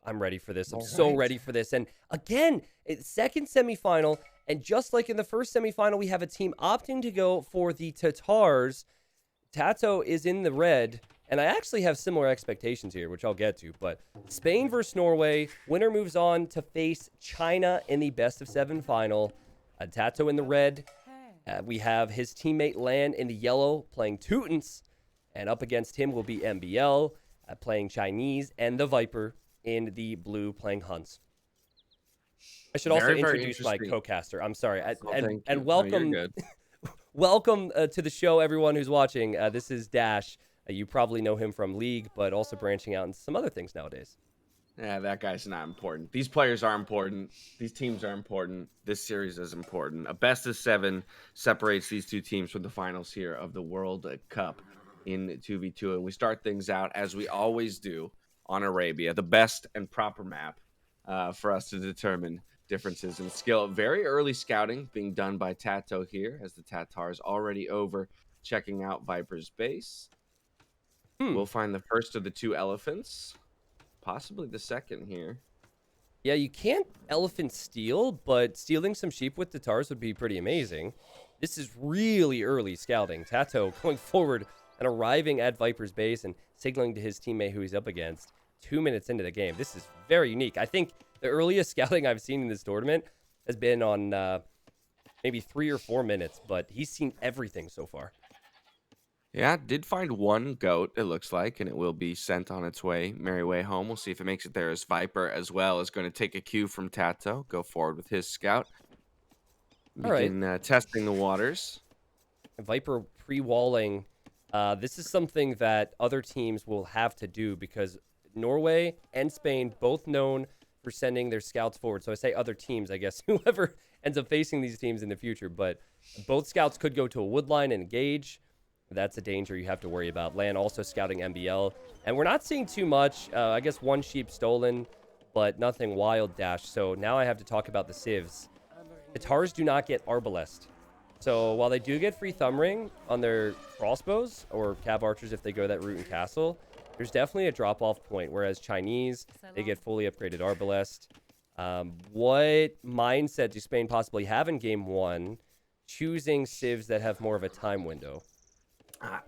I'm ready for this. I'm All so right. ready for this. And again, it's second semifinal. And just like in the first semifinal, we have a team opting to go for the Tatars. Tato is in the red. And I actually have similar expectations here, which I'll get to. But Spain versus Norway. Winner moves on to face China in the best of 7 final. Tato in the red. We have his teammate Lan in the yellow playing Teutons. And up against him will be MBL playing Chinese. And the Viper in the blue playing Hunts. I should also Very, very introduce my interesting. co-caster. I'm sorry. Oh, And thank you. No, you're welcome good. welcome to the show, everyone who's watching. This is Dash. You probably know him from League, but also branching out into some other things nowadays. Yeah, that guy's not important. These players are important. These teams are important. This series is important. A best of 7 separates these two teams from the finals here of the World Cup in 2v2. And we start things out, as we always do, on Arabia, the best and proper map for us to determine differences in skill. Very early scouting being done by Tato here, as the Tatars already over checking out Viper's base. We'll find the first of the 2 elephants. Possibly the second here. Yeah, you can't elephant steal, but stealing some sheep with Tatars would be pretty amazing. This is really early scouting. Tato going forward and arriving at Viper's base and signaling to his teammate who he's up against 2 minutes into the game. This is very unique. I think the earliest scouting I've seen in this tournament has been on maybe 3 or 4 minutes, but he's seen everything so far. Yeah, did find one goat, it looks like, and it will be sent on its merry way home. We'll see if it makes it there, as Viper as well is going to take a cue from Tato, go forward with his scout. All right. Begin testing the waters. Viper pre-walling. This is something that other teams will have to do because Norway and Spain both known for sending their scouts forward. So I say other teams, I guess, whoever ends up facing these teams in the future. But both scouts could go to a wood line and engage. That's a danger you have to worry about. Lan also scouting MBL. And we're not seeing too much. I guess one sheep stolen, but nothing wild, Dash. So now I have to talk about the civs. Tatars do not get Arbalest. So while they do get free thumb ring on their crossbows or cav archers if they go that route in castle, there's definitely a drop-off point. Whereas Chinese, they get fully upgraded Arbalest. What mindset do Spain possibly have in game 1, choosing civs that have more of a time window?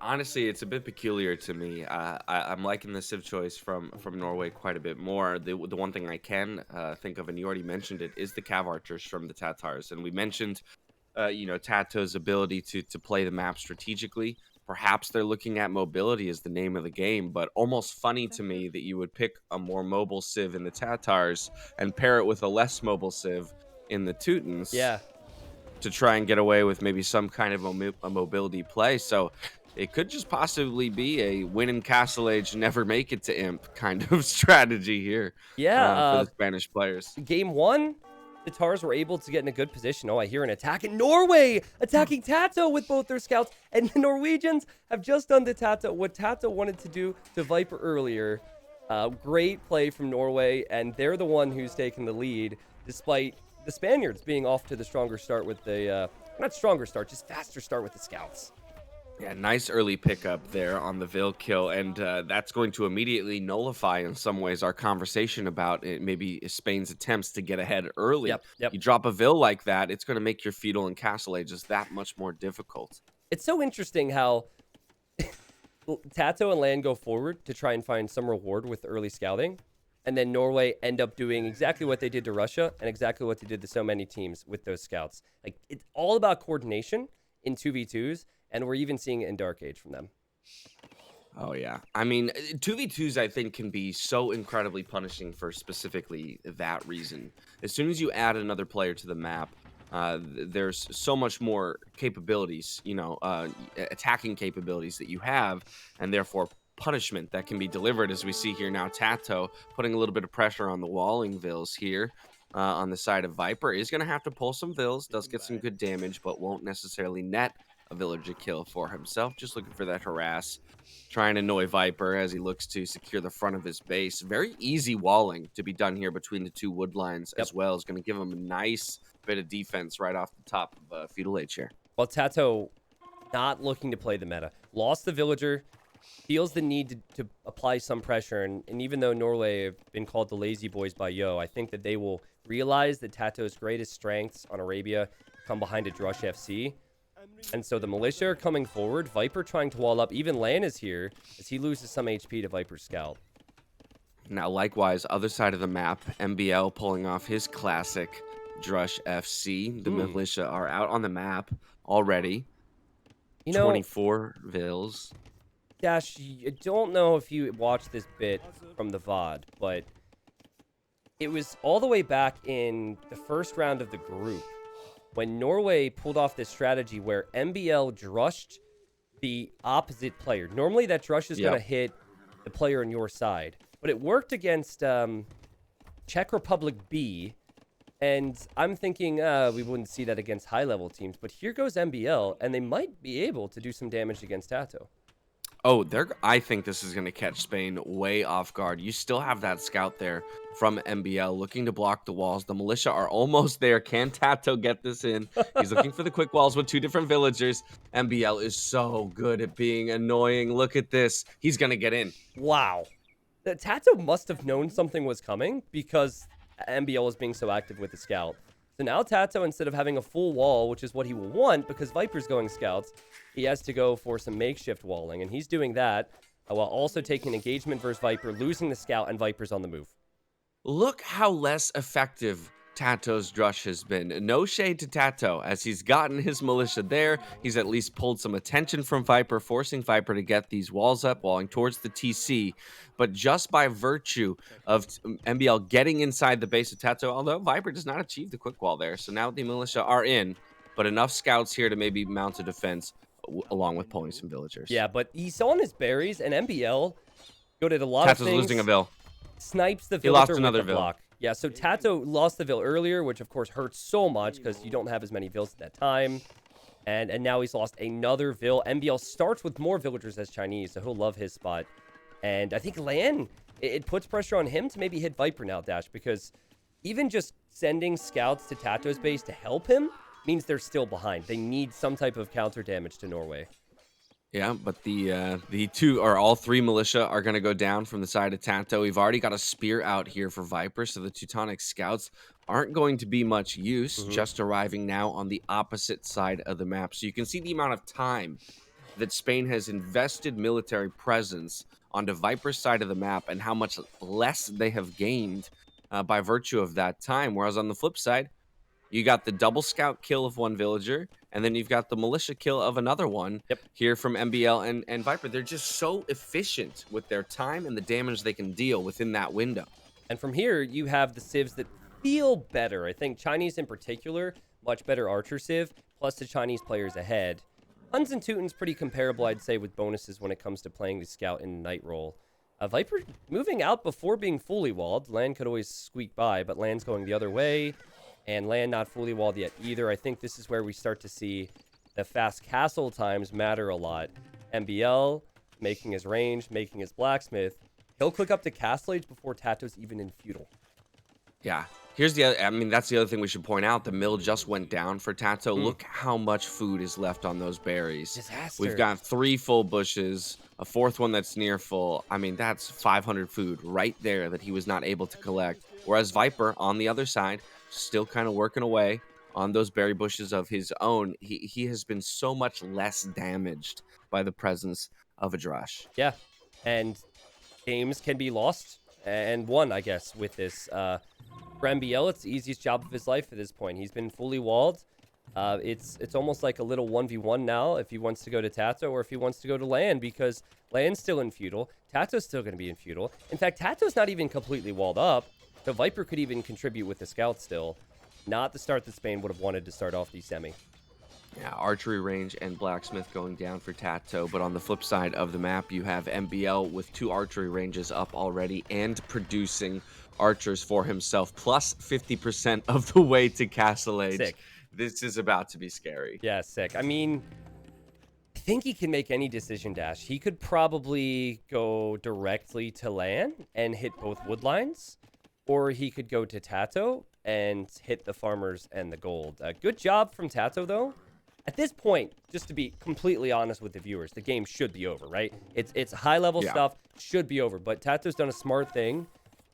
Honestly, it's a bit peculiar to me. I'm liking the Civ choice from Norway quite a bit more. The one thing I can think of, and you already mentioned it, is the cav archers from the Tatars. And we mentioned, Tato's ability to play the map strategically. Perhaps they're looking at mobility as the name of the game, but almost funny to me that you would pick a more mobile Civ in the Tatars and pair it with a less mobile Civ in the Teutons. Yeah. To try and get away with maybe some kind of a mobility play. So it could just possibly be a win in Castle Age, never make it to Imp kind of strategy here. Yeah. For the Spanish players. Game 1, the Tatars were able to get in a good position. Oh, I hear an attack in Norway, attacking Tato with both their scouts. And the Norwegians have just done to Tato what Tato wanted to do to Viper earlier. Great play from Norway, and they're the one who's taking the lead, despite the Spaniards being off to the stronger start with the, not stronger start, just faster start with the scouts. Yeah, nice early pickup there on the Vil kill, and that's going to immediately nullify in some ways our conversation about maybe Spain's attempts to get ahead early. Yep. You drop a Vil like that, it's going to make your feudal and castle ages that much more difficult. It's so interesting how Tato and Lan go forward to try and find some reward with early scouting, and then Norway end up doing exactly what they did to Russia and exactly what they did to so many teams with those scouts. Like, it's all about coordination in 2v2s, and we're even seeing it in Dark Age from them. Oh, yeah. I mean, 2v2s, I think, can be so incredibly punishing for specifically that reason. As soon as you add another player to the map, there's so much more capabilities, attacking capabilities that you have, and therefore punishment that can be delivered, as we see here now. Tato putting a little bit of pressure on the walling Vils here. On the side of Viper is going to have to pull some Vils, does get some good damage, but won't necessarily net a villager kill for himself. Just looking for that harass, trying to annoy Viper as he looks to secure the front of his base. Very easy walling to be done here between the 2 wood lines as well. Is going to give him a nice bit of defense right off the top of Feudal Age here. Well, Tato not looking to play the meta. Lost the villager, feels the need to apply some pressure. And even though Norway have been called the lazy boys by Yo, I think that they will realize that Tato's greatest strengths on Arabia come behind a Drush FC. And so the Militia are coming forward. Viper trying to wall up. Even Lan is here as he loses some HP to Viper's Scout. Now, likewise, other side of the map, MBL pulling off his classic Drush FC. The Militia are out on the map already. 24 vills. Dash, I don't know if you watched this bit from the VOD, but it was all the way back in the first round of the group when Norway pulled off this strategy where MBL drushed the opposite player. Normally that drush is going to hit the player on your side, but it worked against Czech Republic B, and I'm thinking we wouldn't see that against high-level teams, but here goes MBL, and they might be able to do some damage against Tato. Oh, I think this is going to catch Spain way off guard. You still have that scout there from MBL looking to block the walls. The Militia are almost there. Can Tato get this in? He's looking for the quick walls with 2 different villagers. MBL is so good at being annoying. Look at this. He's going to get in. Wow. Tato must have known something was coming because MBL was being so active with the scout. So now Tato, instead of having a full wall, which is what he will want because Viper's going scouts, he has to go for some makeshift walling, and he's doing that while also taking engagement versus Viper, losing the scout, and Viper's on the move. Look how less effective Tato's Drush has been. No shade to Tato, as he's gotten his Militia there. He's at least pulled some attention from Viper, forcing Viper to get these walls up, walling towards the TC. But just by virtue of MBL getting inside the base of Tato, although Viper does not achieve the quick wall there. So now the Militia are in, but enough scouts here to maybe mount a defense along with pulling some villagers. Yeah, but he's on his berries, and MBL good at a lot Tato's of things. losing a vill. Snipes the He villager lost another with the vill. block. Yeah, so Tato lost the vill earlier, which of course hurts so much because you don't have as many vills at that time. And now he's lost another vill. MBL starts with more villagers as Chinese, so he'll love his spot. And I think Lan, it puts pressure on him to maybe hit Viper now, Dash, because even just sending scouts to Tato's base to help him means they're still behind. They need some type of counter damage to Norway. Yeah, but the 2 or all 3 Militia are going to go down from the side of Tato. We've already got a spear out here for Viper, so the Teutonic scouts aren't going to be much use, just arriving now on the opposite side of the map. So you can see the amount of time that Spain has invested military presence onto Viper's side of the map and how much less they have gained by virtue of that time. Whereas on the flip side, you got the double scout kill of 1 villager, and then you've got the Militia kill of another one here from MBL and Viper. They're just so efficient with their time and the damage they can deal within that window. And from here, you have the civs that feel better. I think Chinese in particular, much better archer civ, plus the Chinese players ahead. Huns and Teuton's pretty comparable, I'd say, with bonuses when it comes to playing the scout in night role. Viper moving out before being fully walled. Lan could always squeak by, but Lan's going the other way. And Lan not fully walled yet either. I think this is where we start to see the fast castle times matter a lot. MBL making his range, making his blacksmith. He'll click up to Castle Age before Tato's even in feudal. Yeah. Here's the other, I mean, that's the other thing we should point out. The mill just went down for Tato. Look how much food is left on those berries. Disaster. We've got 3 full bushes, a 4th one that's near full. I mean, that's 500 food right there that he was not able to collect. Whereas Viper, on the other side, still kind of working away on those berry bushes of his own. He has been so much less damaged by the presence of a Drush. Yeah, and games can be lost and won, I guess, with this. For MBL, it's the easiest job of his life at this point. He's been fully walled. It's almost like a little 1v1 now if he wants to go to Tato or if he wants to go to Lan, because Lan's still in feudal. Tato's still going to be in feudal. In fact, Tato's not even completely walled up. So Viper could even contribute with the scout still. Not the start that Spain would have wanted to start off the semi. Yeah, archery range and blacksmith going down for Tato. But on the flip side of the map, you have MBL with 2 archery ranges up already and producing archers for himself, plus 50% of the way to Castle Age. Sick. This is about to be scary. Yeah, sick. I mean, I think he can make any decision, Dash. He could probably go directly to Lan and hit both wood lines. Or he could go to Tato and hit the farmers and the gold. Good job from Tato, though. At this point, just to be completely honest with the viewers, the game should be over, right? It's high level Yeah. stuff, should be over. But Tato's done a smart thing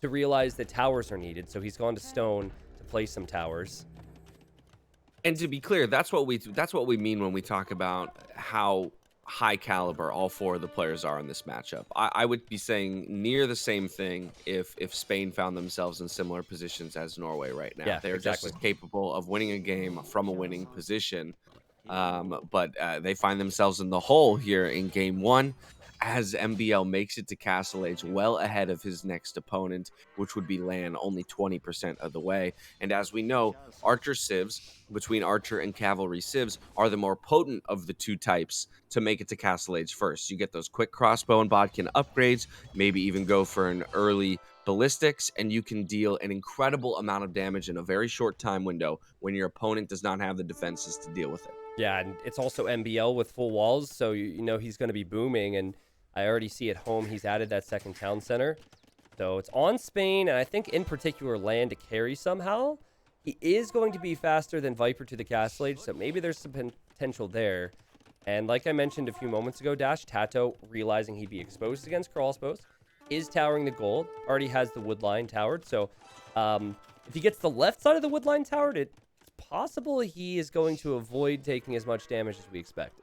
to realize that towers are needed, so he's gone to stone to place some towers. And to be clear, that's what we mean when we talk about how high caliber all four of the players are in this matchup. I would be saying near the same thing if Spain found themselves in similar positions as Norway right now. Yeah, They're exactly. just as capable of winning a game from a winning position. But they find themselves in the hole here in game one as MBL makes it to Castle Age well ahead of his next opponent, which would be Lan, only 20% of the way. And as we know, Archer Civs, between Archer and Cavalry Civs, are the more potent of the two types to make it to Castle Age first. You get those quick crossbow and bodkin upgrades, maybe even go for an early ballistics, and you can deal an incredible amount of damage in a very short time window when your opponent does not have the defenses to deal with it. Yeah, and it's also MBL with full walls, so you know he's going to be booming. And I already see at home he's added that second town center. So it's on Spain, and I think in particular Lan to carry somehow. He is going to be faster than Viper to the Castle Age, so maybe there's some potential there. And like I mentioned a few moments ago, Dash, Tato, realizing he'd be exposed against crossbows, is towering the gold, already has the wood line towered. So if he gets the left side of the wood line towered, it's possible he is going to avoid taking as much damage as we expected.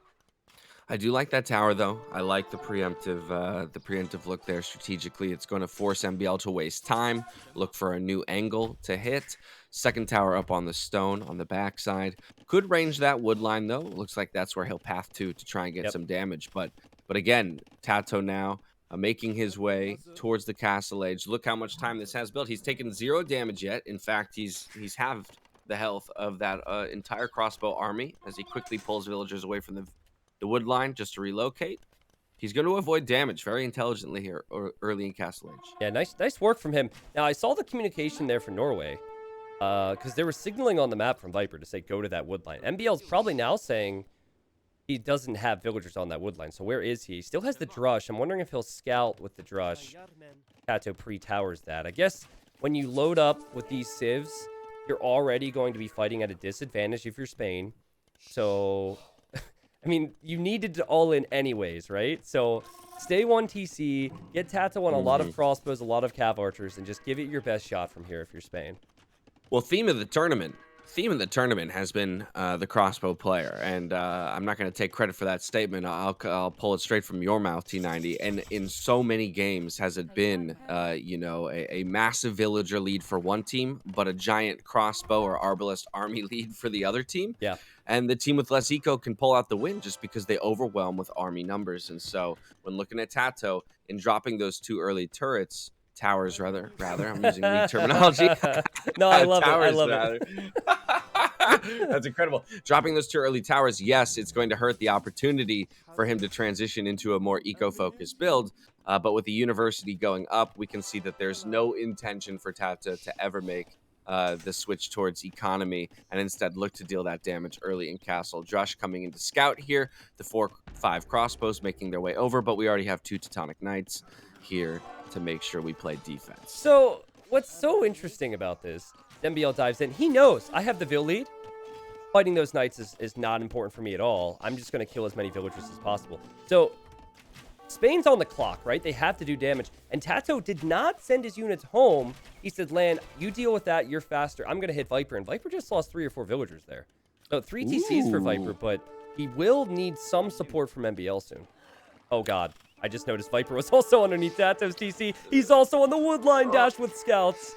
I do like that tower, though. I like the preemptive look there strategically. It's going to force MBL to waste time, look for a new angle to hit. Second tower up on the stone on the backside. Could range that wood line, though. Looks like that's where he'll path to try and get some damage. But again, Tato now making his way towards the Castle Age. Look how much time this has built. He's taken 0 damage yet. In fact, he's halved the health of that entire crossbow army as he quickly pulls villagers away from the wood line just to relocate. He's going to avoid damage very intelligently here early in Castle Age. Yeah, nice work from him. Now, I saw the communication there for Norway because they were signaling on the map from Viper to say go to that wood line. MBL's probably now saying he doesn't have villagers on that wood line. So where is he? He still has the Drush. I'm wondering if he'll scout with the Drush. Tato pre-towers that. I guess when you load up with these civs, you're already going to be fighting at a disadvantage if you're Spain. So, I mean, you needed to all in anyways, right? So, stay 1 TC, get Tato on a lot of crossbows, a lot of cav archers, and just give it your best shot from here if you're Spain. Well, theme of the tournament has been the crossbow player, and I'm not going to take credit for that statement. I'll pull it straight from your mouth, T90. And in so many games has it been, a massive villager lead for one team, but a giant crossbow or arbalest army lead for the other team. Yeah. And the team with less eco can pull out the win just because they overwhelm with army numbers. And so when looking at Tato in dropping those 2 early turrets, towers rather, I'm using league terminology. No, I love towers, it. I love it. That's incredible. Dropping those 2 early towers, yes, it's going to hurt the opportunity for him to transition into a more eco-focused build. But with the university going up, we can see that there's no intention for Tato to ever make the switch towards economy and instead look to deal that damage early in Castle. Drush coming into scout here. The 4-5 crossbows making their way over, but we already have 2 Teutonic Knights here to make sure we play defense. So, what's so interesting about this, MBL dives in. He knows I have the Vill lead. Fighting those knights is not important for me at all. I'm just going to kill as many villagers as possible. So, Spain's on the clock, right? They have to do damage. And Tato did not send his units home. He said, Lan, you deal with that. You're faster. I'm going to hit Viper. And Viper just lost 3 or 4 villagers there. So, 3 TCs for Viper, but he will need some support from MBL soon. Oh, God. I just noticed Viper was also underneath Tato's TC. He's also on the woodline dash with scouts.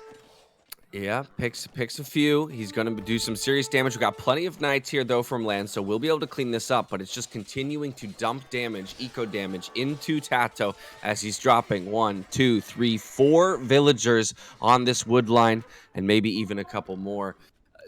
Yeah, picks a few. He's going to do some serious damage. We got plenty of knights here, though, from land, so we'll be able to clean this up, but it's just continuing to dump damage, eco damage, into Tato as he's dropping 1, 2, 3, 4 villagers on this wood line, and maybe even a couple more.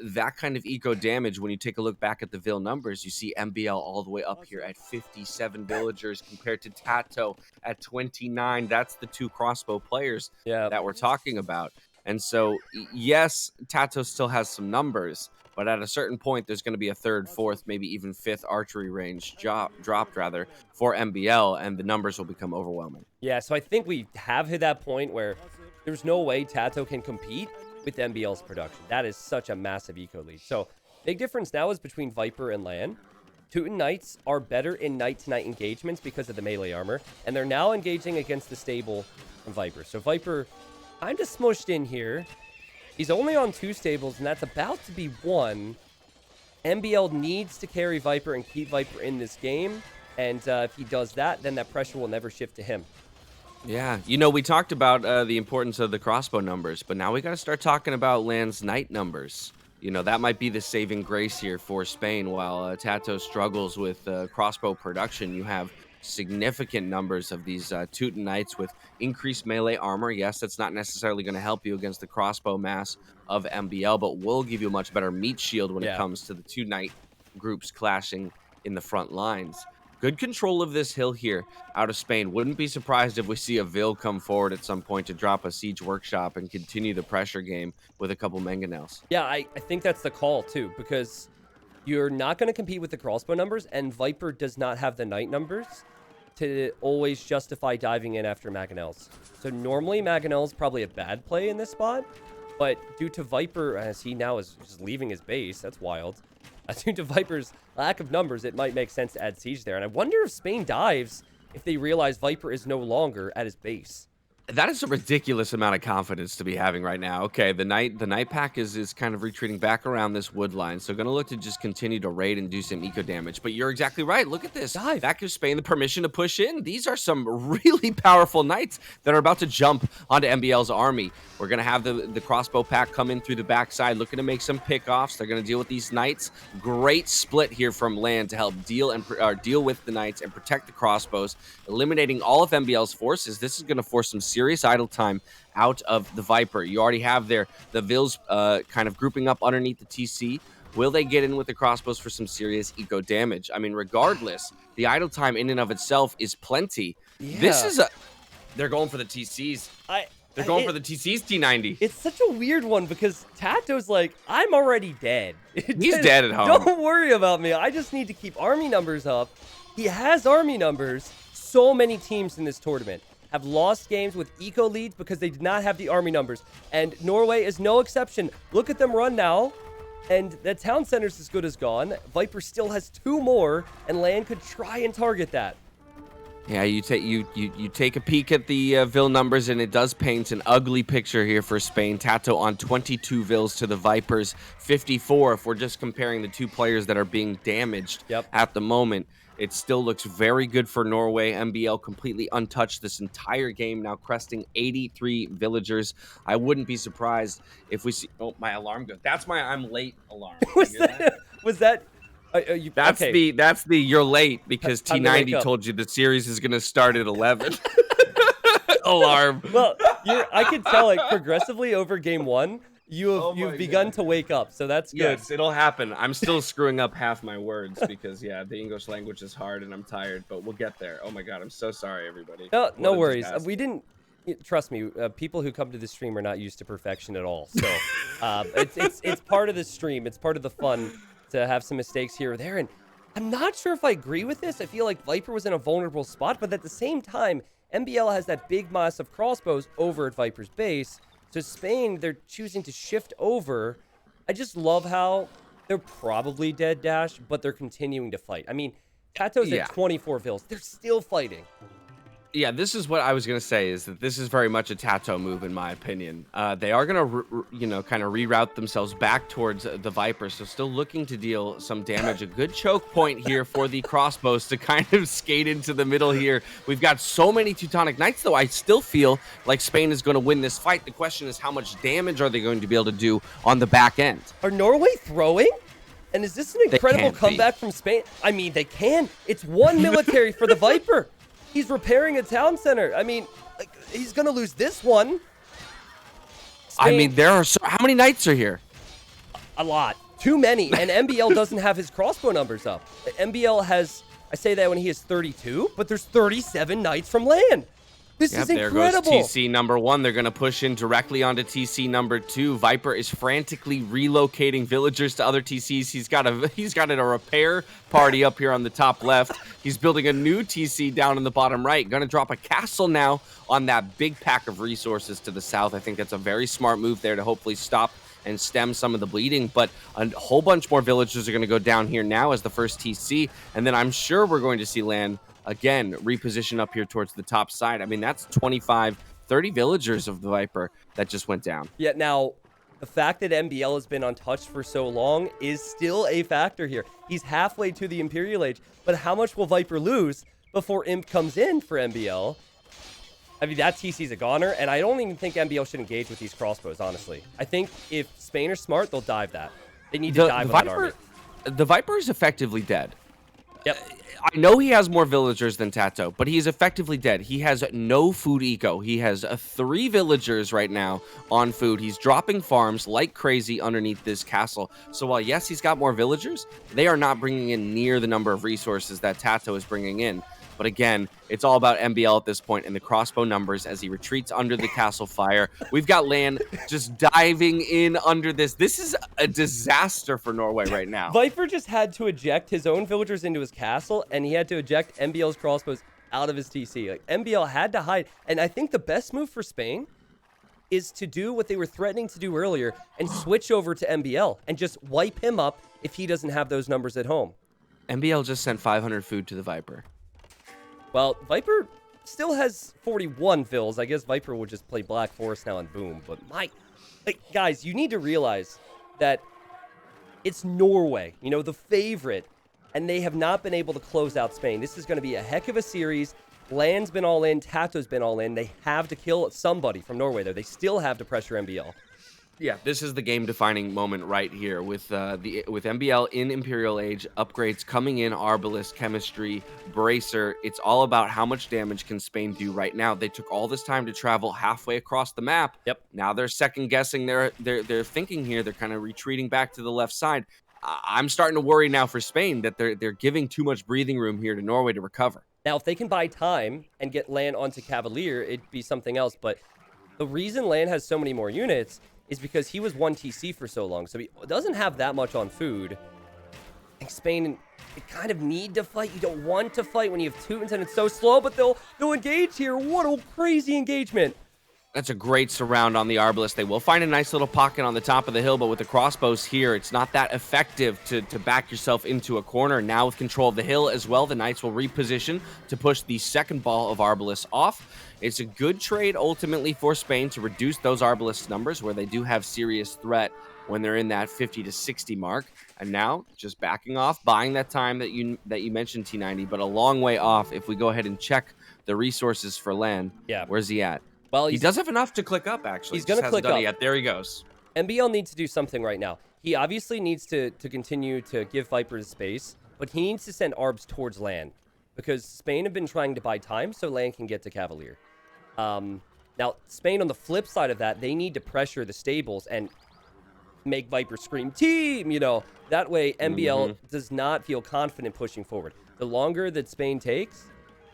That kind of eco damage, when you take a look back at the Vill numbers, you see MBL all the way up here at 57 villagers compared to Tato at 29. That's the 2 crossbow players that we're talking about. And so, yes, Tato still has some numbers, but at a certain point, there's going to be a 3rd, 4th, maybe even 5th archery range dropped for MBL, and the numbers will become overwhelming. Yeah, so I think we have hit that point where there's no way Tato can compete with MBL's production. That is such a massive eco lead. So, big difference now is between Viper and Lan. Teuton Knights are better in knight-to-knight engagements because of the melee armor, and they're now engaging against the stable from Viper. So Viper kind of smushed in here. He's only on 2 stables, and that's about to be 1. MBL needs to carry Viper and keep Viper in this game, and if he does that, then that pressure will never shift to him. Yeah, you know, we talked about the importance of the crossbow numbers, but now we got to start talking about Land's knight numbers. You know, that might be the saving grace here for Spain. While Tato struggles with crossbow production, you have significant numbers of these Teuton Knights with increased melee armor. Yes, that's not necessarily going to help you against the crossbow mass of MBL, but will give you a much better meat shield when it comes to the 2 knight groups clashing in the front lines. Good control of this hill here out of Spain. Wouldn't be surprised if we see a Vil come forward at some point to drop a Siege Workshop and continue the pressure game with a couple Mangonels. Yeah, I think that's the call, too, because you're not going to compete with the crossbow numbers, and Viper does not have the knight numbers to always justify diving in after Mangonels. So normally Mangonel's probably a bad play in this spot, but due to Viper, as he now is just leaving his base, that's wild. Due to Viper's lack of numbers, it might make sense to add Siege there. And I wonder if Spain dives if they realize Viper is no longer at his base. That is a ridiculous amount of confidence to be having right now. Okay, the night pack is kind of retreating back around this wood line, so going to look to just continue to raid and do some eco damage. But you're exactly right. Look at this. Dive. That gives Spain the permission to push in. These are some really powerful knights that are about to jump onto MBL's army. We're going to have the crossbow pack come in through the backside, looking to make some pickoffs. They're going to deal with these knights. Great split here from Land to help deal with the knights and protect the crossbows, eliminating all of MBL's forces. This is going to force some serious idle time out of the Viper. You already have the Vils kind of grouping up underneath the TC. Will they get in with the crossbows for some serious eco damage? I mean, regardless, the idle time in and of itself is plenty. Yeah. This is they're going for the TCs. They're going for the TC's T90. It's such a weird one because Tato's like, I'm already dead. He's dead at home. Don't worry about me. I just need to keep army numbers up. He has army numbers. So many teams in this tournament have lost games with eco leads because they did not have the army numbers. And Norway is no exception. Look at them run now. And the town center's as good as gone. Viper still has 2 more, and Land could try and target that. Yeah, you take a peek at the Vil numbers, and it does paint an ugly picture here for Spain. Tato on 22 Vils to the Vipers 54. If we're just comparing the 2 players that are being damaged at the moment, it still looks very good for Norway. MBL completely untouched this entire game, now cresting 83 villagers. I wouldn't be surprised if we see... Oh, my alarm goes. That's my I'm late alarm. Was that... That's the you're late because T90 told you the series is going to start at 11. Alarm. Well, I could tell like progressively over game 1, you've begun to wake up, so that's good. Yes, it'll happen. I'm still screwing up half my words because the English language is hard and I'm tired, but we'll get there. Oh my god, I'm so sorry, everybody. No worries. We didn't. Trust me, people who come to the stream are not used to perfection at all. So it's part of the stream. It's part of the fun to have some mistakes here or there. And I'm not sure if I agree with this. I feel like Viper was in a vulnerable spot, but at the same time, MBL has that big mass of crossbows over at Viper's base. So Spain, they're choosing to shift over. I just love how they're probably dead dash, but they're continuing to fight. I mean, Tato's at 24 Vils. They're still fighting. Yeah, this is what I was going to say, is that this is very much a Tato move, in my opinion. They are going to, kind of reroute themselves back towards the Viper, so still looking to deal some damage. A good choke point here for the crossbows to kind of skate into the middle here. We've got so many Teutonic Knights, though. I still feel like Spain is going to win this fight. The question is, how much damage are they going to be able to do on the back end? Are Norway throwing? And is this an incredible comeback from Spain? I mean, they can. It's 1 military for the Viper. He's repairing a town center. I mean, he's going to lose this one. Spain, I mean, there are how many knights are here? A lot. Too many. And MBL doesn't have his crossbow numbers up. MBL has, I say that when he has 32, but there's 37 knights from Land. This is incredible. There goes TC number 1. They're going to push in directly onto TC number 2. Viper is frantically relocating villagers to other TCs. He's got a repair party up here on the top left. He's building a new TC down in the bottom right. Going to drop a castle now on that big pack of resources to the south. I think that's a very smart move there to hopefully stop and stem some of the bleeding. But a whole bunch more villagers are going to go down here now as the first TC. And then I'm sure we're going to see land again reposition up here towards the top side. I mean, that's 25, 30 villagers of the Viper that just went down. Yeah, now, the fact that MBL has been untouched for so long is still a factor here. He's halfway to the Imperial Age, but how much will Viper lose before Imp comes in for MBL? I mean, that TC's a goner, and I don't even think MBL should engage with these crossbows, honestly. I think if Spain are smart, they'll dive that. They need to dive on that army. The Viper is effectively dead. Yep. I know he has more villagers than Tato, but he is effectively dead. He has no food eco. He has 3 villagers right now on food. He's dropping farms like crazy underneath this castle. So while, yes, he's got more villagers, they are not bringing in near the number of resources that Tato is bringing in. But again, it's all about MBL at this point and the crossbow numbers as he retreats under the castle fire. We've got Lan just diving in under this. This is a disaster for Norway right now. Viper just had to eject his own villagers into his castle, and he had to eject MBL's crossbows out of his TC. Like, MBL had to hide. And I think the best move for Spain is to do what they were threatening to do earlier and switch over to MBL and just wipe him up if he doesn't have those numbers at home. MBL just sent 500 food to the Viper. Well, Viper still has 41 fills. I guess Viper will just play Black Forest now and boom. But guys, you need to realize that it's Norway, you know, the favorite, and they have not been able to close out Spain. This is going to be a heck of a series. Land's been all in. Tato's been all in. They have to kill somebody from Norway, though. They still have to pressure MBL. Yeah, this is the game-defining moment right here with MBL in Imperial Age, upgrades coming in, Arbalest, Chemistry, Bracer. It's all about how much damage can Spain do right now. They took all this time to travel halfway across the map. Yep. Now they're second-guessing their thinking here. They're kind of retreating back to the left side. I'm starting to worry now for Spain that they're giving too much breathing room here to Norway to recover. Now, if they can buy time and get Lan onto Cavalier, it'd be something else. But the reason Lan has so many more units is because he was 1 TC for so long. So he doesn't have that much on food. I think Spain, they kind of need to fight. You don't want to fight when you have Teutons and it's so slow, but they'll engage here. What a crazy engagement. That's a great surround on the Arbalest. They will find a nice little pocket on the top of the hill, but with the crossbows here, it's not that effective to back yourself into a corner. Now with control of the hill as well, the Knights will reposition to push the second ball of Arbalest off. It's a good trade ultimately for Spain to reduce those Arbalest numbers where they do have serious threat when they're in that 50 to 60 mark. And now just backing off, buying that time that you mentioned, T90, but a long way off. If we go ahead and check the resources for Lan, yeah, where's he at? Well, he does have enough to click up, actually. He's going to click up. Yet. There he goes. MBL needs to do something right now. He obviously needs to continue to give Viper space, but he needs to send Arbs towards Lan because Spain have been trying to buy time so Lan can get to Cavalier. Now, Spain, on the flip side of that, they need to pressure the stables and make Viper scream, team, you know. That way, MBL does not feel confident pushing forward. The longer that Spain takes,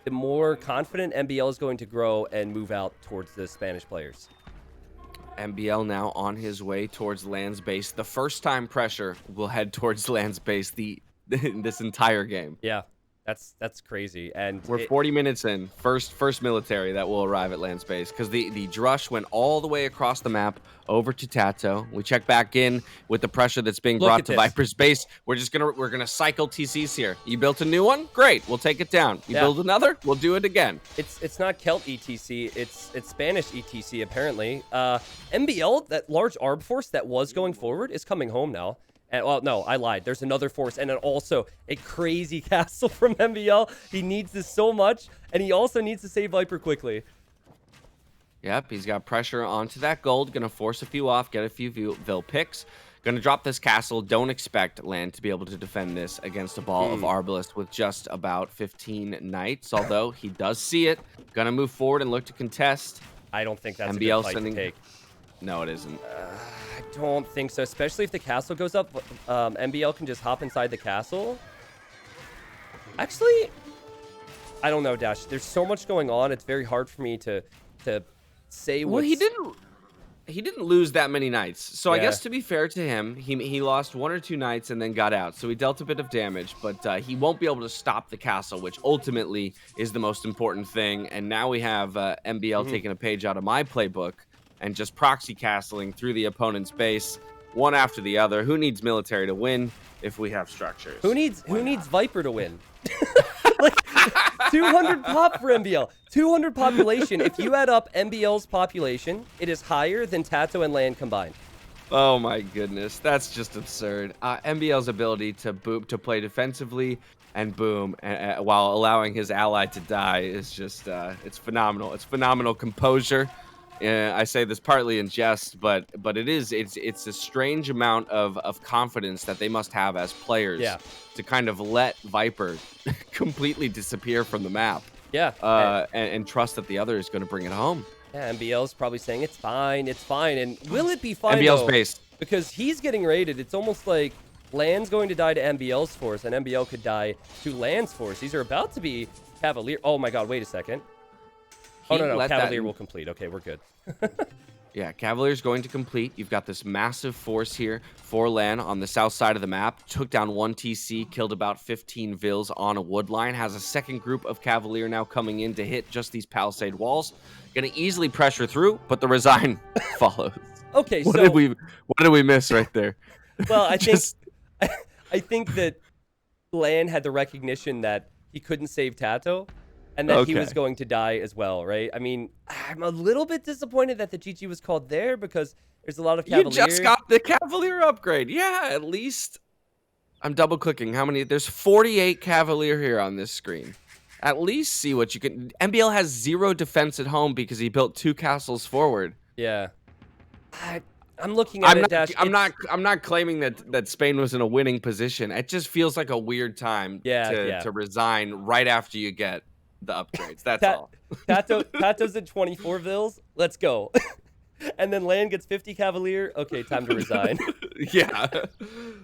the more confident MBL is going to grow and move out towards the Spanish players. MBL now on his way towards Lan's base. The first time pressure will head towards Lan's base this entire game. Yeah, that's crazy. And we're 40 minutes in. First military that will arrive at Lan's base because the Drush went all the way across the map over to Tato. We check back in with the pressure that's being brought to Viper's base. We're gonna cycle TCs here. You built a new one? Great, we'll take it down. You build another? We'll do it again. It's not Celt ETC, it's Spanish ETC apparently. MBL, that large Arb force that was going forward, is coming home now. And, well, no, I lied. There's another force, and then also a crazy castle from MBL. He needs this so much, and he also needs to save Viper quickly. Yep, he's got pressure onto that gold. Gonna force a few off, get a few Vil picks. Gonna drop this castle. Don't expect Lan to be able to defend this against a ball of Arbalest with just about 15 Knights, although he does see it. Gonna move forward and look to contest. I don't think that's MBL a good fight to take. No, it isn't. I don't think so, especially if the castle goes up. MBL can just hop inside the castle. Actually, I don't know, Dash. There's so much going on. It's very hard for me to say well, he didn't lose that many Knights. So I guess to be fair to him, he lost 1 or 2 Knights and then got out. So he dealt a bit of damage, but he won't be able to stop the castle, which ultimately is the most important thing. And now we have MBL taking a page out of my playbook and just proxy castling through the opponent's base. one after the other. Who needs military to win if we have structures? Who needs Viper to win? Like 200 pop for MBL. 200 population. If you add up MBL's population, it is higher than Tato and Land combined. Oh my goodness, that's just absurd. MBL's ability to play defensively and boom, while allowing his ally to die is just it's phenomenal. It's phenomenal composure. I say this partly in jest, but it's a strange amount of confidence that they must have as players to kind of let Viper completely disappear from the map. Yeah. And trust that the other is going to bring it home. Yeah, MBL's probably saying it's fine, and will it be fine? MBL's though? based Because he's getting raided. It's almost like Land's going to die to MBL's force, and MBL could die to Land's force. These are about to be Cavalier. Oh my God! Wait a second. Oh no, Cavalier will complete. Okay, we're good. Yeah, Cavalier's going to complete. You've got this massive force here for Lan on the south side of the map. Took down 1 TC, killed about 15 Vils on a wood line. Has a second group of Cavalier now coming in to hit just these palisade walls. Going to easily pressure through, but the resign follows. Okay, what did we miss right there? Well, I think that Lan had the recognition that he couldn't save Tato, and that he was going to die as well, right? I mean, I'm a little bit disappointed that the GG was called there because there's a lot of Cavalier. You just got the Cavalier upgrade. Yeah, at least. I'm double clicking. How many? There's 48 Cavalier here on this screen. At least see what you can. MBL has 0 defense at home because he built 2 castles forward. Yeah. I'm looking at it, Dash. I'm not claiming that Spain was in a winning position. It just feels like a weird time to resign right after you get the upgrades. That's all. Tato's at 24 Vils. Let's go. And then Land gets 50 Cavalier. Okay, time to resign. Yeah.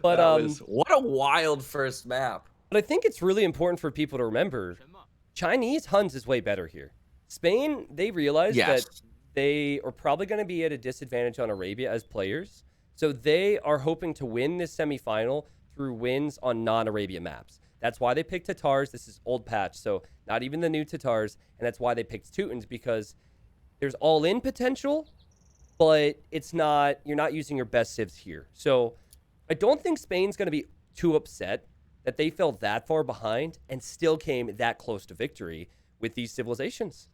But what a wild first map. But I think it's really important for people to remember Chinese Huns is way better here. Spain, they realized that they are probably going to be at a disadvantage on Arabia as players. So they are hoping to win this semifinal through wins on non-Arabia maps. That's why they picked Tatars. This is old patch, so not even the new Tatars. And that's why they picked Teutons, because there's all-in potential, but it's not, you're not using your best civs here. So I don't think Spain's going to be too upset that they fell that far behind and still came that close to victory with these civilizations.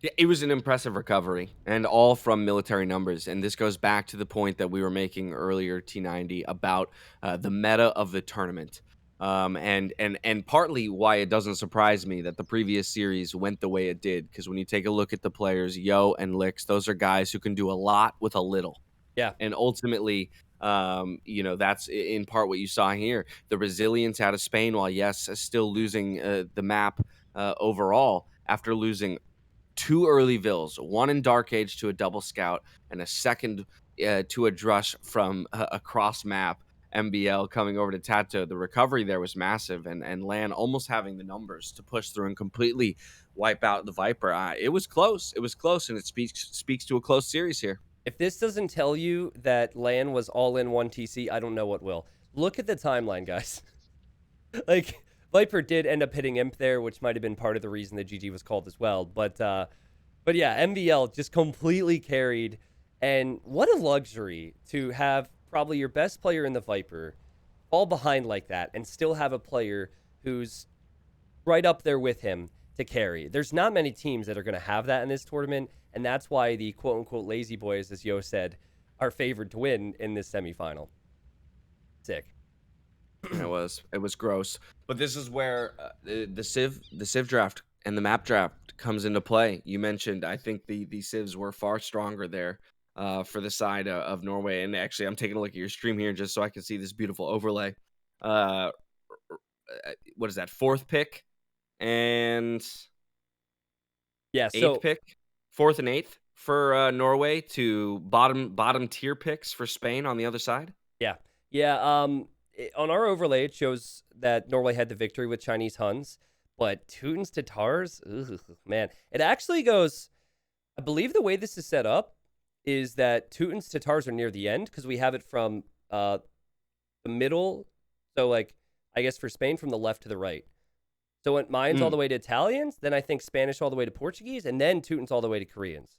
Yeah, it was an impressive recovery, and all from military numbers. And this goes back to the point that we were making earlier, T90, about the meta of the tournament. And partly why it doesn't surprise me that the previous series went the way it did, because when you take a look at the players, Yo and Lix, those are guys who can do a lot with a little. Yeah. And ultimately, that's in part what you saw here. The resilience out of Spain, while yes, still losing the map overall after losing 2 early Vils, 1 in Dark Age to a double scout, and a second to a Drush from across map. MBL coming over to Tato. The recovery there was massive, and Lan almost having the numbers to push through and completely wipe out the Viper. It was close. It was close, and it speaks to a close series here. If this doesn't tell you that Lan was all in 1 TC, I don't know what will. Look at the timeline, guys. Like, Viper did end up hitting Imp there, which might have been part of the reason the GG was called as well. But yeah, MBL just completely carried. And what a luxury to have probably your best player in the Viper fall behind like that and still have a player who's right up there with him to carry. There's not many teams that are going to have that in this tournament, and that's why the quote-unquote lazy boys, as Yo said, are favored to win in this semifinal. Sick. It was gross. But this is where the Civ draft and the map draft comes into play. You mentioned, I think the Civs were far stronger there for the side of Norway. And actually, I'm taking a look at your stream here just so I can see this beautiful overlay. What is that? 4th pick and 8th pick, 4th and 8th for Norway to bottom tier picks for Spain on the other side. Yeah. On our overlay, it shows that Norway had the victory with Chinese Huns, but Teutons Tatars, man, it actually goes. I believe the way this is set up is that Teutons Tatars are near the end because we have it from the middle. So, like, I guess for Spain, from the left to the right. So when mine's all the way to Italians, then I think Spanish all the way to Portuguese, and then Teutons all the way to Koreans.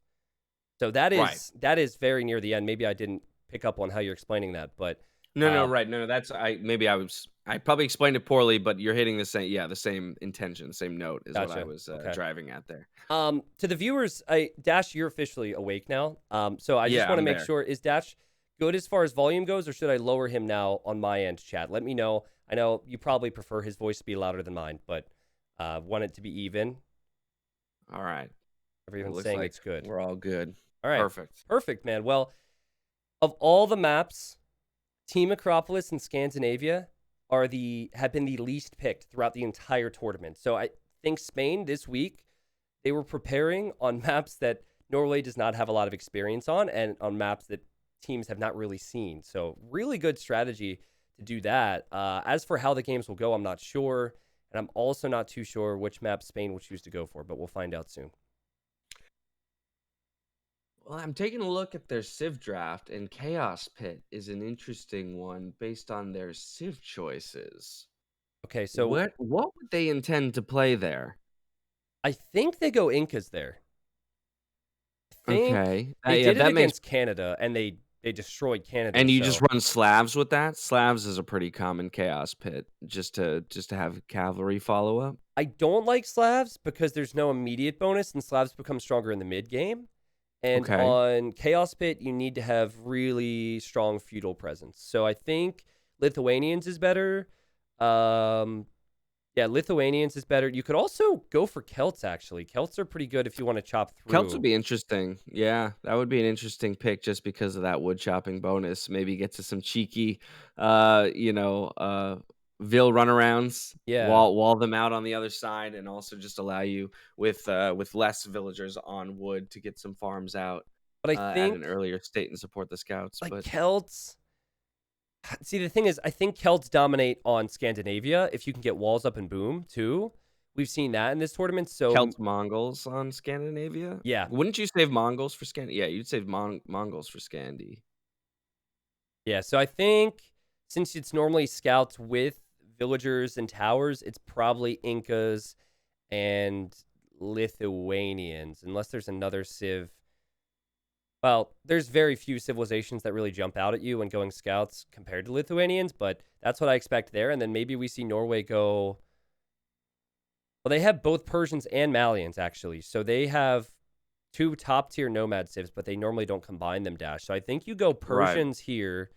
So that is very near the end. Maybe I didn't pick up on how you're explaining that, but No, right. No, that's I probably explained it poorly, but you're hitting the same intention, same note is what I gotcha. was Okay. driving at there. To the viewers, Dash, you're officially awake now. So I just Yeah, want to I'm make there. sure, is Dash good as far as volume goes, or should I lower him now on my end, chat? Let me know. I know you probably prefer his voice to be louder than mine, but want it to be even. All right. It Everyone's looks saying like it's good. we're all good. All right. Perfect. Perfect, man. Well, of all the maps, Team Acropolis and Scandinavia have been the least picked throughout the entire tournament. So I think Spain this week, they were preparing on maps that Norway does not have a lot of experience on, and on maps that teams have not really seen. So really good strategy to do that. As for how the games will go, I'm not sure. And I'm also not too sure which map Spain will choose to go for, but we'll find out soon. Well, I'm taking a look at their Civ draft, and Chaos Pit is an interesting one based on their Civ choices. Okay, so What would they intend to play there? I think they go Incas there. I think Okay. they Yeah, did it that makes against Canada, and they destroyed Canada. and you just So run Slavs with that? Slavs is a pretty common Chaos Pit just to have cavalry follow up. I don't like Slavs because there's no immediate bonus, and Slavs become stronger in the mid game. And Okay. on Chaos Pit, you need to have really strong feudal presence. So I think Lithuanians is better. Um, yeah, Lithuanians is better. You could also go for Celts, actually. Celts are pretty good if you want to chop Celts would through. be interesting. Yeah, that would be an interesting pick just because of that wood chopping bonus. Maybe get to some cheeky, Vil runarounds, Yeah. wall them out on the other side, and also just allow you with less villagers on wood to get some farms out But I at an think, earlier state and support the scouts. like, But Celts. See, the thing is, I think Celts dominate on Scandinavia if you can get walls up and boom, too. We've seen that in this tournament. So, Celts Mongols on Scandinavia. yeah. Wouldn't you save Mongols for Scandi? Yeah, you'd save Mongols for Scandi. Yeah, so I think since it's normally scouts with villagers and towers, it's probably Incas and Lithuanians, unless there's another civ. Well, there's very few civilizations that really jump out at you when going scouts compared to Lithuanians, but that's what I expect there. And then maybe we see Norway go. Well, they have both Persians and Malians, actually. So they have two top tier nomad civs, but they normally don't combine them, Dash. So I think you go Right. Persians here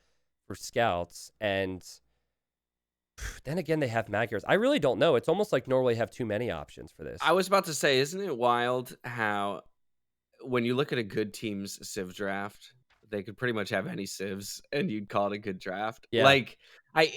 for scouts, and then again, they have Magyars. I really don't know. It's almost like Norway have too many options for this. I was about to say, isn't it wild how when you look at a good team's Civ draft, they could pretty much have any Civs and you'd call it a good draft. Yeah. Like I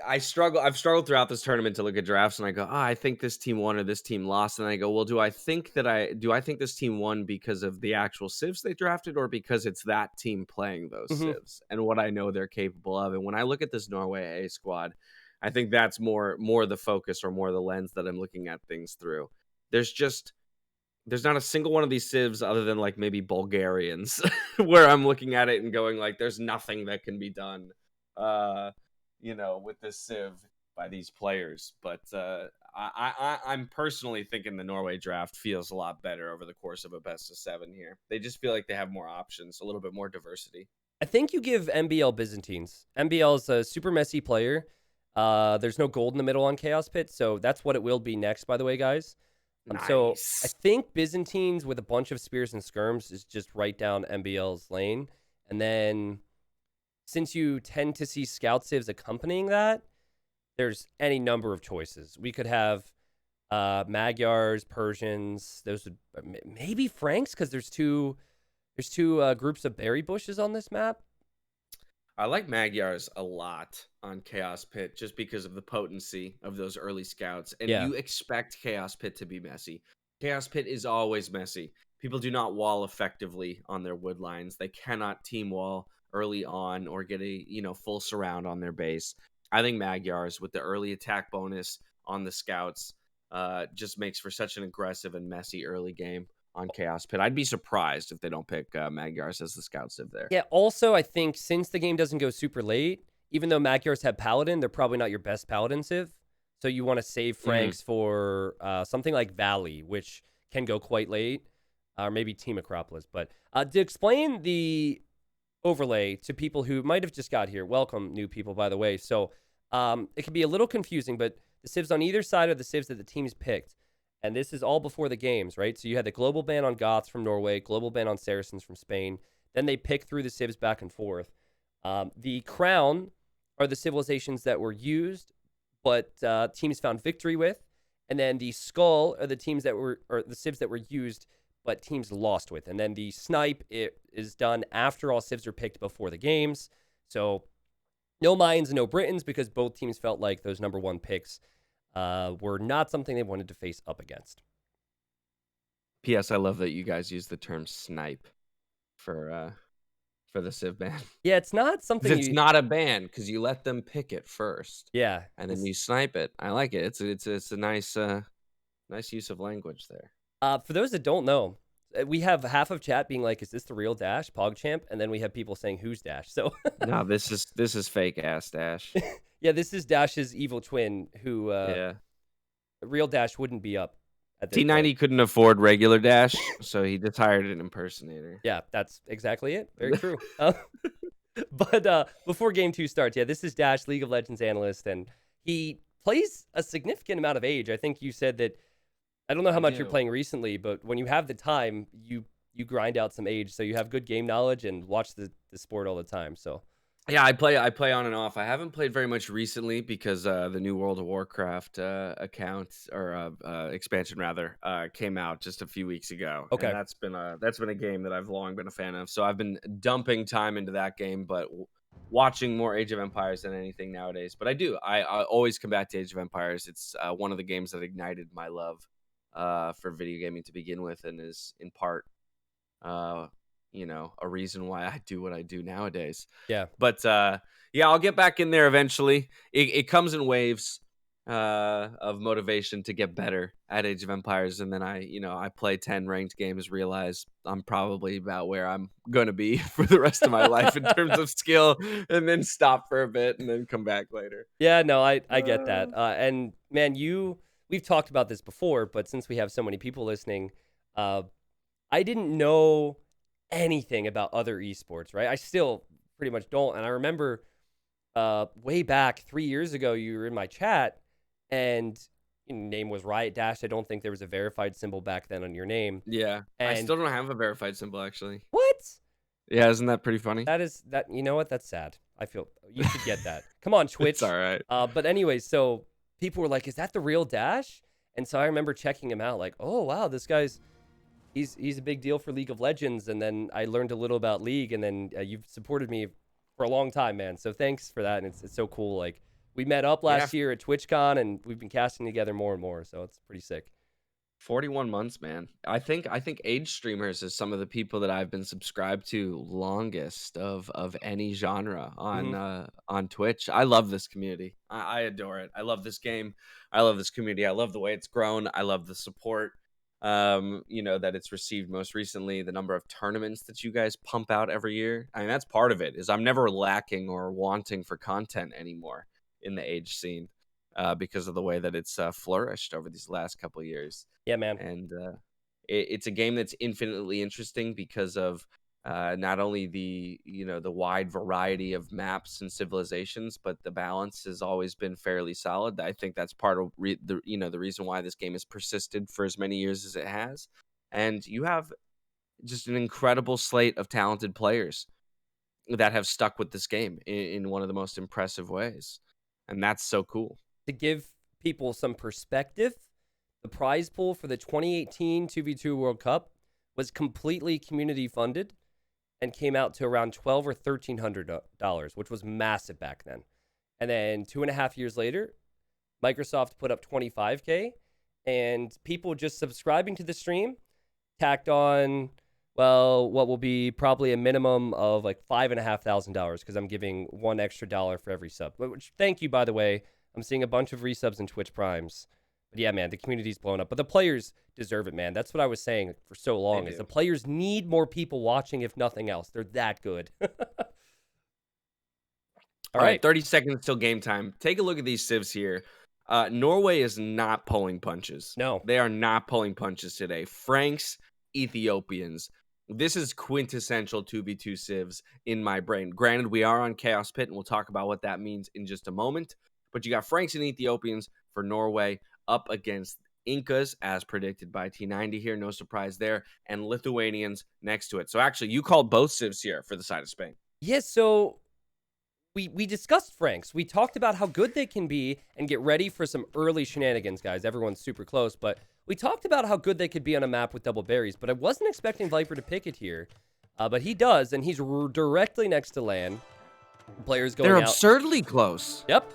I've struggled throughout this tournament to look at drafts and I go, oh, I think this team won or this team lost. And I go, well, do I think this team won because of the actual Civs they drafted or because it's that team playing those Hmm. Civs and what I know they're capable of? And when I look at this Norway A squad, I think that's more the focus or more the lens that I'm looking at things through. There's not a single one of these civs other than like maybe Bulgarians where I'm looking at it and going like there's nothing that can be done with this civ by these players. But I'm personally thinking the Norway draft feels a lot better over the course of a best of 7 here. They just feel like they have more options, a little bit more diversity. I think you give MBL Byzantines. MBL is a super messy player. There's no gold in the middle on Chaos Pit, so that's what it will be next, by the way, guys. So I Nice. think Byzantines with a bunch of spears and skirms is just right down MBL's lane. And then since you tend to see scout civs accompanying that, there's any number of choices. We could have Magyars, Persians. Those would maybe Franks because there's two groups of berry bushes on this map. I like Magyars a lot on Chaos Pit just because of the potency of those early scouts. And Yeah. you expect Chaos Pit to be messy. Chaos Pit is always messy. People do not wall effectively on their wood lines. They cannot team wall early on or get a full surround on their base. I think Magyars with the early attack bonus on the scouts just makes for such an aggressive and messy early game on Chaos Pit. I'd be surprised if they don't pick Magyars as the scout civ there. Yeah, also, I think since the game doesn't go super late, even though Magyars have Paladin, they're probably not your best Paladin civ. So you want to save Franks for something like Valley, which can go quite late, or maybe Team Acropolis. But to explain the overlay to people who might have just got here. Welcome, new people, by the way. So it can be a little confusing, but the civs on either side are the civs that the teams picked. And this is all before the games, right? So you had the global ban on Goths from Norway, global ban on Saracens from Spain. Then they pick through the civs back and forth. The crown are the civilizations that were used, but teams found victory with. And then the skull are the teams that were, or the civs that were used, but teams lost with. And then the snipe is done after all civs are picked before the games. So no Mayans and no Britons, because both teams felt like those number one picks were not something they wanted to face up against. P.S. I love that you guys use the term snipe for the civ ban. Yeah, it's not something It's not a ban because you let them pick it first. Yeah, and then you snipe it. I like it. It's a nice nice use of language there. For those that don't know, we have half of chat being like, "Is this the real Dash, PogChamp?" And then we have people saying, "Who's Dash?" So No, this is fake ass Dash. yeah, this is Dash's evil twin, who Yeah. real Dash wouldn't be up at this T90 point. couldn't afford regular Dash, so he just hired an impersonator. Yeah, that's exactly it. Very true. But before game 2 starts, yeah, this is Dash, League of Legends analyst, and he plays a significant amount of Age. I think you said that, I don't know how much you're playing recently, but when you have the time, you grind out some Age, so you have good game knowledge and watch the sport all the time. So Yeah, I play on and off. I haven't played very much recently because the new World of Warcraft account or expansion rather came out just a few weeks ago. Okay. And that's been a game that I've long been a fan of. So I've been dumping time into that game, but watching more Age of Empires than anything nowadays. But I always come back to Age of Empires. It's one of the games that ignited my love for video gaming to begin with, and is in part a reason why I do what I do nowadays. yeah. But yeah, I'll get back in there eventually. It comes in waves of motivation to get better at Age of Empires, and then I play 10 ranked games, realize I'm probably about where I'm gonna be for the rest of my life in terms of skill, and then stop for a bit and then come back later. Yeah, no, I get that. And man, we've talked about this before, but since we have so many people listening, I didn't know anything about other esports, right? I still pretty much don't. And I remember way back 3 years ago, you were in my chat, and your name was Riot Dash. I don't think there was a verified symbol back then on your name. Yeah, I And still don't have a verified symbol actually. what? Yeah, isn't that pretty funny? That is that. You know what? That's sad. I feel you should get that. Come on, Twitch. It's all right. But anyways, so people were like, "Is that the real Dash?" And so I remember checking him out, like, "Oh wow, this guy's he's a big deal for League of Legends." And then I learned a little about League, and then you've supported me for a long time, man. So thanks for that, and it's so cool. Like, we met up last year at TwitchCon, and we've been casting together more and more, so it's pretty sick. 41 months, man. I think Age streamers is some of the people that I've been subscribed to longest of any genre on Twitch. I love this community. I adore it. I love this game. I love this community. I love the way it's grown. I love the support that it's received most recently, the number of tournaments that you guys pump out every year. I mean, that's part of it, is I'm never lacking or wanting for content anymore in the Age scene. Because of the way that it's flourished over these last couple of years. Yeah, man. And it's a game that's infinitely interesting because of not only the wide variety of maps and civilizations, but the balance has always been fairly solid. I think that's part of the reason why this game has persisted for as many years as it has. And you have just an incredible slate of talented players that have stuck with this game in one of the most impressive ways. And that's so cool. To give people some perspective, the prize pool for the 2018 2v2 World Cup was completely community funded and came out to around $1,200 or $1,300, which was massive back then. And then 2.5 years later, Microsoft put up $25K, and people just subscribing to the stream tacked on, well, what will be probably a minimum of like $5,500, because I'm giving $1 extra for every sub. Which, thank you, by the way. I'm seeing a bunch of resubs in Twitch Primes. But yeah, man, the community's blown up. But the players deserve it, man. That's what I was saying for so long, is the players need more people watching, if nothing else. They're that good. All right. 30 seconds till game time. Take a look at these civs here. Norway is not pulling punches. No. They are not pulling punches today. Franks, Ethiopians, This is quintessential 2v2 civs in my brain. Granted, we are on Chaos Pit, and we'll talk about what that means in just a moment. But you got Franks and Ethiopians for Norway up against Incas, as predicted by T90 here. No surprise there. And Lithuanians next to it. So actually, you called both civs here for the side of Spain. Yes, so we discussed Franks. We talked about how good they can be and get ready for some early shenanigans, guys. Everyone's super close, but we talked about how good they could be on a map with double berries, but I wasn't expecting Viper to pick it here. But he does, and he's directly next to land. Players going They're out. absurdly close. Yep.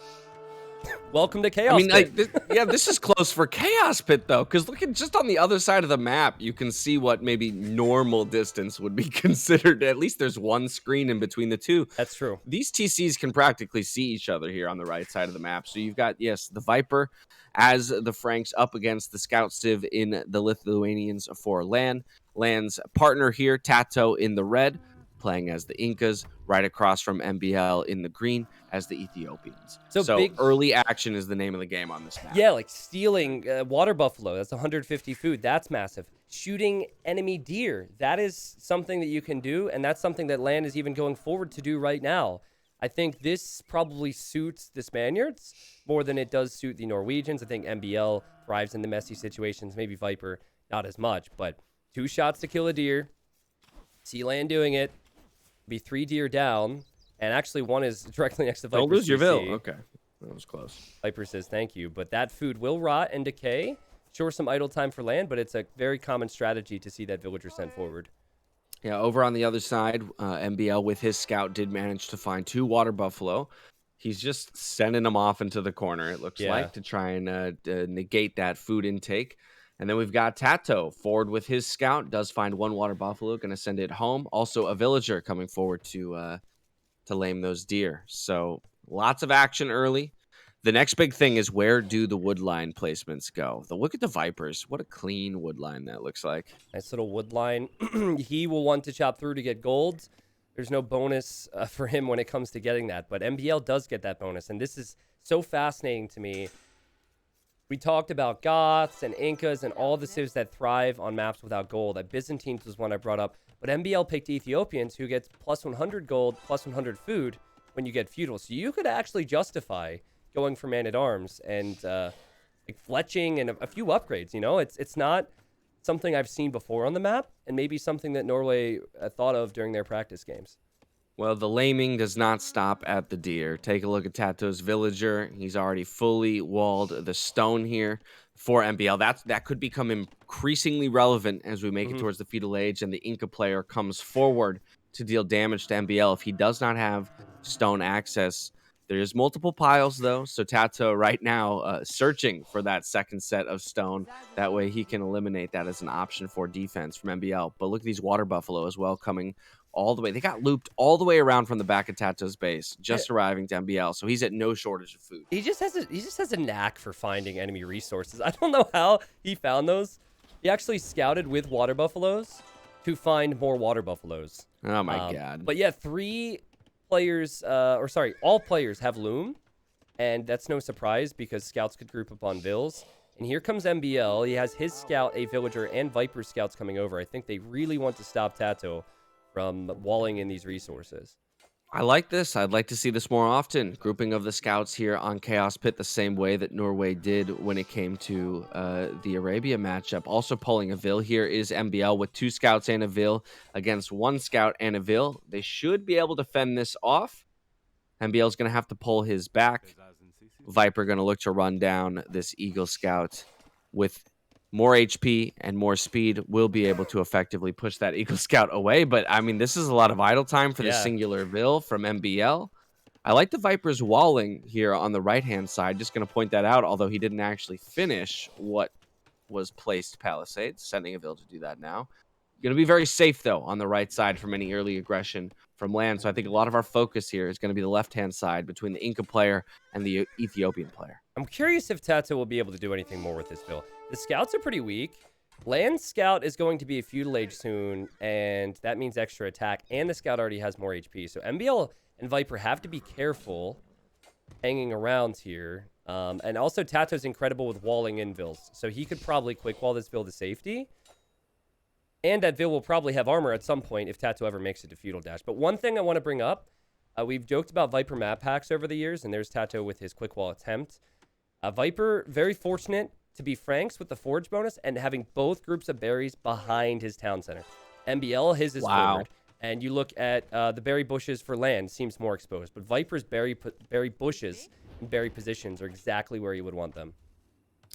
Welcome to Chaos I mean, Pit. like, this is close for Chaos Pit, though, because look at just on the other side of the map, you can see what maybe normal distance would be considered. At least there's one screen in between the two. That's true. These TCs can practically see each other here on the right side of the map. So you've got, yes, the Viper as the Franks up against the Scout Civ in the Lithuanians for LAN. LAN's partner here, Tato in the red, playing as the Incas, right across from MBL in the green as the Ethiopians. So big, early action is the name of the game on this map. Yeah, like stealing water buffalo. That's 150 food. That's massive. Shooting enemy deer. That is something that you can do, and that's something that LAN is even going forward to do right now. I think this probably suits the Spaniards more than it does suit the Norwegians. I think MBL thrives in the messy situations. Maybe Viper, not as much, but 2 shots to kill a deer. See LAN doing it. Be 3 deer down, and actually 1 is directly next to Viper. Don't lose your Vil. Okay, that was close. Viper says thank you, but that food will rot and decay. Sure, some idle time for LAN, but it's a very common strategy to see that villager sent forward. Yeah, over on the other side, MBL with his scout did manage to find 2 water buffalo. He's just sending them off into the corner, it looks like, to try and negate that food intake. And then we've got Tato forward with his scout, does find 1 water buffalo, going to send it home. Also a villager coming forward to lame those deer. So lots of action early. The next big thing is, where do the wood line placements go? Look at the Vipers. What a clean wood line that looks like. Nice little wood line. He will want to chop through to get gold. There's no bonus for him when it comes to getting that, but MBL does get that bonus, and this is so fascinating to me. We talked about Goths and Incas and all the civs that thrive on maps without gold. Byzantines was one I brought up, but MBL picked Ethiopians, who gets plus 100 gold, plus 100 food when you get feudal. So you could actually justify going for man-at-arms and like fletching and a few upgrades. You know, it's not something I've seen before on the map, and maybe something that Norway thought of during their practice games. Well, the laming does not stop at the deer. Take a look at Tato's villager. He's already fully walled the stone here for MBL. That could become increasingly relevant as we make it towards the feudal age and the Inca player comes forward to deal damage to MBL. If he does not have stone access, there's multiple piles, though. So Tato right now searching for that second set of stone. That way he can eliminate that as an option for defense from MBL. But look at these water buffalo as well coming all the way. They got looped all the way around from the back of Tato's base, just arriving to MBL. So he's at no shortage of food. He just has a knack for finding enemy resources. I don't know how he found those. He actually scouted with water buffaloes to find more water buffaloes. Oh my god. But yeah, all players have loom, and that's no surprise because scouts could group up on vills. And here comes MBL. He has his scout, a villager, and Viper scouts coming over. I think they really want to stop Tato from walling in these resources. I like this. I'd like to see this more often. Grouping of the scouts here on Chaos Pit the same way that Norway did when it came to the Arabia matchup. Also pulling a Vil here is MBL with 2 scouts and a Vil against 1 scout and a Vil. They should be able to fend this off. MBL's going to have to pull his back. Viper going to look to run down this Eagle Scout with more HP and more speed. Will be able to effectively push that Eagle Scout away. But, I mean, this is a lot of idle time for the singular Vil from MBL. I like the Viper's walling here on the right-hand side. Just going to point that out, although he didn't actually finish what was placed Palisades. Sending a Vil to do that now. Going to be very safe, though, on the right side from any early aggression from land. So I think a lot of our focus here is going to be the left-hand side between the Inca player and the Ethiopian player. I'm curious if Tato will be able to do anything more with this Vil. The scouts are pretty weak. Land scout is going to be a feudal age soon, and that means extra attack, and the scout already has more HP. So MBL and Viper have to be careful hanging around here. And also Tato's incredible with walling in Vils, so he could probably quick wall this Vil to safety. And that Vil will probably have armor at some point if Tato ever makes it to Feudal Dash. But one thing I want to bring up, we've joked about Viper map packs over the years, and there's Tato with his quick wall attempt. Viper, very fortunate to be Franks with the Forge bonus and having both groups of berries behind his town center. MBL, his is forward. And you look at the berry bushes for land, seems more exposed. But Viper's berry bushes and berry positions are exactly where you would want them.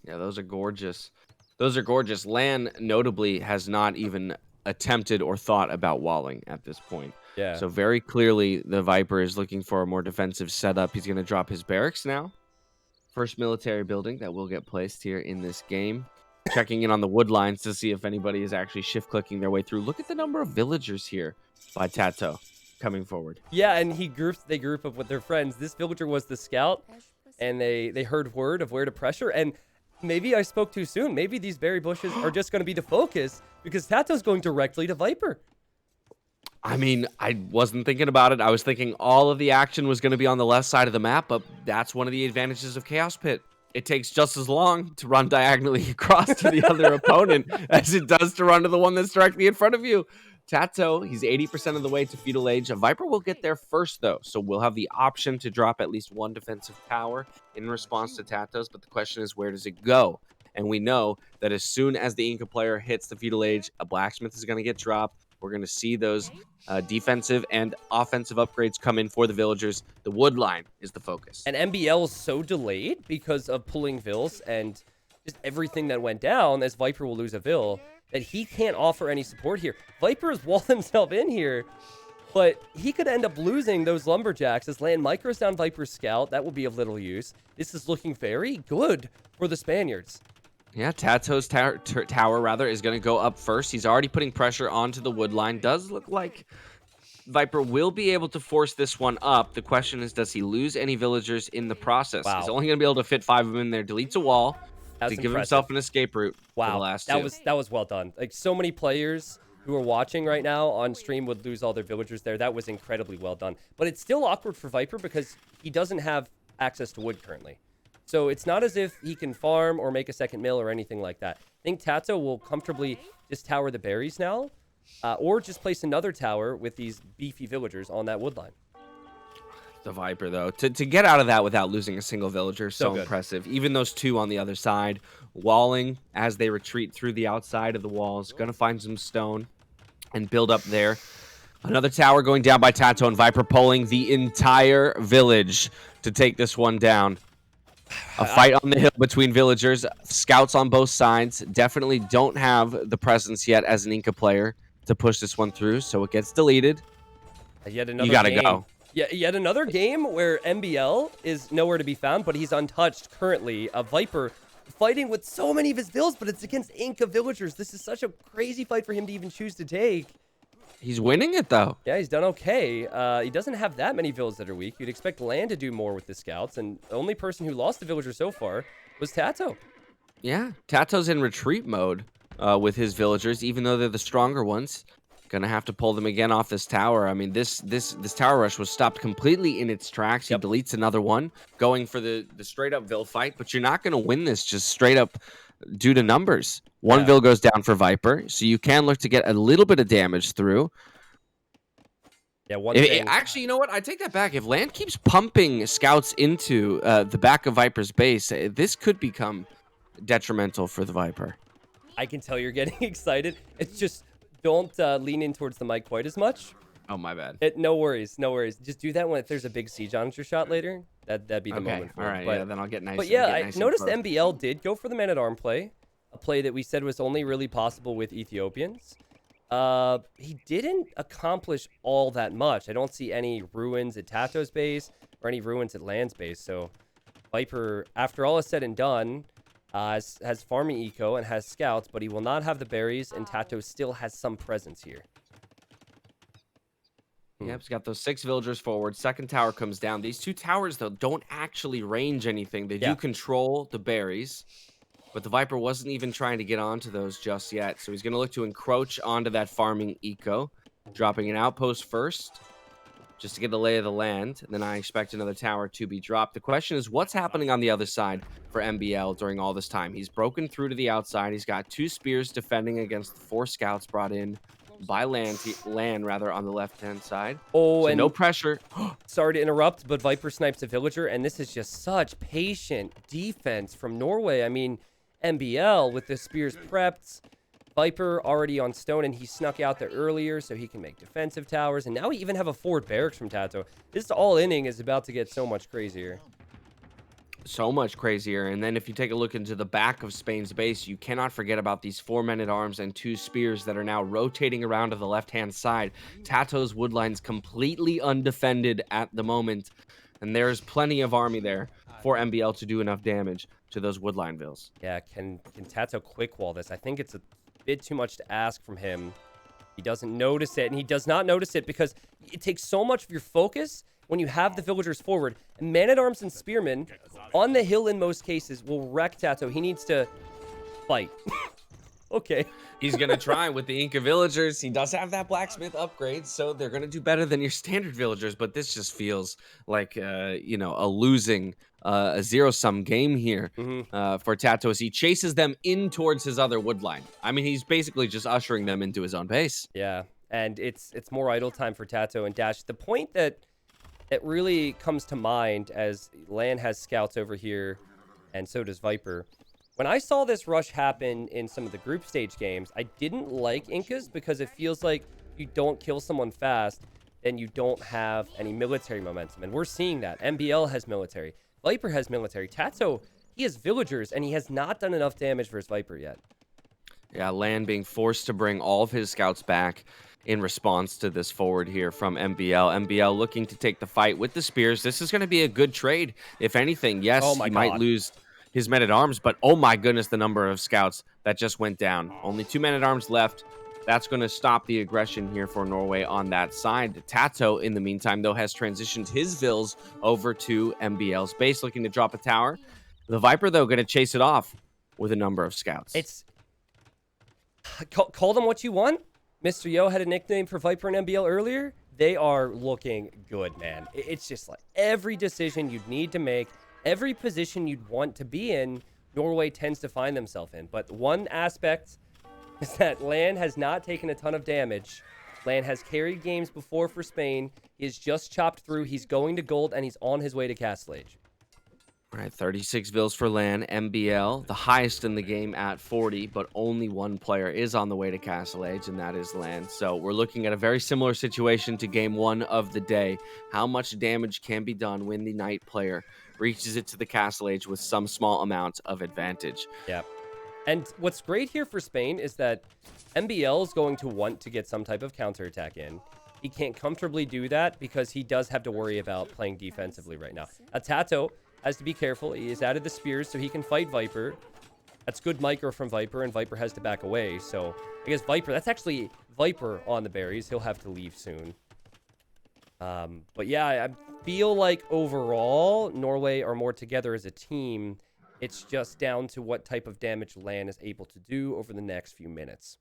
Yeah, those are gorgeous. Those are gorgeous. Lan, notably, has not even attempted or thought about walling at this point. Yeah. So very clearly, the Viper is looking for a more defensive setup. He's going to drop his barracks now. First military building that will get placed here in this game. Checking in on the wood lines to see if anybody is actually shift-clicking their way through. Look at the number of villagers here by Tato coming forward. Yeah, and they group up with their friends. This villager was the scout, and they heard word of where to pressure. And maybe I spoke too soon. Maybe these berry bushes are just going to be the focus because Tato's going directly to Viper. I mean, I wasn't thinking about it. I was thinking all of the action was going to be on the left side of the map, but that's one of the advantages of Chaos Pit. It takes just as long to run diagonally across to the other opponent as it does to run to the one that's directly in front of you. Tato, he's 80% of the way to Feudal Age. Viper will get there first, though, so we'll have the option to drop at least one defensive tower in response to Tato's, but the question is, where does it go? And we know that as soon as the Inca player hits the Feudal Age, a Blacksmith is going to get dropped. We're going to see those defensive and offensive upgrades come in for the villagers. The wood line is the focus. And MBL is so delayed because of pulling Vils and just everything that went down, as Viper will lose a Vil, that he can't offer any support here. Viper has walled himself in here, but he could end up losing those Lumberjacks as land micros down Viper's Scout. That will be of little use. This is looking very good for the Spaniards. Yeah, Tato's tower is going to go up first. He's already putting pressure onto the wood line. Does look like Viper will be able to force this one up. The question is, does he lose any villagers in the process? Wow. He's only going to be able to fit 5 of them in there. Deletes a wall That's to give impressive. himself an escape route. Wow, for the last that was well done. Like, so many players who are watching right now on stream would lose all their villagers there. That was incredibly well done. But it's still awkward for Viper because he doesn't have access to wood currently. So it's not as if he can farm or make a second mill or anything like that. I think Tato will comfortably just tower the berries now, or just place another tower with these beefy villagers on that wood line. The Viper, though, to get out of that without losing a single villager, so good. impressive. Even those two on the other side, walling as they retreat through the outside of the walls, going to find some stone and build up there. Another tower going down by Tato, and Viper pulling the entire village to take this one down. A fight on the hill between villagers. Scouts on both sides. Definitely don't have the presence yet as an Inca player to push this one through, so it gets deleted. Yet another You gotta game. go. Yeah, yet another game where MBL is nowhere to be found, but he's untouched currently. A Viper fighting with so many of his Vils, but it's against Inca villagers. This is such a crazy fight for him to even choose to take. He's winning it, though. Yeah, he's done okay. He doesn't have that many Vils that are weak. You'd expect Land to do more with the Scouts, and the only person who lost the villager so far was Tato. Yeah, Tato's in retreat mode with his villagers, even though they're the stronger ones. Gonna have to pull them again off this tower. I mean, this tower rush was stopped completely in its tracks. He deletes another one, going for the straight up Vil fight, but you're not gonna win this just straight up due to numbers. One Vil goes down for Viper, so you can look to get a little bit of damage through. Yeah, actually, you know what? I take that back. If Land keeps pumping scouts into the back of Viper's base, this could become detrimental for the Viper. I can tell you're getting excited. It's just, don't lean in towards the mic quite as much. Oh, my bad. No worries, no worries. Just do that when if there's a big siege on your shot later. That'd be the moment for all it. right, But, yeah, then I'll get nice. But yeah, I noticed MBL did go for the man-at-arm play, a play that we said was only really possible with Ethiopians. He didn't accomplish all that much. I don't see any ruins at Tato's base or any ruins at Land's base. So Viper, after all is said and done, has farming eco and has scouts, but he will not have the berries, and Tato still has some presence here. Yep, he's got those 6 villagers forward. Second tower comes down. These 2 towers, though, don't actually range anything. They do control the berries, but the Viper wasn't even trying to get onto those just yet. So he's going to look to encroach onto that farming eco, dropping an outpost first. just to get the lay of the land. And then I expect another tower to be dropped. The question is, what's happening on the other side for MBL during all this time? He's broken through to the outside. He's got 2 spears defending against the 4 scouts brought in by Lan rather on the left-hand side. Oh, So and no pressure. sorry to interrupt, but Viper snipes a villager, and this is just such patient defense from Norway. I mean, MBL with the spears prepped, Viper already on stone, and he snuck out there earlier so he can make defensive towers, and now we even have a forward barracks from Tato. This all inning is about to get so much crazier. So much crazier. And then if you take a look into the back of Spain's base, you cannot forget about these 4 men-at-arms and 2 spears that are now rotating around to the left-hand side. Tato's woodline's completely undefended at the moment, and there's plenty of army there for MBL to do enough damage to those woodline vills. Yeah, can Tato quick wall this? I think it's a bit too much to ask from him. He doesn't notice it, and he does not notice it because it takes so much of your focus when you have the villagers forward. And man-at-arms and spearmen on the hill in most cases will wreck Tato. He needs to fight. Okay. He's going to try with the Inca villagers. He does have that blacksmith upgrade, so they're going to do better than your standard villagers, but this just feels like, a losing, a zero-sum game here for Tato as he chases them in towards his other woodline. I mean, he's basically just ushering them into his own base. Yeah, and it's more idle time for Tato and Dash. The point that really comes to mind as Lan has scouts over here, and so does Viper. When I saw this rush happen in some of the group stage games, I didn't like Incas because it feels like you don't kill someone fast, then you don't have any military momentum. And we're seeing that. MBL has military. Viper has military. Tato, he has villagers, and he has not done enough damage versus Viper yet. Yeah, Lan being forced to bring all of his scouts back in response to this forward here from MBL. MBL looking to take the fight with the spears. This is going to be a good trade, if anything. Yes, he might lose his men-at-arms, but oh my goodness, the number of scouts that just went down. Only 2 men-at-arms left. That's going to stop the aggression here for Norway on that side. Tato, in the meantime, though, has transitioned his vills over to MBL's base, looking to drop a tower. The Viper, though, going to chase it off with a number of scouts. It's call them what you want. Mr. Yo had a nickname for Viper and MBL earlier. They are looking good, man. It's just like every decision you'd need to make, every position you'd want to be in, Norway tends to find themselves in. But one aspect is that Lan has not taken a ton of damage. Lan has carried games before for Spain. He has just chopped through. He's going to gold, and he's on his way to Castle Age. All right, 36 vills for Lan. MBL, the highest in the game at 40, but only one player is on the way to Castle Age, and that is Lan. So we're looking at a very similar situation to game 1 of the day. How much damage can be done when the Knight player reaches it to the Castle Age with some small amount of advantage? Yeah. And what's great here for Spain is that MBL is going to want to get some type of counterattack in. He can't comfortably do that because he does have to worry about playing defensively right now. Tato has to be careful. He has added the spears so he can fight Viper. That's good micro from Viper, and Viper has to back away. So I guess Viper, that's actually Viper on the berries. He'll have to leave soon. But yeah, I feel like overall, Norway are more together as a team. It's just down to what type of damage Lan is able to do over the next few minutes.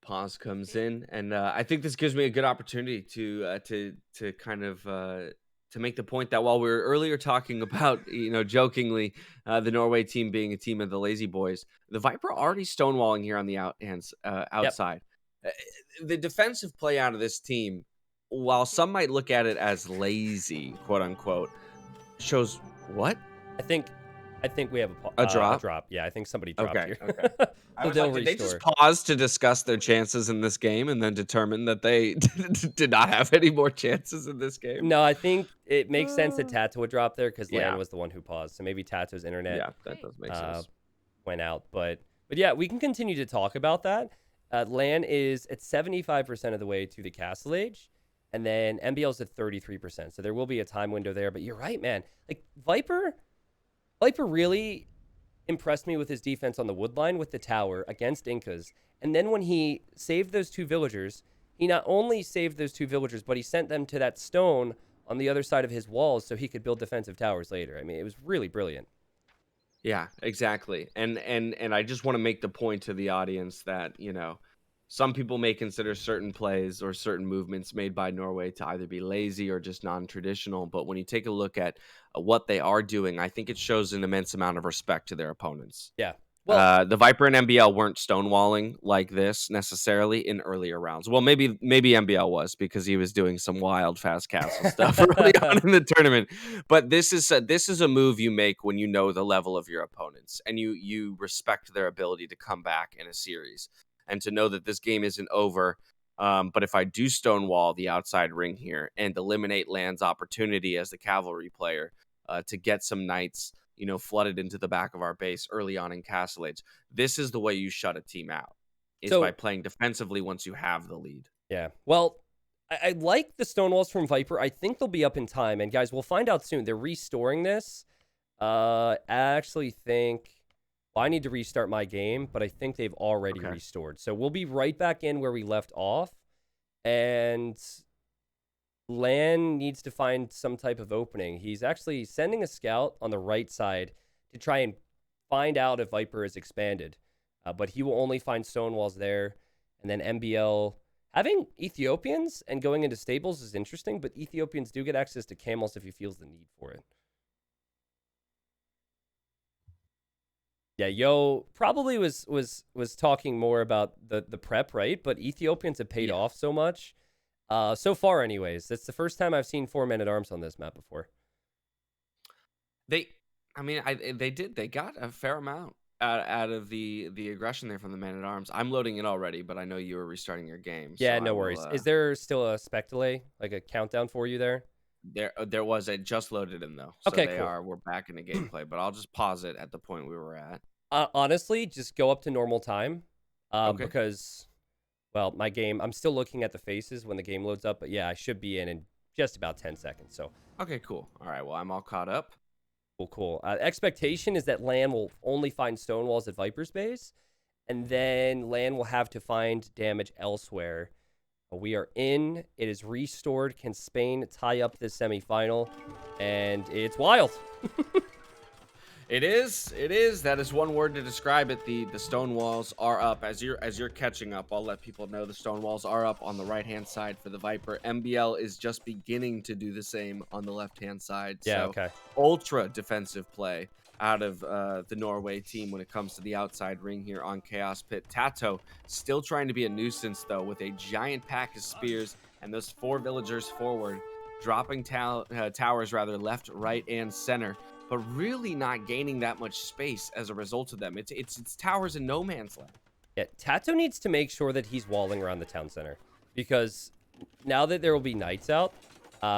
Pause comes in, and I think this gives me a good opportunity to kind of to make the point that while we were earlier talking about, jokingly, the Norway team being a team of the lazy boys, the Viper already stonewalling here on the outside. Yep. The defensive play out of this team, while some might look at it as lazy, quote unquote, shows what? I think we have a drop. A drop. Yeah, I think somebody dropped here. Okay. Did they just pause to discuss their chances in this game and then determine that they did not have any more chances in this game? No, I think it makes sense that Tato would drop there because Lan was the one who paused. So maybe Tato's internet that does make sense. Went out. But yeah, we can continue to talk about that. Lan is at 75% of the way to the Castle Age, and then MBL's at 33%. So there will be a time window there. But you're right, man. Like Viper really impressed me with his defense on the woodline with the tower against Incas. And then when he saved those 2 villagers, he not only saved those 2 villagers, but he sent them to that stone on the other side of his walls so he could build defensive towers later. I mean, it was really brilliant. Yeah, exactly. And I just want to make the point to the audience that, some people may consider certain plays or certain movements made by Norway to either be lazy or just non-traditional. But when you take a look at what they are doing, I think it shows an immense amount of respect to their opponents. Yeah. Well, The Viper and MBL weren't stonewalling like this necessarily in earlier rounds. Well, maybe MBL was, because he was doing some wild fast castle stuff early on in the tournament. But this is a move you make when you know the level of your opponents and you respect their ability to come back in a series and to know that this game isn't over. But if I do stonewall the outside ring here and eliminate Land's opportunity as the cavalry player to get some knights, flooded into the back of our base early on in Castle Age, this is the way you shut a team out, is by playing defensively once you have the lead. Yeah. Well, I like the stonewalls from Viper. I think they'll be up in time. And guys, we'll find out soon. They're restoring this. I actually think... Well, I need to restart my game, but I think they've already restored. So we'll be right back in where we left off. And Lan needs to find some type of opening. He's actually sending a scout on the right side to try and find out if Viper is expanded. But he will only find stonewalls there. And then MBL... Having Ethiopians and going into stables is interesting, but Ethiopians do get access to camels if he feels the need for it. Yeah, Yo probably was talking more about the prep, right? But Ethiopians have paid off so much. So far, anyways. That's the first time I've seen 4 men-at-arms on this map before. They got a fair amount out of the aggression there from the men-at-arms. I'm loading it already, but I know you were restarting your game. Yeah, so no worries. Is there still a spec delay, like a countdown for you there? There was. I just loaded in though. So okay, cool. We're back in the gameplay, but I'll just pause it at the point we were at. Honestly, just go up to normal time. Because, well, my game, I'm still looking at the faces when the game loads up, but yeah, I should be in just about 10 seconds. So. Okay, cool. All right, well, I'm all caught up. Cool. Expectation is that Lan will only find stonewalls at Viper's base, and then Lan will have to find damage elsewhere. We are in. It is restored. Can Spain tie up this semifinal? And it's wild. It is. That is one word to describe it. The stone walls are up. As you're catching up, I'll let people know the stone walls are up on the right-hand side for the Viper. MBL is just beginning to do the same on the left-hand side. Yeah, so okay. Ultra defensive play out of the Norway team when it comes to the outside ring here on Chaos Pit. Tato still trying to be a nuisance, though, with a giant pack of spears and those 4 villagers forward, dropping towers rather left, right, and center, but really not gaining that much space as a result of them. It's towers in no man's land. Yeah, Tato needs to make sure that he's walling around the town center, because now that there will be knights out,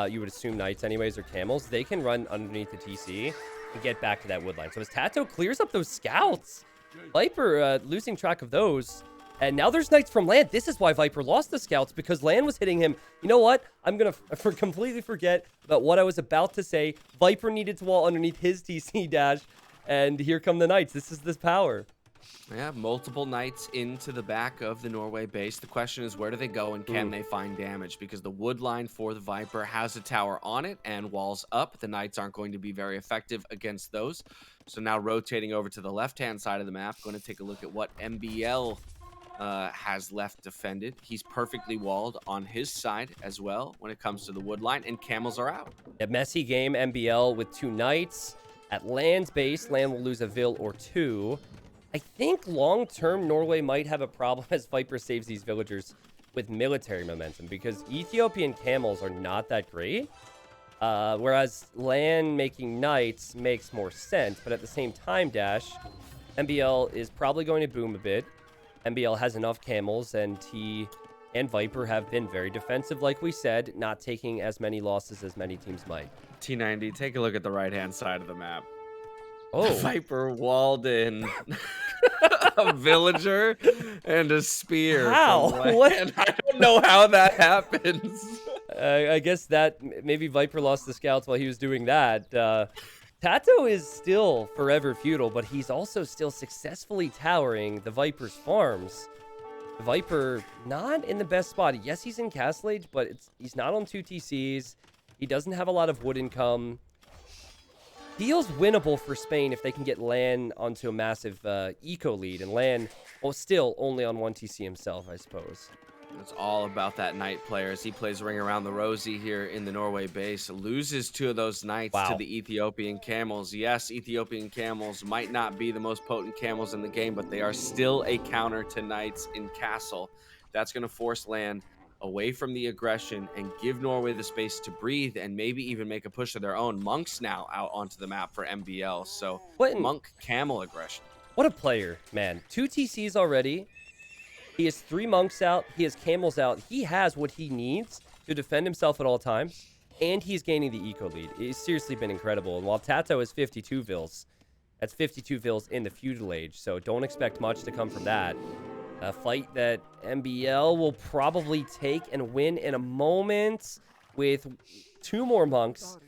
you would assume knights anyways or camels, they can run underneath the TC and get back to that wood line. So as Tato clears up those scouts, Viper losing track of those. And now there's knights from Land. This is why Viper lost the scouts, because Land was hitting him. You know what? I'm going to completely forget about what I was about to say. Viper needed to wall underneath his TC dash, and here come the knights. This is this power. Yeah, multiple knights into the back of the Norway base. The question is, where do they go and can they find damage? Because the wood line for the Viper has a tower on it and walls up. The knights aren't going to be very effective against those. So now rotating over to the left-hand side of the map, going to take a look at what MBL has left defended. He's perfectly walled on his side as well when it comes to the wood line, and camels are out. A messy game, MBL with 2 knights. At Land's base, Land will lose a vill or 2. I think long-term Norway might have a problem as Viper saves these villagers with military momentum, because Ethiopian camels are not that great. Whereas Land making knights makes more sense, but at the same time, Dash, MBL is probably going to boom a bit. MBL has enough camels, and he and Viper have been very defensive, like we said, not taking as many losses as many teams might. T90, take a look at the right-hand side of the map. Oh. Viper walled in a villager and a spear. How? What? I don't know how that happens. I guess that maybe Viper lost the scouts while he was doing that. Tato is still forever feudal, but he's also still successfully towering the Viper's farms. The Viper not in the best spot. Yes, he's in Castle Age, but he's not on 2 TCs. He doesn't have a lot of wood income. feels winnable for Spain if they can get Lan onto a massive eco lead, and Lan, well, still only on 1 TC himself, I suppose. It's all about that Knight player as he plays Ring Around the Rosie here in the Norway base. Loses 2 of those Knights to the Ethiopian Camels. Yes, Ethiopian Camels might not be the most potent Camels in the game, but they are still a counter to Knights in Castle. That's going to force Lan away from the aggression and give Norway the space to breathe and maybe even make a push of their own. Monks now out onto the map for MBL. So Monk Camel aggression. What a player, man. 2 TCs already. He has 3 monks out. He has camels out. He has what he needs to defend himself at all times, and he's gaining the eco lead. It's seriously been incredible. And while Tato is 52 Vils, that's 52 Vils in the feudal age, so don't expect much to come from that. A fight that MBL will probably take and win in a moment with 2 more monks.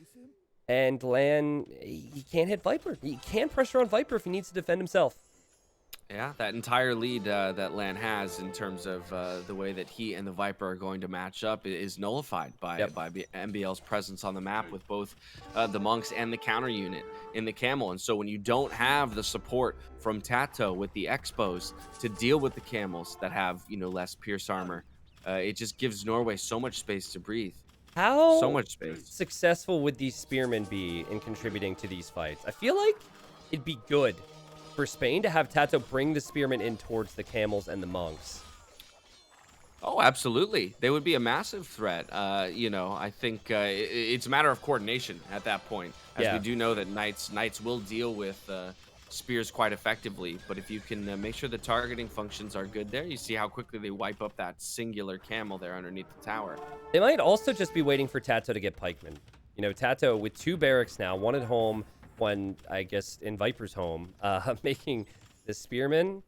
And Lan, he can't hit Viper. He can't pressure on Viper if he needs to defend himself. Yeah, that entire lead that Lan has in terms of the way that he and the Viper are going to match up is nullified by MBL's presence on the map with both the monks and the counter unit in the camel. And so when you don't have the support from Tato with the expos to deal with the camels that have, less pierce armor, it just gives Norway so much space to breathe. So much space. Successful would these spearmen be in contributing to these fights? I feel like it'd be good for Spain to have Tato bring the spearmen in towards the camels and the monks. Oh, absolutely. They would be a massive threat. I think it's a matter of coordination at that point. As we do know that Knights will deal with spears quite effectively. But if you can make sure the targeting functions are good there, you see how quickly they wipe up that singular camel there underneath the tower. They might also just be waiting for Tato to get pikemen. Tato with 2 barracks now, 1 at home, 1, I guess, in Viper's home, making the spearmen.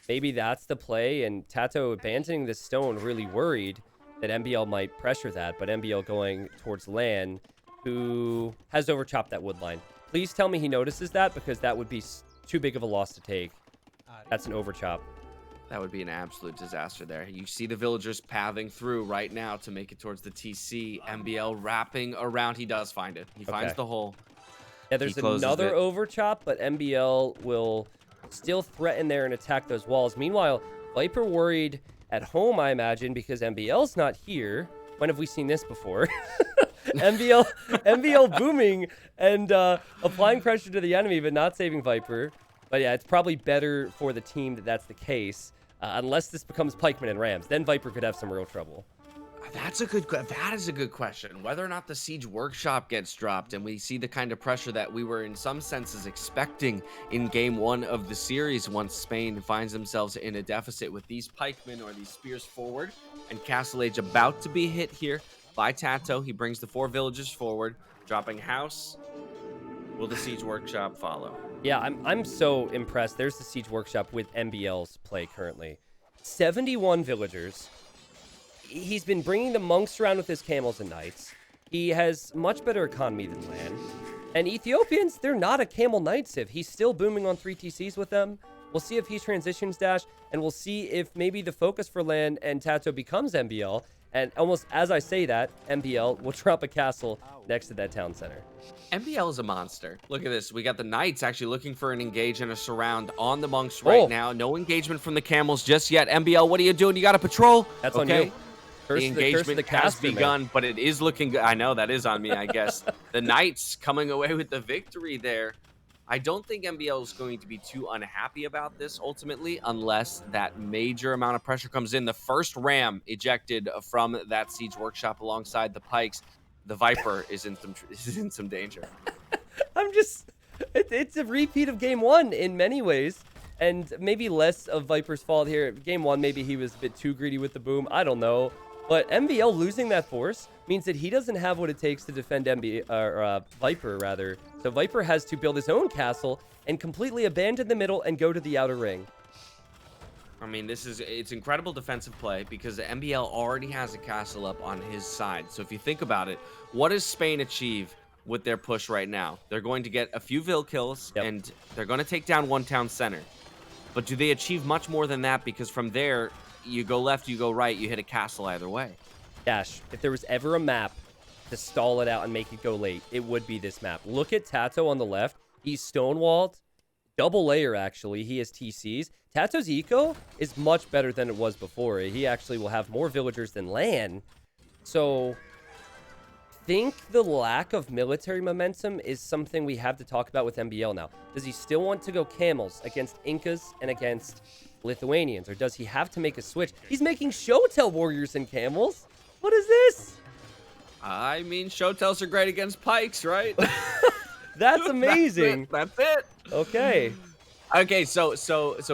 Maybe that's the play, and Tato abandoning the stone, really worried that MBL might pressure that, but MBL going towards Lan, who has overchopped that wood line. Please tell me he notices that, because that would be too big of a loss to take. That's an overchop. That would be an absolute disaster there. You see the villagers pathing through right now to make it towards the TC. MBL wrapping around. He does find it. He finds the hole. Yeah, there's another overchop, but MBL will still threaten there and attack those walls. Meanwhile, Viper worried at home, I imagine, because MBL's not here. When have we seen this before? MBL booming and applying pressure to the enemy, but not saving Viper. But yeah, it's probably better for the team that that's the case, unless this becomes pikemen and rams. Then Viper could have some real trouble. That is a good question. Whether or not the Siege Workshop gets dropped and we see the kind of pressure that we were in some senses expecting in game 1 of the series once Spain finds themselves in a deficit with these pikemen or these spears forward, and Castle Age about to be hit here by Tato. He brings the 4 villagers forward, dropping house. Will the Siege Workshop follow? Yeah, I'm so impressed. There's the Siege Workshop with MBL's play currently. 71 villagers. He's been bringing the monks around with his camels and knights. He has much better economy than Lan. And Ethiopians, they're not a camel knight civ. He's still booming on 3 TCs with them. We'll see if he transitions dash, and we'll see if maybe the focus for Lan and Tato becomes MBL. And almost as I say that, MBL will drop a castle next to that town center. MBL is a monster. Look at this. We got the Knights actually looking for an engage and a surround on the monks right now. No engagement from the camels just yet. MBL, what are you doing? You got to patrol. That's on you. The engagement has begun, but it is looking good. I know that is on me, I guess. The Knights coming away with the victory there. I don't think MBL is going to be too unhappy about this ultimately, unless that major amount of pressure comes in. The first ram ejected from that Siege Workshop alongside the Pikes. The Viper is in some danger. It's a repeat of game 1 in many ways. And maybe less of Viper's fault here. Game 1, maybe he was a bit too greedy with the boom. I don't know. But MBL losing that force means that he doesn't have what it takes to defend Viper, rather. So Viper has to build his own castle and completely abandon the middle and go to the outer ring. I mean, it's incredible defensive play because the MBL already has a castle up on his side. So if you think about it, what does Spain achieve with their push right now? They're going to get a few Vil kills, and they're going to take down one town center. But do they achieve much more than that? Because from there, you go left, you go right, you hit a castle either way. Dash, if there was ever a map to stall it out and make it go late, it would be this map. Look at Tato on the left. He's stonewalled. Double layer, actually. He has TCs. Tato's eco is much better than it was before. He actually will have more villagers than Lan. So, think the lack of military momentum is something we have to talk about with MBL now. Does he still want to go camels against Incas and against Lithuanians? Or does he have to make a switch? He's making Shotel warriors and camels. What is this? I mean, Shotels are great against pikes, right? That's amazing. That's it. Okay. Okay, so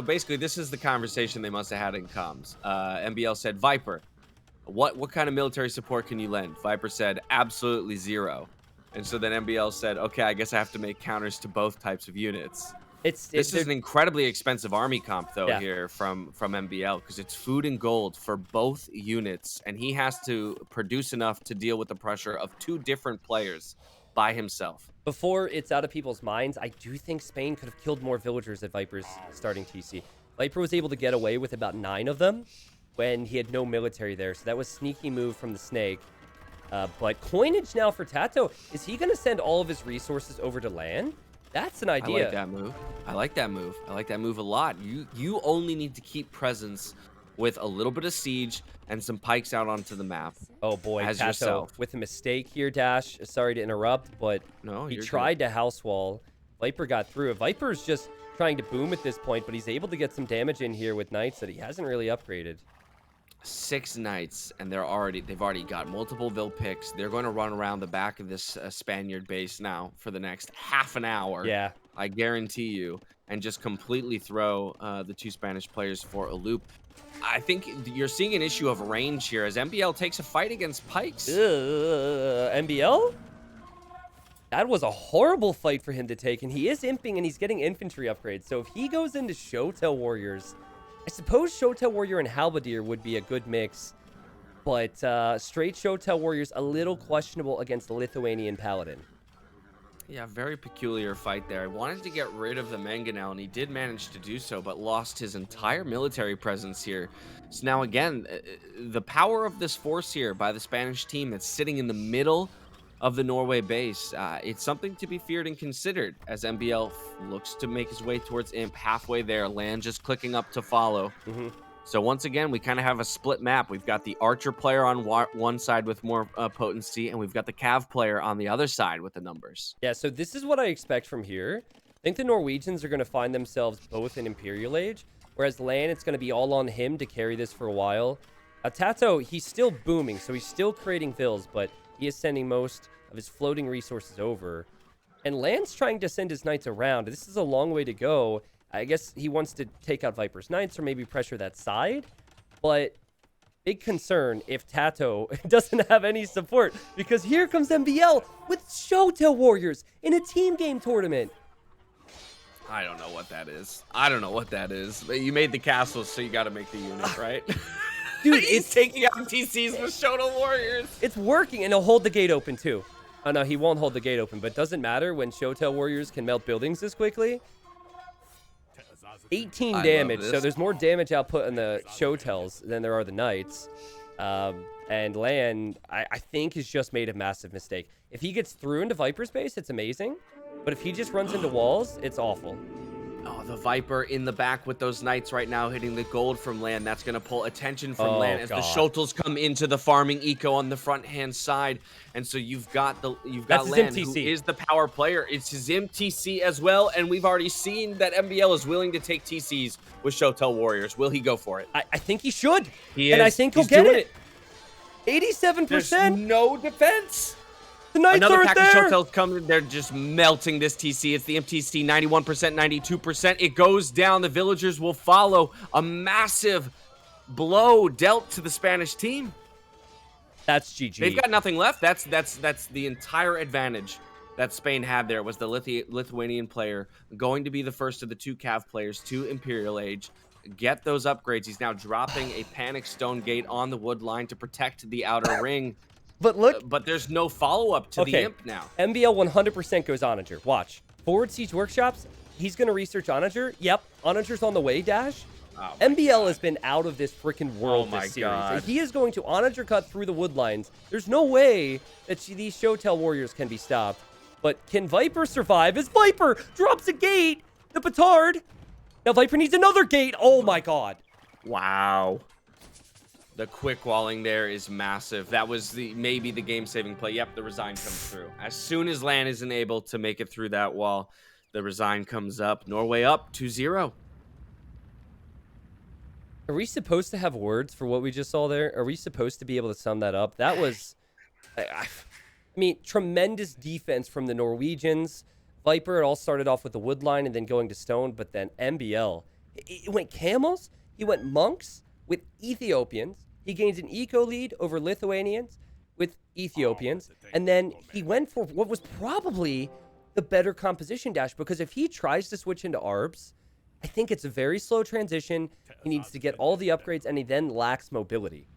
basically, this is the conversation they must have had in comms. MBL said, Viper, what kind of military support can you lend? Viper said, absolutely zero. And so then MBL said, okay, I guess I have to make counters to both types of units. This is an incredibly expensive army comp, though, here from MBL, because it's food and gold for both units, and he has to produce enough to deal with the pressure of 2 different players by himself. Before it's out of people's minds, I do think Spain could have killed more villagers at Viper's starting TC. Viper was able to get away with about 9 of them when he had no military there, so that was sneaky move from the Snake. But coinage now for Tato. Is he going to send all of his resources over to Lan? That's an idea. I like that move. I like that move. I like that move a lot. You only need to keep presence with a little bit of siege and some pikes out onto the map. Oh boy, as Tato yourself. with a mistake here, Dash. Sorry to interrupt, but he tried to house wall. Viper got through it. Viper's just trying to boom at this point, but he's able to get some damage in here with knights that he hasn't really upgraded. 6 knights, and they've already got multiple Vil picks. They're going to run around the back of this Spaniard base now for the next half an hour. Yeah, I guarantee you, and just completely throw the 2 Spanish players for a loop. I think you're seeing an issue of range here as MBL takes a fight against pikes. MBL? That was a horrible fight for him to take, and he is imping and he's getting infantry upgrades. So if he goes into Shotel Warriors, I suppose Shotel Warrior and Halberdier would be a good mix, but straight Shotel Warriors a little questionable against the Lithuanian Paladin. Yeah, very peculiar fight there. I wanted to get rid of the Mangonel, and he did manage to do so, but lost his entire military presence here. So now again, the power of this force here by the Spanish team that's sitting in the middle of the Norway base, it's something to be feared and considered as MBL looks to make his way towards Imp halfway there. Lan just clicking up to follow. So once again, we kind of have a split map. We've got the Archer player on one side with more potency, and we've got the Cav player on the other side with the numbers. Yeah, so this is what I expect from here. I think the Norwegians are going to find themselves both in Imperial Age, whereas Lan, it's going to be all on him to carry this for a while. Tato, he's still booming, so he's still creating vills, but he is sending most of his floating resources over. And Lan's trying to send his knights around. This is a long way to go. I guess he wants to take out Viper's knights or maybe pressure that side. But big concern if Tato doesn't have any support, because here comes MBL with Shotel Warriors in a team game tournament. I don't know what that is. I don't know what that is. You made the castles, so you got to make the unit, right? Dude, he's taking out TCs with Shotel Warriors. It's working, and he'll hold the gate open too. Oh no, he won't hold the gate open, but it doesn't matter when Shotel Warriors can melt buildings this quickly. 18 damage, so there's more damage output on the Shotels than there are the Knights. And Lan, I think, has just made a massive mistake. If he gets through into Viper space, it's amazing. But if he just runs into walls, it's awful. Oh, the Viper in the back with those Knights right now hitting the gold from Lan. That's going to pull attention from Lan as the Shotels come into the farming eco on the front-hand side. And so you've got Lan, who is the power player. It's his MTC as well, and we've already seen that MBL is willing to take TCs with Shotel Warriors. Will he go for it? I think he should. He is. And I think he'll get it. 87%. There's no defense. The Knights Another aren't pack there. of Shotels coming. They're just melting this TC. It's the MTC, 91%, 92%. It goes down. The villagers will follow. A massive blow dealt to the Spanish team. That's GG. They've got nothing left. That's the entire advantage that Spain had there, was the Lithuanian player going to be the first of the 2 Cav players to Imperial Age. Get those upgrades. He's now dropping a Panic Stone Gate on the wood line to protect the outer ring. But look, but there's no follow-up to the Imp now. MBL 100% goes Onager. Watch. Forward Siege Workshops, he's going to research Onager. Yep, Onager's on the way, Dash. Oh my MBL God. has been out of this freaking Oh world my this series. God. He is going to on-edger cut through the wood lines. There's no way that these Showtail Warriors can be stopped. But can Viper survive as Viper drops a gate? The petard. Now Viper needs another gate. Oh my God. Wow. The quick walling there is massive. That was maybe the game-saving play. Yep, the resign comes through. As soon as Lan isn't able to make it through that wall, the resign comes up. Norway up 2-0. Are we supposed to have words for what we just saw there? Are we supposed to be able to sum that up? That was, I mean, tremendous defense from the Norwegians. Viper, it all started off with the wood line and then going to stone, but then MBL. It went camels. He went monks with Ethiopians. He gains an eco lead over Lithuanians with Ethiopians. And then he went for what was probably the better composition dash, because if he tries to switch into ARBs, I think it's a very slow transition. He needs to get all the upgrades, and he then lacks mobility.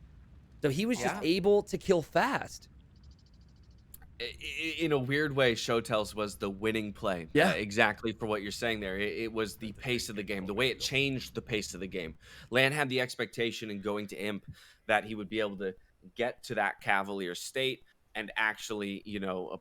So he was just able to kill fast. In a weird way, Showtails was the winning play. Yeah. Exactly for what you're saying there. It was the pace of the game, the way it changed the pace of the game. Lan had the expectation in going to Imp that he would be able to get to that Cavalier state and actually,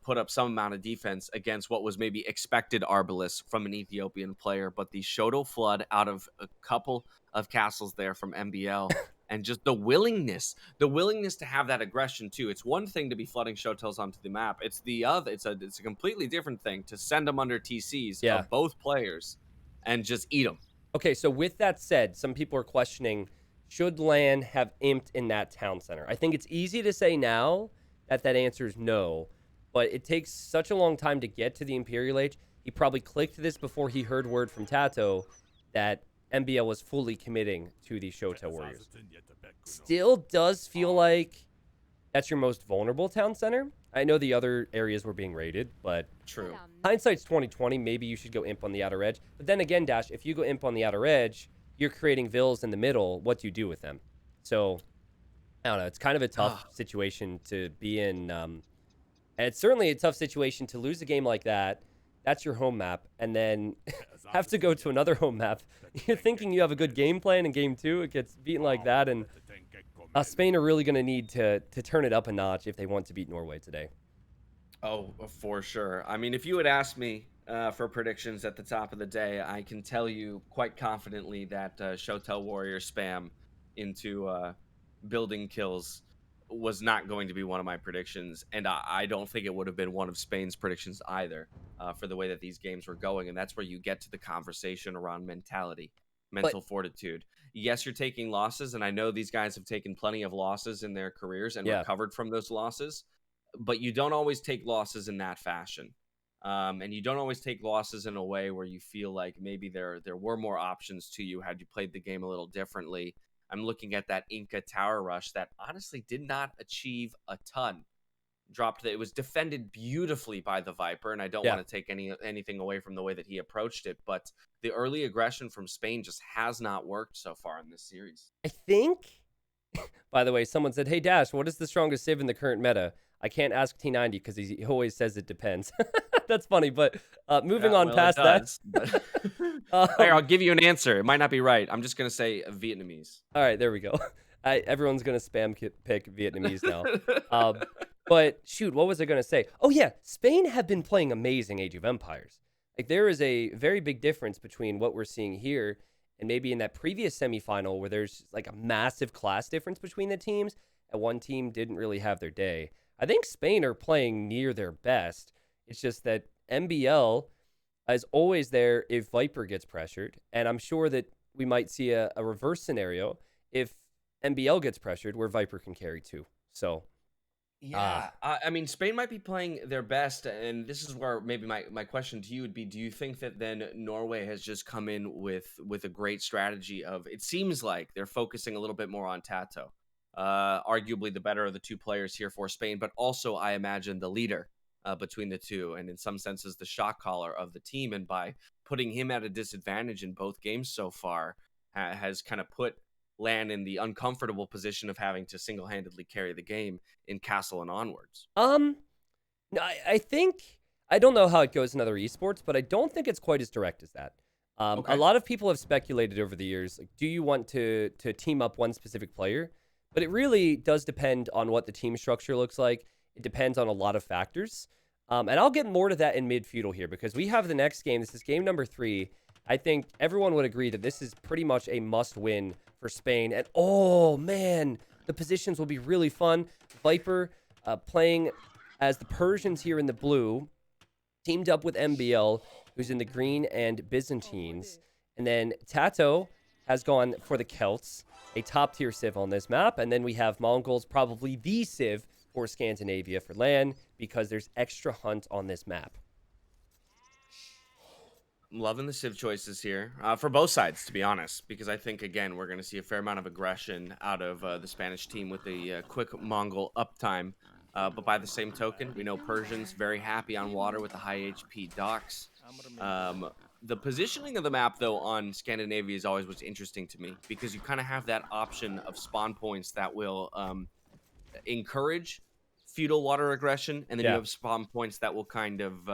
put up some amount of defense against what was maybe expected Arbalest from an Ethiopian player. But the Shoto flood out of a couple of castles there from MBL and just the willingness to have that aggression too. It's one thing to be flooding Showtails onto the map. It's the other. It's a completely different thing to send them under TCs of both players and just eat them. Okay, so with that said, some people are questioning, should Lan have imped in that town center? I think it's easy to say now that answer is no, but it takes such a long time to get to the Imperial Age. He probably clicked this before he heard word from Tato that MBL was fully committing to the Showtail Warriors. Still does feel like that's your most vulnerable town center. I know the other areas were being raided, but true. Hindsight's 2020. Maybe you should go imp on the outer edge. But then again, Dash, if you go imp on the outer edge, you're creating vills in the middle. What do you do with them? So I don't know. It's kind of a tough situation to be in. And it's certainly a tough situation to lose a game like that. That's your home map. And then have to go to another home map. You're thinking you have a good game plan in game 2. It gets beaten like that. And Spain are really going to need to turn it up a notch if they want to beat Norway today. Oh, for sure. I mean, if you had asked me for predictions at the top of the day, I can tell you quite confidently that Showtail Warrior spam into building kills was not going to be one of my predictions, and I don't think it would have been one of Spain's predictions either for the way that these games were going. And that's where you get to the conversation around mental fortitude. Yes, you're taking losses, and I know these guys have taken plenty of losses in their careers and recovered from those losses, but you don't always take losses in that fashion. And you don't always take losses in a way where you feel like maybe there were more options to you had you played the game a little differently. I'm looking at that Inca Tower Rush that honestly did not achieve a ton. It was defended beautifully by the Viper, and I don't want to take anything away from the way that he approached it, but the early aggression from Spain just has not worked so far in this series. I think, by the way, someone said, hey, Dash, what is the strongest civ in the current meta? I can't ask T90 because he always says it depends. That's funny, but moving on past that. Here, I'll give you an answer. It might not be right. I'm just going to say Vietnamese. All right, there we go. Everyone's going to spam pick Vietnamese now. But shoot, what was I going to say? Oh, yeah, Spain have been playing amazing Age of Empires. Like, there is a very big difference between what we're seeing here and maybe in that previous semifinal where there's like a massive class difference between the teams and one team didn't really have their day. I think Spain are playing near their best. It's just that MBL is always there if Viper gets pressured. And I'm sure that we might see a reverse scenario if MBL gets pressured where Viper can carry too. So, yeah. I mean, Spain might be playing their best. And this is where maybe my question to you would be, do you think that then Norway has just come in with a great strategy of, it seems like they're focusing a little bit more on Tato. Arguably the better of the two players here for Spain, but also I imagine the leader between the two, and in some senses the shot caller of the team. And by putting him at a disadvantage in both games so far, has kind of put Lan in the uncomfortable position of having to single-handedly carry the game in Castle and onwards. I think, I don't know how it goes in other esports, but I don't think it's quite as direct as that. A Okay. lot of people have speculated over the years, like, do you want to team up one specific player? But it really does depend on what the team structure looks like. It depends on a lot of factors. And I'll get more to that in mid-feudal here because we have the next game. This is game number 3. I think everyone would agree that this is pretty much a must-win for Spain. And oh man, the positions will be really fun. Viper playing as the Persians here in the blue, teamed up with MBL, who's in the green and Byzantines. And then Tato has gone for the Celts, a top-tier civ on this map. And then we have Mongols, probably the civ for Scandinavia for LAN, because there's extra hunt on this map. I'm loving the civ choices here for both sides, to be honest, because I think, again, we're going to see a fair amount of aggression out of the Spanish team with a quick Mongol uptime. But by the same token, we know Persians very happy on water with the high HP docks. The positioning of the map, though, on Scandinavia is always what's interesting to me because you kind of have that option of spawn points that will encourage feudal water aggression, and then you Yeah. have spawn points that will kind of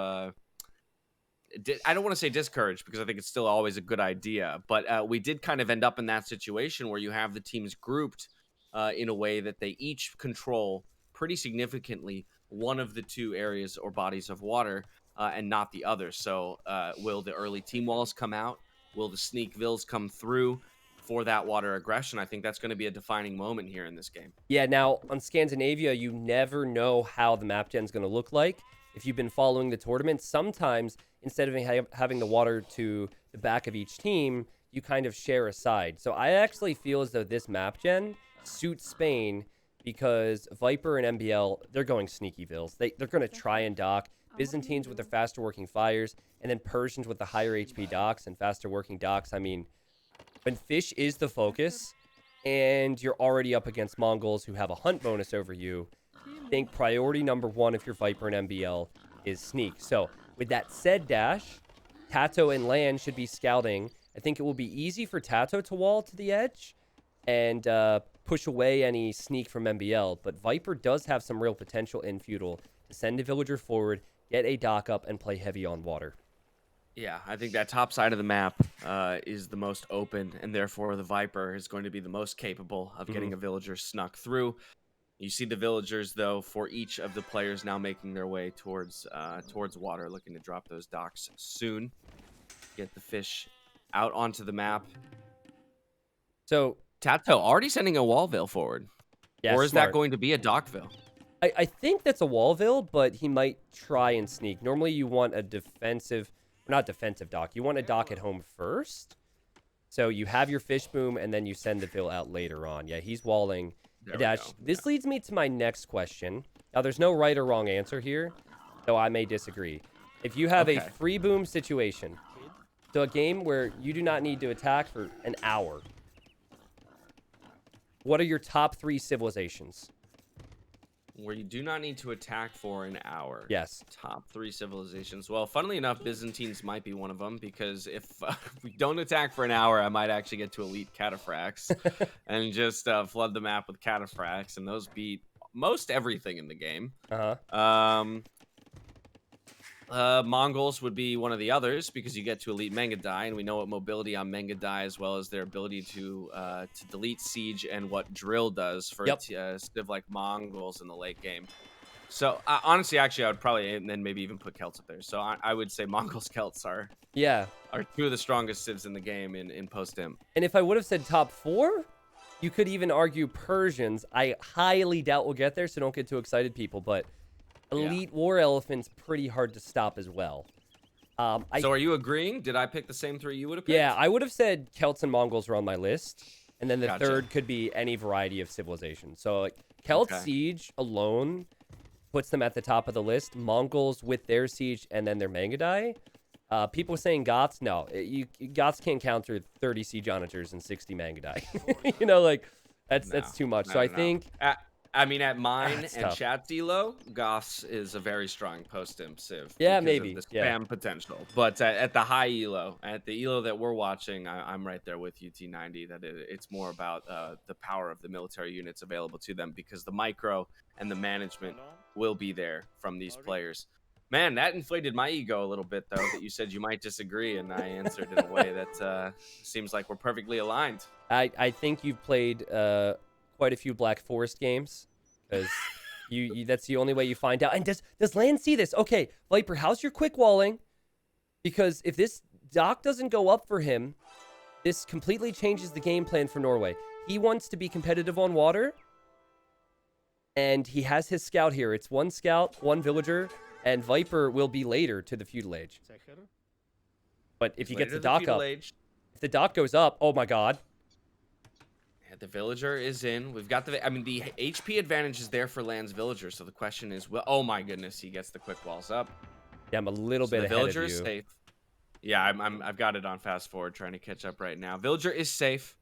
I don't want to say discourage because I think it's still always a good idea, but we did kind of end up in that situation where you have the teams grouped in a way that they each control pretty significantly one of the two areas or bodies of water and not the other. So will the early team walls come out? Will the sneak vills come through for that water aggression? I think that's going to be a defining moment here in this game. Yeah, now on Scandinavia, you never know how the map gen's going to look like. If you've been following the tournament, sometimes instead of having the water to the back of each team, you kind of share a side. So I actually feel as though this map gen suits Spain because Viper and MBL, they're going sneaky vills. They're going to try and dock. Byzantines with their faster working fires, and then Persians with the higher HP docks and faster working docks. I mean, when fish is the focus, and you're already up against Mongols who have a hunt bonus over you, I think priority number 1 if you're Viper and MBL is sneak. So with that said, Dash, Tato and Lan should be scouting. I think it will be easy for Tato to wall to the edge and push away any sneak from MBL, but Viper does have some real potential in feudal to send a villager forward, get a dock up, and play heavy on water. Yeah, I think that top side of the map is the most open, and therefore the Viper is going to be the most capable of getting a villager snuck through. You see the villagers, though, for each of the players now making their way towards water, looking to drop those docks soon. Get the fish out onto the map. So, Tato already sending a wallville forward. yeah, Or is smart. that going to be a dockville? I think that's a Wallville, but he might try and sneak. Normally, you want a defensive, not defensive dock. You want a dock at home first. So you have your fish boom, and then you send the Ville out later on. Yeah, he's walling a dash. This leads me to my next question. Now, there's no right or wrong answer here, though I may disagree. If you have a free boom situation, so a game where you do not need to attack for an hour, what are your top 3 civilizations? Where you do not need to attack for an hour. Yes. Top 3 civilizations. Well, funnily enough, Byzantines might be one of them because if we don't attack for an hour, I might actually get to elite cataphracts and just flood the map with cataphracts, and those beat most everything in the game. Mongols would be one of the others because you get to elite Mengadai, and we know what mobility on Mengadai as well as their ability to delete siege and what drill does for civ like Mongols in the late game. So honestly, actually, I would probably and then maybe even put Celts up there. So I would say Mongols Celts are 2 of the strongest civs in the game in post-im. And if I would have said top 4, you could even argue Persians. I highly doubt we'll get there, so don't get too excited, people. But elite war elephants pretty hard to stop as well. So are you agreeing? Did I pick the same 3 you would have picked? Yeah, I would have said Celts and Mongols are on my list, and then the third could be any variety of civilization. So like Celt siege alone puts them at the top of the list. Mongols with their siege and then their Mangadai. People saying Goths, no, Goths can't counter 30 siege onagers and 60 Mangadai. You know, like that's too much. So I think. I mean, at mine and chat elo, Goths is a very strong post-im civ. Yeah, because maybe. of the spam potential. But at the high elo, at the elo that we're watching, I'm right there with UT90 that it's more about the power of the military units available to them because the micro and the management will be there from these players. Man, that inflated my ego a little bit, though, that you said you might disagree, and I answered in a way that seems like we're perfectly aligned. I think you've played quite a few Black Forest games, because you that's the only way you find out. And does Land see this? Okay, Viper, how's your quick walling? Because if this dock doesn't go up for him, this completely changes the game plan for Norway. He wants to be competitive on water, and he has his scout here. It's one scout, one villager, and Viper will be later to the feudal age. But if he gets the dock up, if the dock goes up, oh my god. Yeah, the villager is in. We've got the, I mean, the HP advantage is there for Land's villager. So the question is, well, oh my goodness, he gets the quick walls up. Yeah, I'm a little bit ahead of you. The villager is safe. Yeah, I've got it on fast forward, trying to catch up right now. Villager is safe,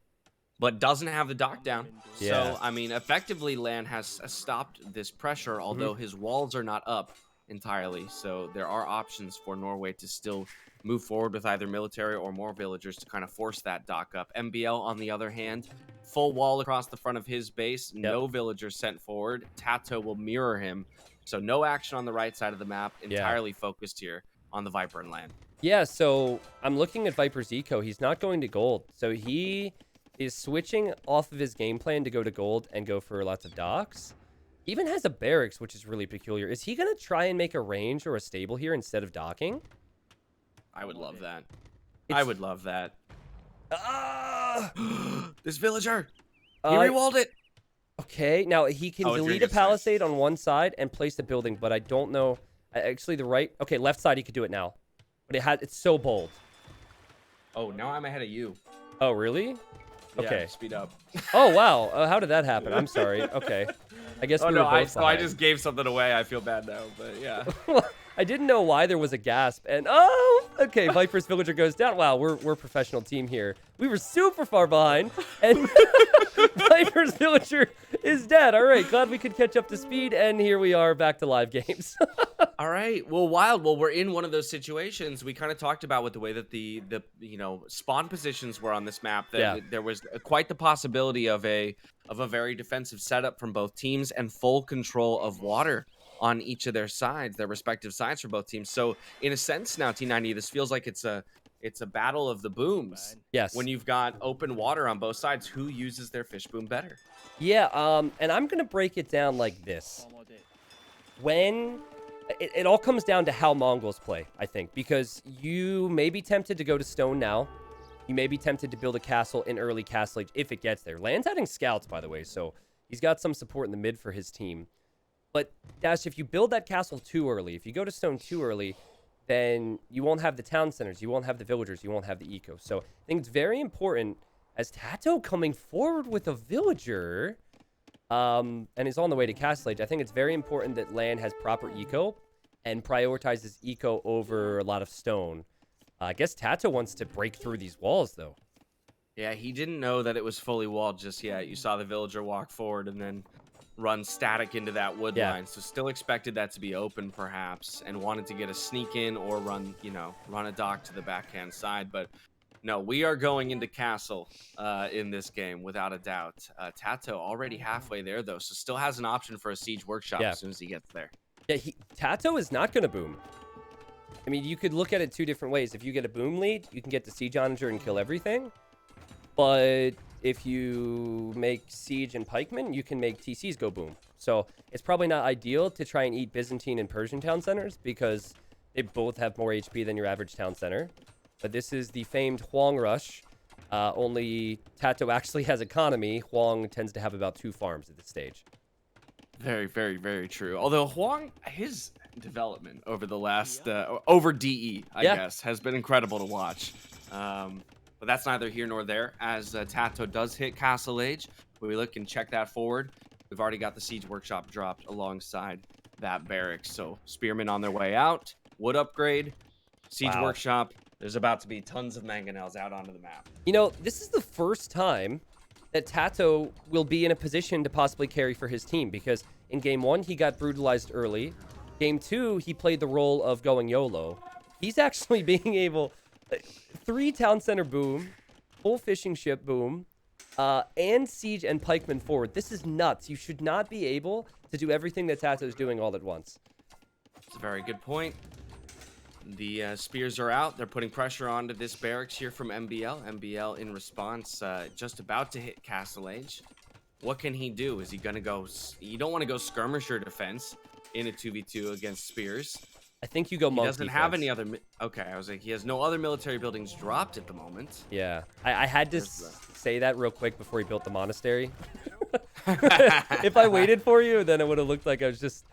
but doesn't have the dock down. Yeah. So, I mean, effectively, Land has stopped this pressure, although his walls are not up entirely. So there are options for Norway to still move forward with either military or more villagers to kind of force that dock up. MBL, on the other hand, full wall across the front of his base. Yep. No villagers sent forward. Tato will mirror him. So no action on the right side of the map. Entirely focused here on the Viper and Land. Yeah, so I'm looking at Viper's eco. He's not going to gold. So he is switching off of his game plan to go to gold and go for lots of docks. He even has a barracks, which is really peculiar. Is he going to try and make a range or a stable here instead of docking? I would love that. I would love that. This villager! He rewalled it! Okay, now he can delete a palisade on one side and place the building, but I don't know. Actually, the right... Okay, left side, he could do it now. But it's so bold. Oh, now I'm ahead of you. Oh, really? Okay. Yeah, speed up. Oh, wow. How did that happen? I'm sorry. Okay. I guess we were both I just gave something away. I feel bad now, but yeah. I didn't know why there was a gasp. And, okay, Viper's villager goes down. Wow, we're a professional team here. We were super far behind, and Viper's villager is dead. All right, glad we could catch up to speed, and here we are back to live games. All right, well, Wild. Well, we're in one of those situations we kind of talked about with the way that the spawn positions were on this map. That there was quite the possibility of a very defensive setup from both teams and full control of water on each of their sides, their respective sides for both teams. So in a sense now, T90, this feels like it's a battle of the booms. Yes. When you've got open water on both sides, who uses their fish boom better? Yeah, and I'm going to break it down like this. When... It all comes down to how Mongols play, I think, because you may be tempted to go to stone now. You may be tempted to build a castle in early castle age if it gets there. Land's adding scouts, by the way, so he's got some support in the mid for his team. But, Dash, if you build that castle too early, if you go to stone too early, then you won't have the town centers, you won't have the villagers, you won't have the eco. So I think it's very important, as Tato coming forward with a villager... and is on the way to Castle Age, I think it's very important that Land has proper eco and prioritizes eco over a lot of stone. I guess Tato wants to break through these walls, though. Yeah, he didn't know that it was fully walled just yet. You saw the villager walk forward and then run static into that wood line. So still expected that to be open, perhaps, and wanted to get a sneak in or run a dock to the backhand side. But no, we are going into castle in this game, without a doubt. Tato already halfway there, though, so still has an option for a siege workshop as soon as he gets there. Yeah, Tato is not going to boom. I mean, you could look at it two different ways. If you get a boom lead, you can get the siege onager and kill everything. But if you make siege and pikemen, you can make TCs go boom. So it's probably not ideal to try and eat Byzantine and Persian town centers because they both have more HP than your average town center. But this is the famed Huang Rush. Only Tato actually has economy. Huang tends to have about 2 farms at this stage. Very, very, very true. Although Huang, his development over the last, over DE, I guess, has been incredible to watch. But that's neither here nor there, as Tato does hit Castle Age. When we look and check that forward, we've already got the Siege Workshop dropped alongside that barracks. So Spearmen on their way out, wood upgrade, Siege Workshop. There's about to be tons of mangonels out onto the map. You know, this is the first time that Tato will be in a position to possibly carry for his team, because in Game 1, he got brutalized early. Game 2, he played the role of going YOLO. He's actually being able... 3 town center boom, full fishing ship boom, and siege and pikemen forward. This is nuts. You should not be able to do everything that Tato is doing all at once. It's a very good point. The spears are out. They're putting pressure onto this barracks here from MBL. MBL in response, just about to hit Castle Age. What can he do? Is he going to go... You don't want to go skirmisher defense in a 2v2 against spears. I think you go monk He doesn't defense. have any other... Okay, I was like, he has no other military buildings dropped at the moment. Yeah, I had to say that real quick before he built the monastery. If I waited for you, then it would have looked like I was just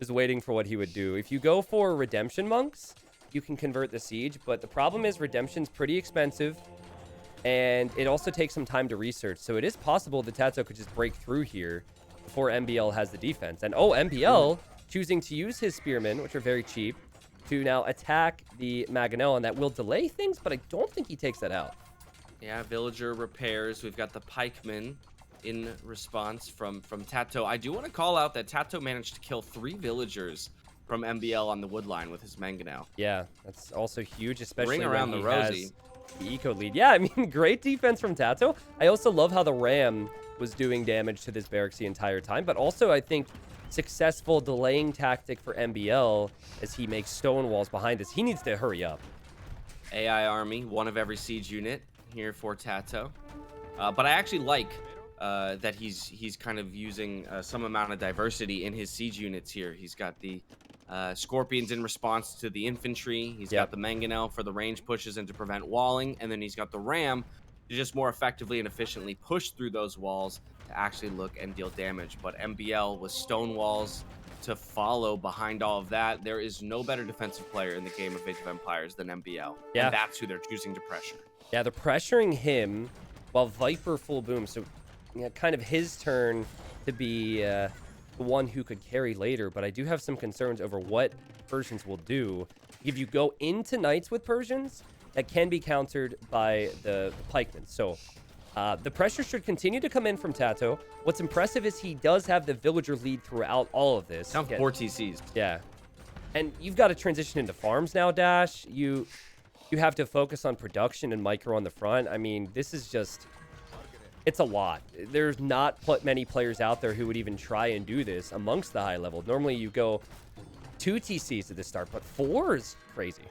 waiting for what he would do. If you go for redemption monks, you can convert the siege, but the problem is redemption's pretty expensive, and it also takes some time to research. So it is possible that Tato could just break through here before MBL has the defense. And oh, MBL choosing to use his spearmen, which are very cheap, to now attack the Mangonel, and that will delay things, but I don't think he takes that out. Yeah, villager repairs. We've got the pikemen in response from Tato. I do want to call out that Tato managed to kill 3 villagers from MBL on the wood line with his Mangonel. Yeah, that's also huge, especially Ring around when the he Rosie. has the eco lead. Yeah, I mean, great defense from Tato. I also love how the Ram was doing damage to this barracks the entire time, but also I think successful delaying tactic for MBL as he makes stone walls behind this. He needs to hurry up. AI army, one of every siege unit here for Tato. But I actually like that he's kind of using some amount of diversity in his siege units here. He's got the Scorpions in response to the infantry. He's got the Mangonel for the range pushes and to prevent walling. And then he's got the Ram to just more effectively and efficiently push through those walls to actually look and deal damage. But MBL with stone walls to follow behind all of that. There is no better defensive player in the game of Age of Empires than MBL. Yeah. And that's who they're choosing to pressure. Yeah, they're pressuring him while Viper full boom. So yeah, kind of his turn to be the one who could carry later. But I do have some concerns over what Persians will do. If you go into Knights with Persians, that can be countered by the pikemen. So the pressure should continue to come in from Tato. What's impressive is he does have the villager lead throughout all of this. Down 4 TCs. Yeah. And you've got to transition into farms now, Dash. You have to focus on production and micro on the front. I mean, this is just... It's a lot. There's not many players out there who would even try and do this amongst the high level. Normally you go 2 TCs at the start, but 4 is crazy.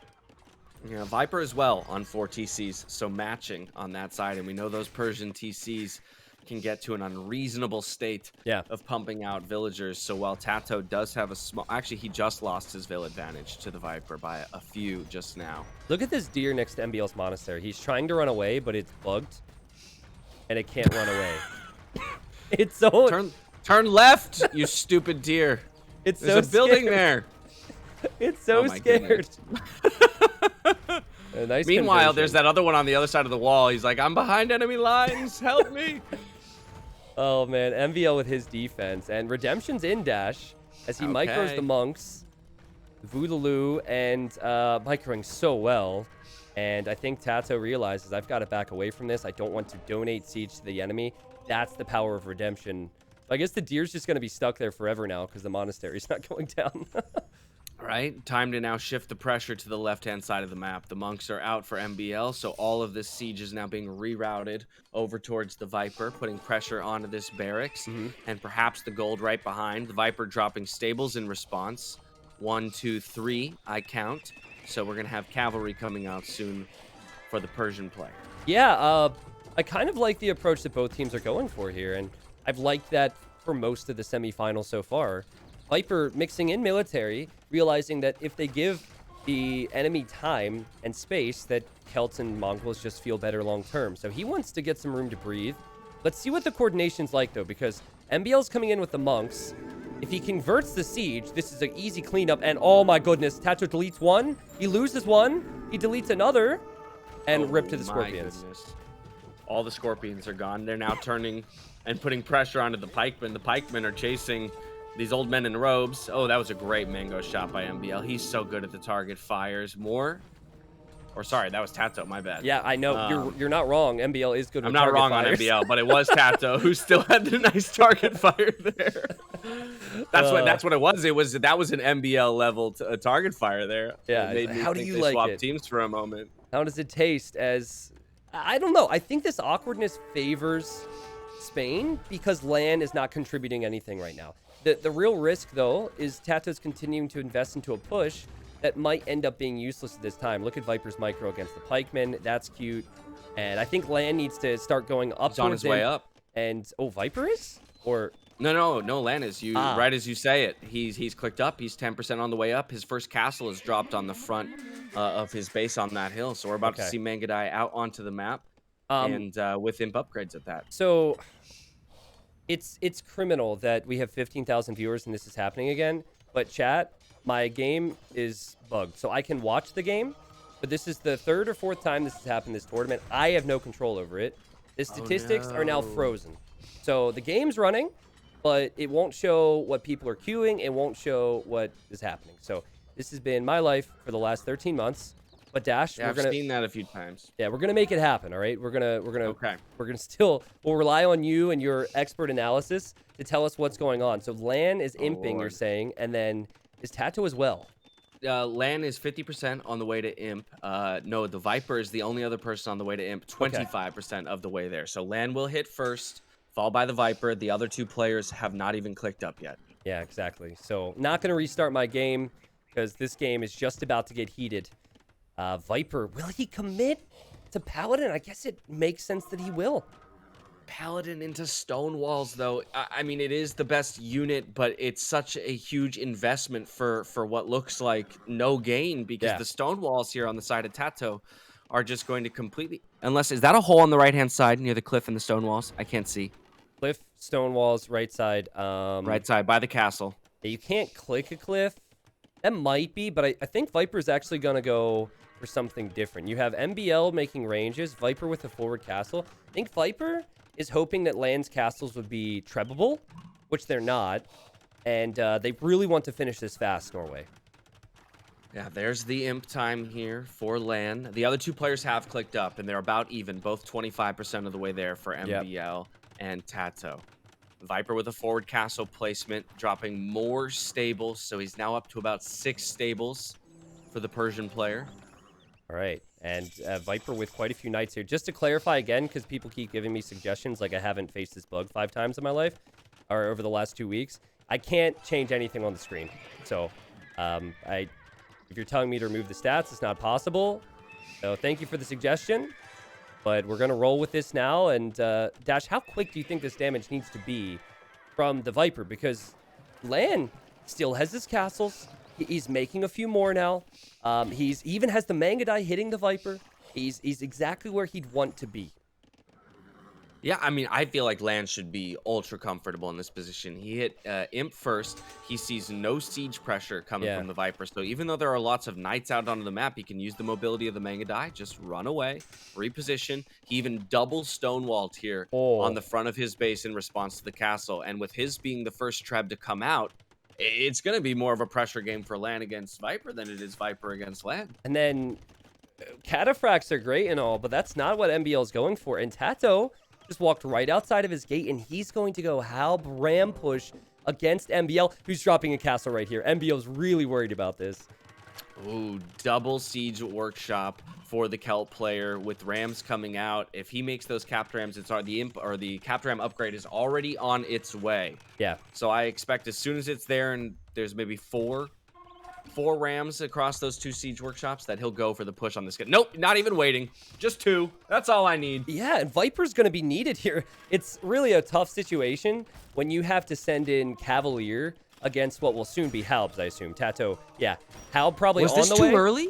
Yeah, Viper as well on 4 TCs, so matching on that side. And we know those Persian TCs can get to an unreasonable state of pumping out villagers. So while Tato does have a small... Actually, he just lost his vill advantage to the Viper by a few just now. Look at this deer next to MBL's monastery. He's trying to run away, but it's bugged. And it can't run away. It's so... Turn left, you stupid deer. It's There's a building there. It's so scared. Nice Meanwhile, conversion. there's that other one on the other side of the wall. He's like, I'm behind enemy lines. Help me. Oh, man. MVL with his defense. And Redemption's in dash as he micros the monks. Voodaloo and microing so well. And I think Tato realizes I've got to back away from this. I don't want to donate siege to the enemy. That's the power of Redemption. I guess the deer's just going to be stuck there forever now because the monastery's not going down. Right, time to now shift the pressure to the left-hand side of the map. The monks are out for MBL, so all of this siege is now being rerouted over towards the Viper, putting pressure onto this barracks, and perhaps the gold right behind. The Viper dropping stables in response. 1, 2, 3, I count. So we're going to have cavalry coming out soon for the Persian player. Yeah, I kind of like the approach that both teams are going for here, and I've liked that for most of the semifinals so far. Viper mixing in military, realizing that if they give the enemy time and space, that Celts and Mongols just feel better long term. So he wants to get some room to breathe. Let's see what the coordination's like, though, because MBL's coming in with the monks. If he converts the siege, this is an easy cleanup. And oh my goodness, Tato deletes one. He loses one. He deletes another. And rip to the Scorpions. Goodness. All the Scorpions are gone. They're now turning and putting pressure onto the pikemen. The pikemen are chasing these old men in robes. Oh, that was a great mango shot by MBL. He's so good at the target fires. More? Or sorry, that was Tato. My bad. Yeah, I know. You're not wrong. MBL is good. I'm not wrong on MBL, but it was Tato who still had the nice target fire there. That's what it was. That was an MBL level target fire there. Yeah. How do you like swap it? Teams for a moment. How does it taste? As I don't know. I think this awkwardness favors Spain because LAN is not contributing anything right now. The real risk, though, is Tato's continuing to invest into a push that might end up being useless at this time. Look at Viper's micro against the Pikeman. That's cute. And I think Lan needs to start going up. He's on his way up. And, oh, Viper is? Or... No, Lan is. Right as you say it. He's clicked up. He's 10% on the way up. His first castle is dropped on the front of his base on that hill. So we're about to see Mangadai out onto the map. And with imp upgrades at that. So... It's criminal that we have 15,000 viewers and this is happening again. But chat, my game is bugged. So I can watch the game, but this is the 3rd or 4th time this has happened this tournament. I have no control over it. The statistics are now frozen. So the game's running, but it won't show what people are queuing. It won't show what is happening. So this has been my life for the last 13 months. But Dash, I've seen that a few times. Yeah, we're gonna make it happen. All right, we're gonna we'll rely on you and your expert analysis to tell us what's going on. So Lan is imping, you're saying, and then is Tato as well? Lan is 50% on the way to imp. No, the Viper is the only other person on the way to imp. 25% of the way there. So Lan will hit first, followed by the Viper. The other 2 players have not even clicked up yet. Yeah, exactly. So not gonna restart my game because this game is just about to get heated. Viper, will he commit to Paladin? I guess it makes sense that he will. Paladin into stone walls, though. I mean, it is the best unit, but it's such a huge investment for what looks like no gain because the stone walls here on the side of Tato are just going to completely... Unless, is that a hole on the right-hand side near the cliff and the stone walls? I can't see. Cliff, stone walls, right side. Right side, by the castle. You can't click a cliff. That might be, but I think Viper's actually going to go... for something different. You have MBL making ranges, Viper with a forward castle. I think Viper is hoping that Lan's castles would be trebable, which they're not, and they really want to finish this fast, Norway. Yeah, there's the imp time here for Lan. The other 2 players have clicked up, and they're about even, both 25% of the way there for MBL and Tato. Viper with a forward castle placement, dropping more stables, so he's now up to about 6 stables for the Persian player. All right, and Viper with quite a few knights here. Just to clarify again, because people keep giving me suggestions, like I haven't faced this bug 5 times in my life, or over the last 2 weeks. I can't change anything on the screen. So, if you're telling me to remove the stats, it's not possible. So thank you for the suggestion, but we're gonna roll with this now. And Dash, how quick do you think this damage needs to be from the Viper? Because Lan still has his castles. He's making a few more now. He's even has the Mangadai hitting the Viper. He's exactly where he'd want to be. Yeah, I mean, I feel like Lan should be ultra comfortable in this position. He hit imp first. He sees no siege pressure coming from the Viper. So even though there are lots of knights out onto the map, he can use the mobility of the Mangadai, just run away, reposition. He even double stonewalled here on the front of his base in response to the castle. And with his being the first Treb to come out, it's going to be more of a pressure game for Lan against Viper than it is Viper against Lan. And then cataphracts are great and all, but that's not what MBL is going for. And Tato just walked right outside of his gate, and he's going to go Halb Ram push against MBL, who's dropping a castle right here. MBL's really worried about this. Ooh, double siege workshop for the Kelp player with Rams coming out. If he makes those capped Rams, the imp or the capped Ram upgrade is already on its way. Yeah. So I expect as soon as it's there and there's maybe four Rams across those 2 siege workshops that he'll go for the push on this guy. Nope, not even waiting. Just 2. That's all I need. Yeah, and Viper's going to be needed here. It's really a tough situation when you have to send in Cavalier against what will soon be Halbs, I assume. Tato, yeah. Halb probably on the way. Was this too early?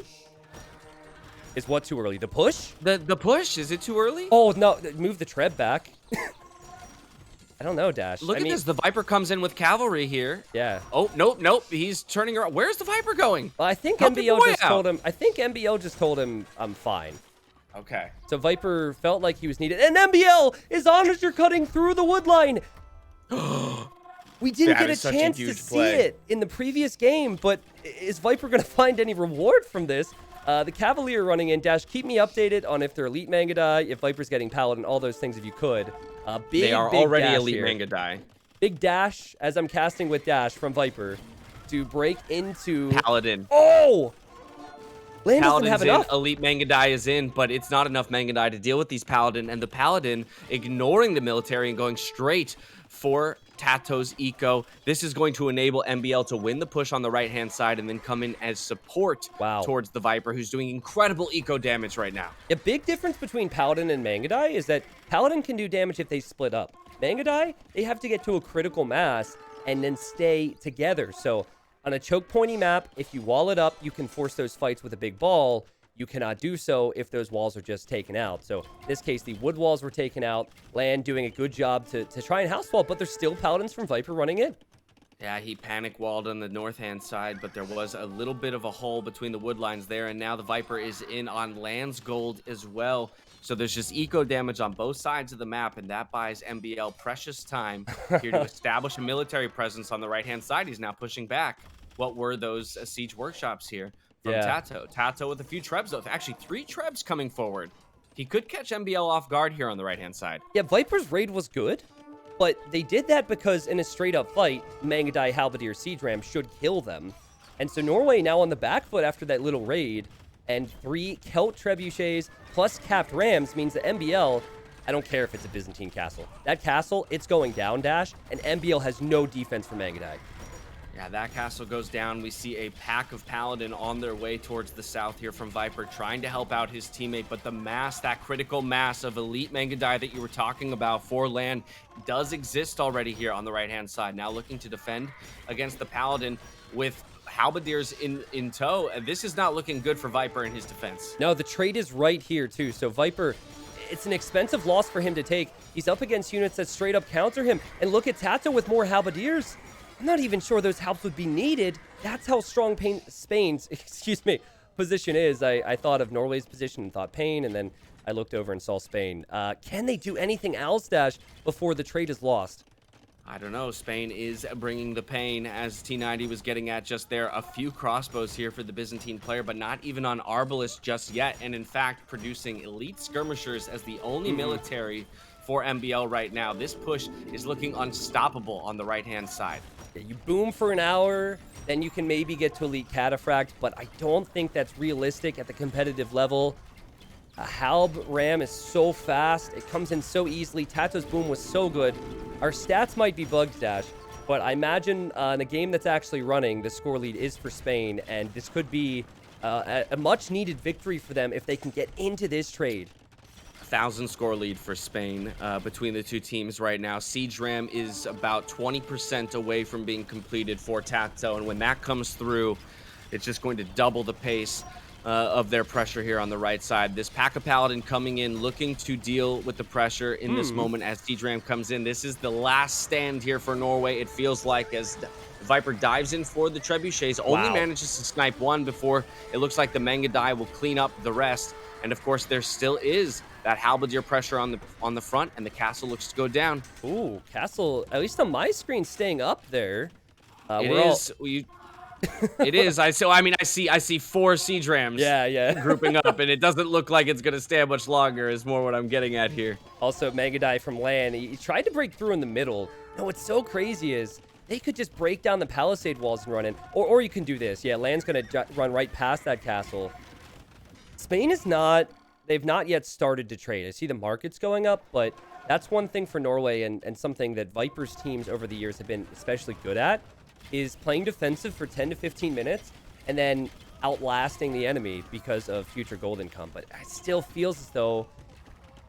Is what too early? The push? The push, is it too early? Oh, no, move the Treb back. I don't know, Dash. Look at this. The Viper comes in with cavalry here. Yeah. Oh, nope. He's turning around. Where's the Viper going? Well, I think MBO just told him. I think MBO just told him I'm fine. Okay. So Viper felt like he was needed, and MBL is on as you're cutting through the wood line. We didn't get a chance to see it in the previous game, but is Viper going to find any reward from this? The Cavalier running in. Dash, keep me updated on if they're Elite Mangadai, if Viper's getting Paladin, all those things if you could. They are already Elite Mangadai. Big dash as I'm casting with Dash from Viper to break into Paladin. Oh! Lan doesn't Paladin's have enough. Elite Mangadai is in, but it's not enough Mangadai to deal with these Paladin, and the Paladin ignoring the military and going straight for Tato's eco. This is going to enable MBL to win the push on the right-hand side and then come in as support Wow. towards the Viper, who's doing incredible eco damage right now. A big difference between Paladin and Mangadai is that Paladin can do damage if they split up. Mangadai, they have to get to a critical mass and then stay together. So on a choke pointy map, if you wall it up, you can force those fights with a big ball. You cannot do so if those walls are just taken out. So in this case, the wood walls were taken out. Land doing a good job to try and house wall, but there's still Paladins from Viper running in. Yeah, he panic walled on the north-hand side, but there was a little bit of a hole between the wood lines there, and now the Viper is in on Land's gold as well. So there's just eco damage on both sides of the map, and that buys MBL precious time here to establish a military presence on the right-hand side. He's now pushing back. What were those siege workshops here from Tato? Tato with a few trebs, though. Actually, 3 trebs coming forward. He could catch MBL off guard here on the right-hand side. Yeah, Viper's raid was good, but they did that because in a straight-up fight, Mangadai Halberdier Siege Ram should kill them. And so Norway now on the back foot after that little raid, and 3 Celt Trebuchets plus capped Rams means that MBL, I don't care if it's a Byzantine castle. That castle, it's going down dash, and MBL has no defense for Mangadai. Yeah, that castle goes down. We see a pack of Paladin on their way towards the south here from Viper, trying to help out his teammate. But the mass, that critical mass of elite Mangadai that you were talking about for Land does exist already here on the right-hand side. Now looking to defend against the Paladin with Halberdiers in tow. This is not looking good for Viper in his defense. No, the trade is right here, too. So Viper, it's an expensive loss for him to take. He's up against units that straight up counter him. And look at Tato with more Halberdiers. I'm not even sure those helps would be needed. That's how strong Spain's, position is. I thought of Norway's position and thought Pain, and then I looked over and saw Spain. Can they do anything else, Dash, before the trade is lost? I don't know. Spain is bringing the pain, as T90 was getting at just there. A few crossbows here for the Byzantine player, but not even on Arbalest just yet. And in fact, producing elite skirmishers as the only military for MBL right now. This push is looking unstoppable on the right-hand side. Yeah, you boom for an hour, then you can maybe get to elite cataphract, but I don't think that's realistic at the competitive level. A Halb Ram is so fast. It comes in so easily. Tato's boom was so good. Our stats might be bugged, Dash, but I imagine in a game that's actually running, the score lead is for Spain, and this could be a much-needed victory for them if they can get into this trade. 1,000 score lead for Spain between the two teams right now. Siege Ram is about 20% away from being completed for Tato, and when that comes through, it's just going to double the pace of their pressure here on the right side. This pack of Paladin coming in, looking to deal with the pressure in this moment as Siege Ram comes in. This is the last stand here for Norway, it feels like, as Viper dives in for the Trebuchets, only manages to snipe one before it looks like the Mangadai will clean up the rest. And of course, there still is that Halberdier pressure on the front, and the castle looks to go down. Ooh, castle, at least on my screen, staying up there. It is. I see 4 siege rams. Yeah. grouping up, and it doesn't look like it's gonna stand much longer. Is more what I'm getting at here. Also, Mangadai from Land, he tried to break through in the middle. No, what's so crazy is they could just break down the palisade walls and run in, or you can do this. Yeah, Land's gonna run right past that castle. Spain is not. They've not yet started to trade. I see the markets going up, but that's one thing for Norway and something that Viper's teams over the years have been especially good at is playing defensive for 10 to 15 minutes and then outlasting the enemy because of future gold income. But it still feels as though,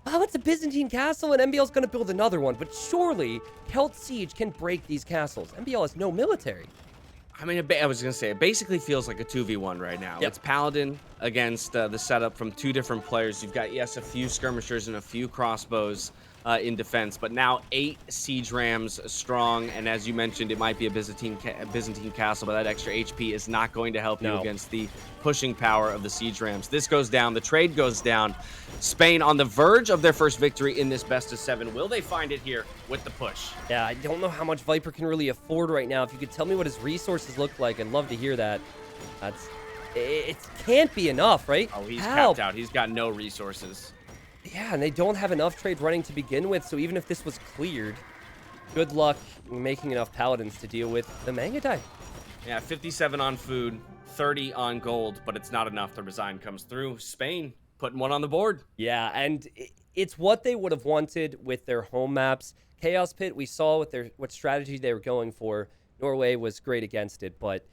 oh, it's a Byzantine castle and MBL's going to build another one. But surely Celt Siege can break these castles. MBL has no military. I mean, I was going to say, it basically feels like a 2v1 right now. Yep. It's Paladin against the setup from 2 different players. You've got, yes, a few skirmishers and a few crossbows in defense, but now 8 siege rams strong. And as you mentioned, it might be a Byzantine castle, but that extra HP is not going to help you against the pushing power of the siege rams. This goes down. The trade goes down. Spain on the verge of their first victory in this best of 7. Will they find it here with the push? Yeah, I don't know how much Viper can really afford right now. If you could tell me what his resources look like, I'd love to hear that. It can't be enough, right? Oh, he's capped out. He's got no resources. Yeah, and they don't have enough trade running to begin with, so even if this was cleared, good luck making enough paladins to deal with the Mangadai. Yeah, 57 on food, 30 on gold, but it's not enough. The resign comes through. Spain putting one on the board. Yeah, and it's what they would have wanted with their home maps. Chaos Pit, we saw what strategy they were going for. Norway was great against it, but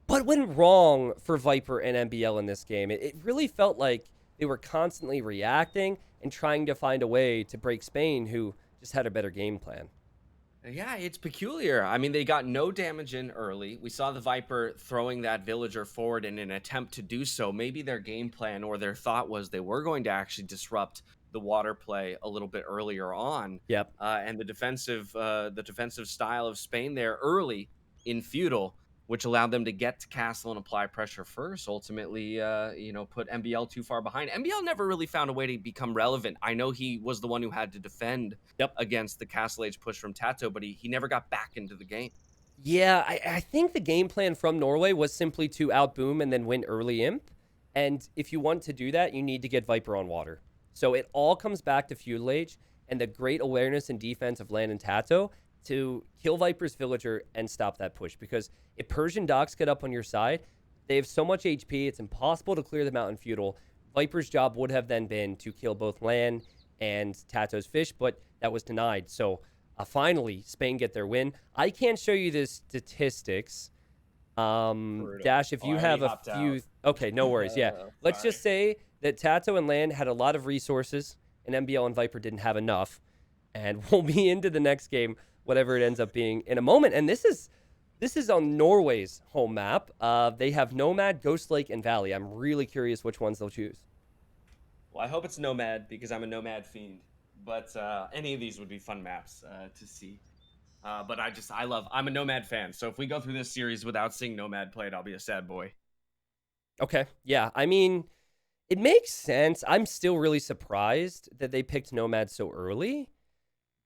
what went wrong for Viper and NBL in this game? It really felt like they were constantly reacting and trying to find a way to break Spain, who just had a better game plan. Yeah, it's peculiar. I mean, they got no damage in early. We saw the Viper throwing that villager forward in an attempt to do so. Maybe their game plan or their thought was they were going to actually disrupt the water play a little bit earlier on. Yep. And the defensive style of Spain there early in feudal, which allowed them to get to castle and apply pressure first, ultimately, put MBL too far behind. MBL never really found a way to become relevant. I know he was the one who had to defend against the castle age push from Tato, but he never got back into the game. Yeah, I think the game plan from Norway was simply to outboom and then win early imp. And if you want to do that, you need to get Viper on water. So it all comes back to feudal age and the great awareness and defense of Lan and Tato to kill Viper's villager and stop that push. Because if Persian docks get up on your side, they have so much HP, it's impossible to clear them out in feudal. Viper's job would have then been to kill both Lan and Tato's fish, but that was denied. So finally, Spain get their win. I can't show you the statistics. Dash, if you have a few... Okay, no worries, yeah. Let's just say that Tato and Lan had a lot of resources, and MBL and Viper didn't have enough. And we'll be into the next game, whatever it ends up being, in a moment. And this is on Norway's home map. They have Nomad, Ghost Lake, and Valley. I'm really curious which ones they'll choose. Well, I hope it's Nomad because I'm a Nomad fiend. But any of these would be fun maps to see. But I'm a Nomad fan. So if we go through this series without seeing Nomad played, I'll be a sad boy. Okay, yeah. I mean, it makes sense. I'm still really surprised that they picked Nomad so early.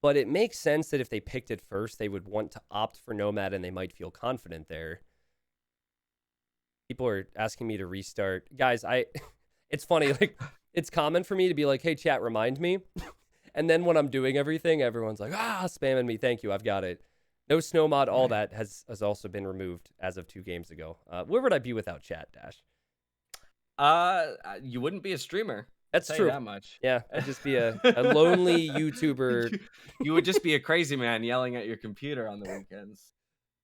But it makes sense that if they picked it first, they would want to opt for Nomad and they might feel confident there. People are asking me to restart. Guys, it's funny. Like, it's common for me to be like, hey, chat, remind me. And then when I'm doing everything, everyone's like, spamming me. Thank you. I've got it. No snow mod. All that has also been removed as of 2 games ago. Where would I be without chat, Dash? You wouldn't be a streamer. That's true. That much. Yeah, I'd just be a lonely YouTuber. You would just be a crazy man yelling at your computer on the weekends.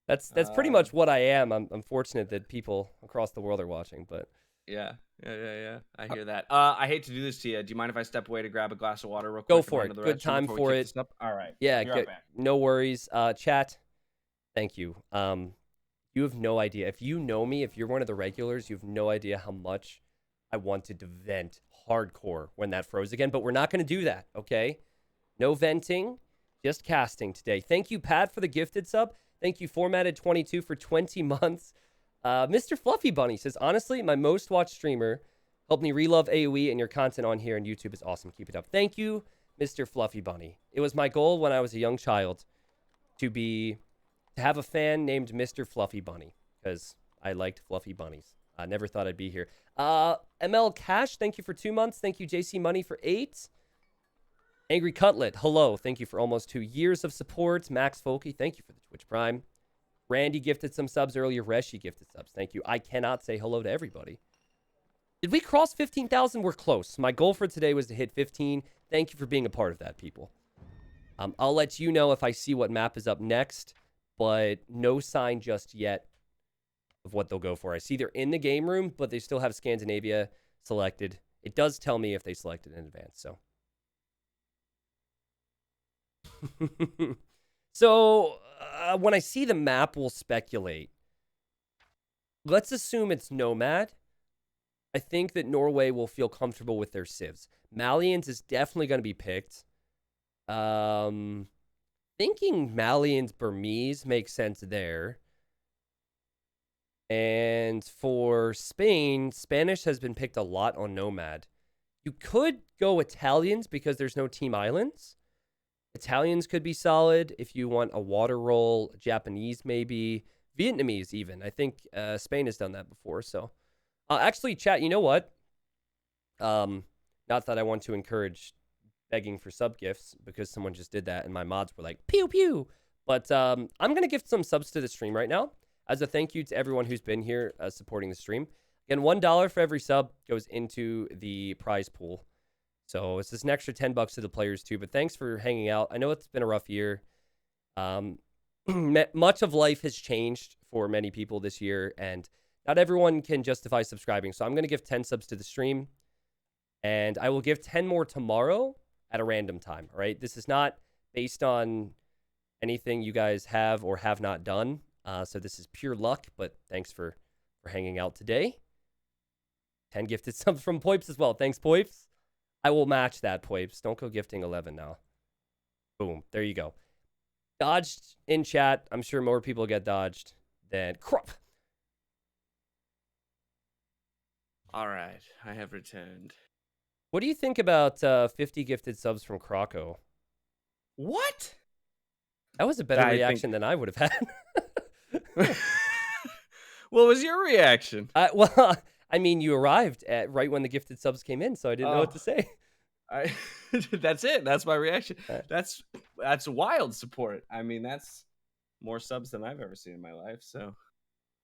That's pretty much what I am. I'm fortunate that people across the world are watching, but yeah. I hear that. I hate to do this to you. Do you mind if I step away to grab a glass of water real quick? Go for it. Good time for it. All right. Yeah, good. No worries. Chat, thank you. You have no idea. If you know me, if you're one of the regulars, you have no idea how much I wanted to vent hardcore when that froze again, but we're not going to do that, okay? No venting, just casting today. Thank you, Pat, for the gifted sub. Thank you, Formatted22, for 20 months. Mr. Fluffy Bunny says, honestly, my most watched streamer helped me relove AoE, and your content on here and YouTube is awesome. Keep it up. Thank you, Mr. Fluffy Bunny. It was my goal when I was a young child to have a fan named Mr. Fluffy Bunny because I liked fluffy bunnies. I never thought I'd be here. ML Cash, thank you for 2 months. Thank you, JC Money, for 8. Angry Cutlet, hello. Thank you for almost 2 years of support. Max Folky, thank you for the Twitch Prime. Randy gifted some subs earlier. Reshi gifted subs. Thank you. I cannot say hello to everybody. Did we cross 15,000? We're close. My goal for today was to hit 15. Thank you for being a part of that, people. I'll let you know if I see what map is up next, but no sign just yet of what they'll go for. I see they're in the game room, but they still have Scandinavia selected. It does tell me if they selected in advance, so. So, when I see the map, we'll speculate. Let's assume it's Nomad. I think that Norway will feel comfortable with their civs. Malians is definitely going to be picked. Thinking Malians Burmese makes sense there. And for Spain, Spanish has been picked a lot on Nomad. You could go Italians because there's no team islands. Italians could be solid if you want a water roll. Japanese maybe. Vietnamese even. I think Spain has done that before. So, actually, chat, you know what? Not that I want to encourage begging for sub gifts because someone just did that and my mods were like, pew, pew. But I'm going to gift some subs to the stream right now as a thank you to everyone who's been here supporting the stream. Again, $1 for every sub goes into the prize pool. So it's just an extra $10 to the players too. But thanks for hanging out. I know it's been a rough year. Much of life has changed for many people this year, and not everyone can justify subscribing. So I'm going to give 10 subs to the stream, and I will give 10 more tomorrow at a random time. All right. This is not based on anything you guys have or have not done. So this is pure luck, but thanks for hanging out today. 10 gifted subs from Poips as well. Thanks, Poips. I will match that, Poips. Don't go gifting 11 now. Boom. There you go. Dodged in chat. I'm sure more people get dodged than crap. All right. I have returned. What do you think about 50 gifted subs from Croco? What? That was a better reaction than I would have had. What was your reaction? Well, I mean, you arrived at right when the gifted subs came in, so I didn't know what to say. That's it. That's my reaction. Right. That's wild support. I mean, that's more subs than I've ever seen in my life. So,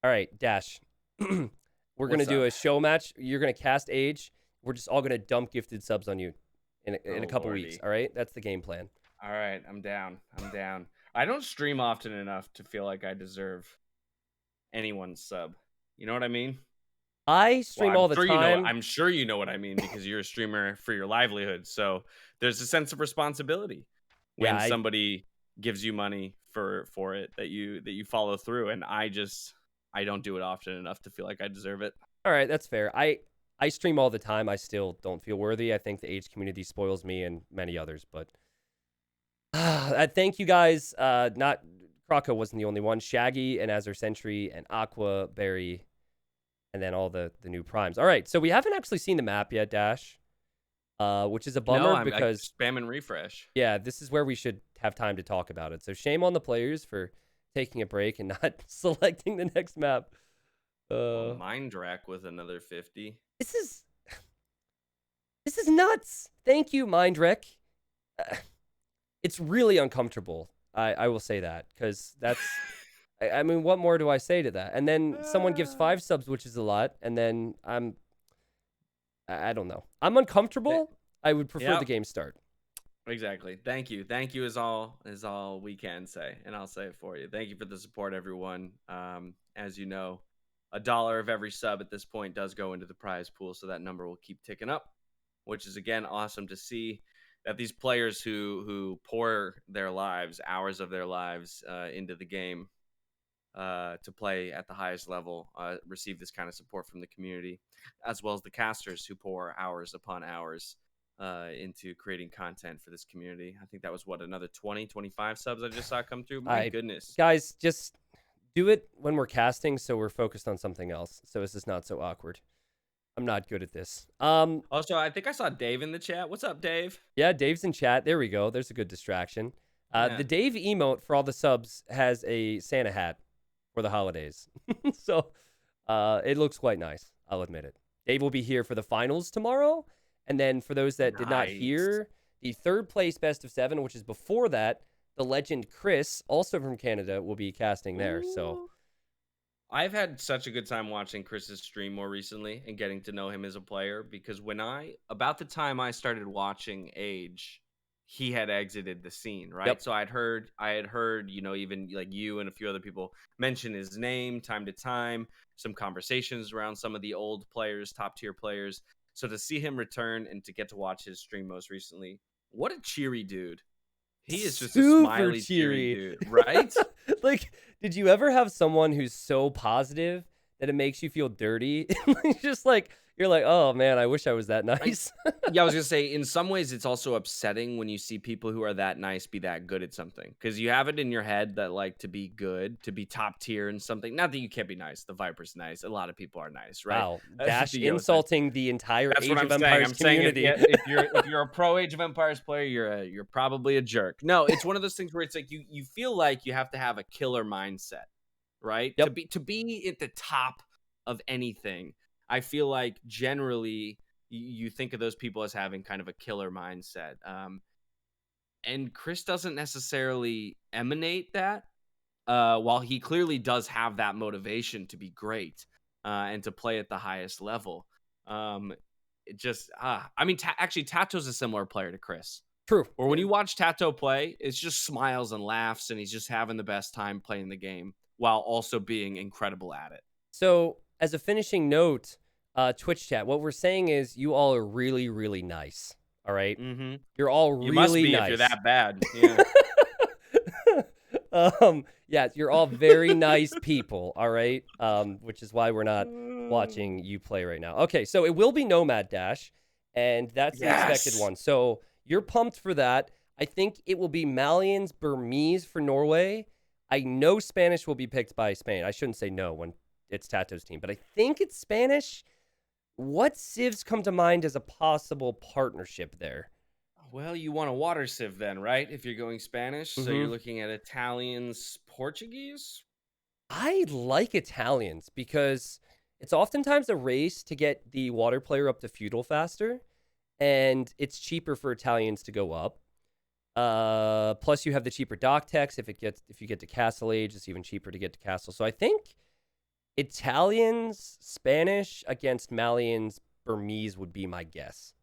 all right, Dash. We're gonna do a show match. You're gonna cast Age. We're just all gonna dump gifted subs on you in a couple weeks. All right, that's the game plan. All right, I'm down. I don't stream often enough to feel like I deserve anyone's sub. You know what I mean? I stream all the time. I'm sure you know what I mean because you're a streamer for your livelihood. So there's a sense of responsibility when somebody gives you money for it that you follow through. And I don't do it often enough to feel like I deserve it. All right, that's fair. I stream all the time. I still don't feel worthy. I think the Age community spoils me and many others. But thank you guys. Not Croco wasn't the only one. Shaggy and Azure Sentry and Aqua Berry. And then all the new primes. All right, so we haven't actually seen the map yet, Dash, which is a bummer because spam and refresh. Yeah, this is where we should have time to talk about it. So shame on the players for taking a break and not selecting the next map. Mind Drac with another 50. This is nuts. Thank you, Mind Drac. It's really uncomfortable. I will say that because that's. I mean, what more do I say to that? And then someone gives 5 subs, which is a lot, and then I don't know. I'm uncomfortable. I would prefer the game start. Exactly. Thank you is all we can say, and I'll say it for you. Thank you for the support, everyone. As you know, $1 of every sub at this point does go into the prize pool, so that number will keep ticking up, which is again awesome to see. That these players who pour their lives, hours of their lives into the game to play at the highest level, receive this kind of support from the community, as well as the casters who pour hours upon hours into creating content for this community. I think that was another 25 subs I just saw come through. My goodness. Guys, just do it when we're casting so we're focused on something else. So this is not so awkward. I'm not good at this. Also, I think I saw Dave in the chat. What's up, Dave? Yeah, Dave's in chat. There we go. There's a good distraction. The Dave emote for all the subs has a Santa hat for the holidays. So it looks quite nice. I'll admit it. Dave will be here for the finals tomorrow. And then for those that did not hear, the 3rd place best of 7, which is before that, the legend Chris, also from Canada, will be casting there. So I've had such a good time watching Chris's stream more recently and getting to know him as a player because about the time I started watching Age, he had exited the scene, right? Yep. So I had heard, even like you and a few other people mention his name time to time, some conversations around some of the old players, top tier players. So to see him return and to get to watch his stream most recently, what a cheery dude. He is just a smiley, cheery dude, right? Like, did you ever have someone who's so positive that it makes you feel dirty? Just like, you're like, oh man, I wish I was that nice. Yeah, I was gonna say, in some ways, it's also upsetting when you see people who are that nice be that good at something, because you have it in your head that like to be good, to be top tier in something. Not that you can't be nice. The Viper's nice. A lot of people are nice, right? Wow, Dash insulting the entire Age of Empires community. If you're a pro Age of Empires player, you're probably a jerk. No, it's one of those things where it's like you feel like you have to have a killer mindset, right? Yep. To be at the top of anything. I feel like generally you think of those people as having kind of a killer mindset. And Chris doesn't necessarily emanate that, while he clearly does have that motivation to be great. and to play at the highest level. It just, I mean, actually, Tato's a similar player to Chris. True. Or when you watch Tato play, it's just smiles and laughs, and he's just having the best time playing the game while also being incredible at it. So, as a finishing note, Twitch chat, what we're saying is you all are really, really nice. All right? Mm-hmm. You're all You really must be nice. if you're that bad. Yeah. Yeah, you're all very nice people, all right? Which is why we're not watching you play right now. Okay, so it will be Nomad Dash, and that's the expected Yes. one. So you're pumped for that. I think it will be Malians Burmese for Norway. I know Spanish will be picked by Spain. I shouldn't say no when it's Tato's team, but I think it's Spanish. What civs come to mind as a possible partnership there? Well, you want a water sieve then, right? If you're going Spanish. So you're looking at Italians, Portuguese? I like Italians because it's oftentimes a race to get the water player up to feudal faster, and it's cheaper for Italians to go up. Plus, you have the cheaper dock techs. If you get to Castle Age, it's even cheaper to get to Castle. So I think Italians, Spanish against Malians, Burmese would be my guess.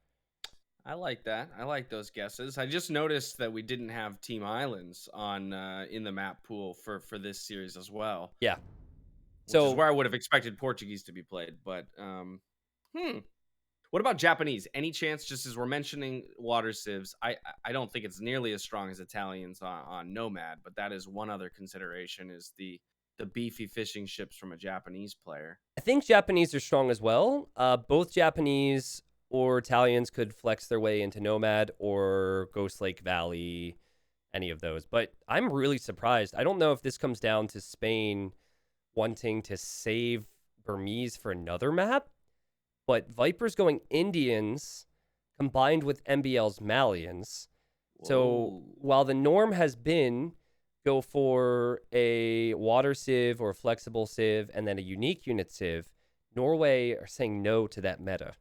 I like that. I like those guesses. I just noticed that we didn't have Team Islands on in the map pool for this series as well. Yeah. Which So is where I would have expected Portuguese to be played. But what about Japanese? Any chance? Just as we're mentioning water sieves, I don't think it's nearly as strong as Italians on Nomad, but that is one other consideration: is the beefy fishing ships from a Japanese player. I think Japanese are strong as well. Both Japanese or Italians could flex their way into Nomad or Ghost Lake Valley, any of those. But I'm really surprised. I don't know if this comes down to Spain wanting to save Burmese for another map, but Vipers going Indians combined with MBL's Malians. So Whoa. while the norm has been go for a water sieve or a flexible sieve and then a unique unit sieve, Norway are saying no to that meta.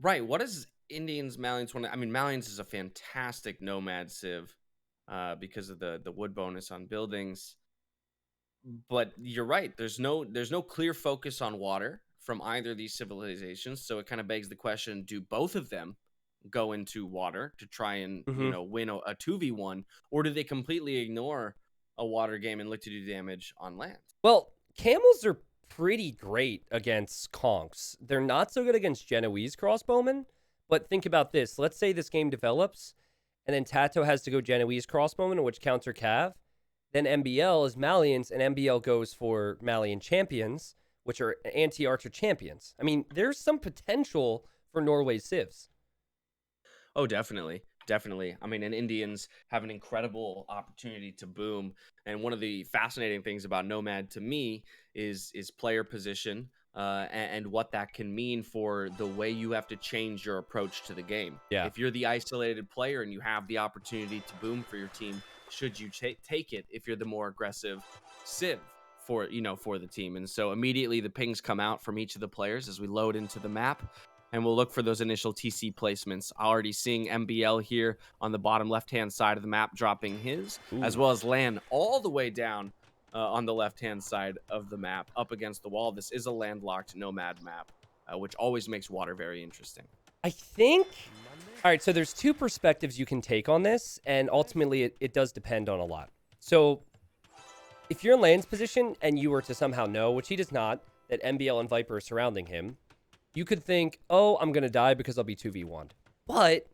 Right. What does Indians Malians want? I mean, Malians is a fantastic nomad civ because of the wood bonus on buildings. But you're right. There's no clear focus on water from either of these civilizations. So it kind of begs the question: do both of them go into water to try and win a 2v1, or do they completely ignore a water game and look to do damage on land? Well, camels are pretty great against conks. They're not so good against Genoese crossbowmen, but think about this. Let's say this game develops, and then Tato has to go Genoese crossbowmen, which counter Cav. Then MBL is Malians, and MBL goes for Malian champions, which are anti-archer champions. I mean, there's some potential for Norway civs. Oh, definitely. Definitely. I mean, and Indians have an incredible opportunity to boom. And one of the fascinating things about Nomad to me is player position and what that can mean for the way you have to change your approach to the game. Yeah. If you're the isolated player and you have the opportunity to boom for your team, should you take it if you're the more aggressive civ for the team? And so immediately the pings come out from each of the players as we load into the map. And we'll look for those initial TC placements. Already seeing MBL here on the bottom left-hand side of the map dropping his, as well as Lan all the way down on the left-hand side of the map up against the wall. This is a landlocked Nomad map, which always makes water very interesting. I think... All right, so there's two perspectives you can take on this, and ultimately it does depend on a lot. So if you're in Lan's position and you were to somehow know, which he does not, that MBL and Viper are surrounding him, you could think, oh, I'm going to die because I'll be 2v1. But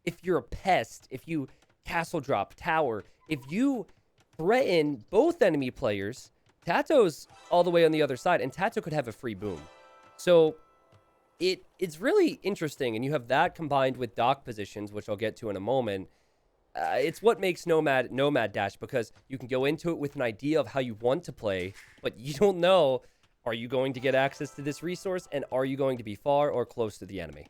if you're a pest, if you castle drop, tower, if you threaten both enemy players, Tato's all the way on the other side, and Tato could have a free boom. So it's really interesting, and you have that combined with dock positions, which I'll get to in a moment. It's what makes Nomad Dash, because you can go into it with an idea of how you want to play, but you don't know... Are you going to get access to this resource, and are you going to be far or close to the enemy?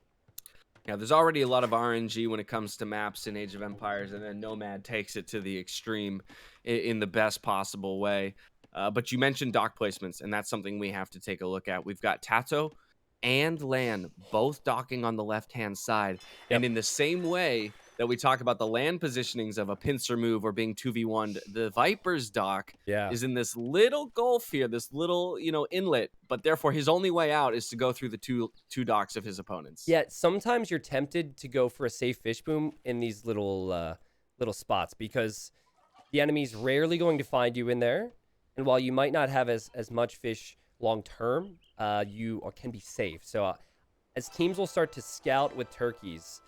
Yeah, there's already a lot of RNG when it comes to maps in Age of Empires, and then Nomad takes it to the extreme in the best possible way. But you mentioned dock placements, and that's something we have to take a look at. We've got Tato and Lan both docking on the left-hand side, and in the same way that we talk about the land positionings of a pincer move or being 2v1'd. The Viper's dock Yeah. is in this little gulf here, this little, inlet, but therefore his only way out is to go through the two docks of his opponents. Yeah, sometimes you're tempted to go for a safe fish boom in these little spots because the enemy's rarely going to find you in there. And while you might not have as much fish long term, you can be safe. So as teams will start to scout with turkeys,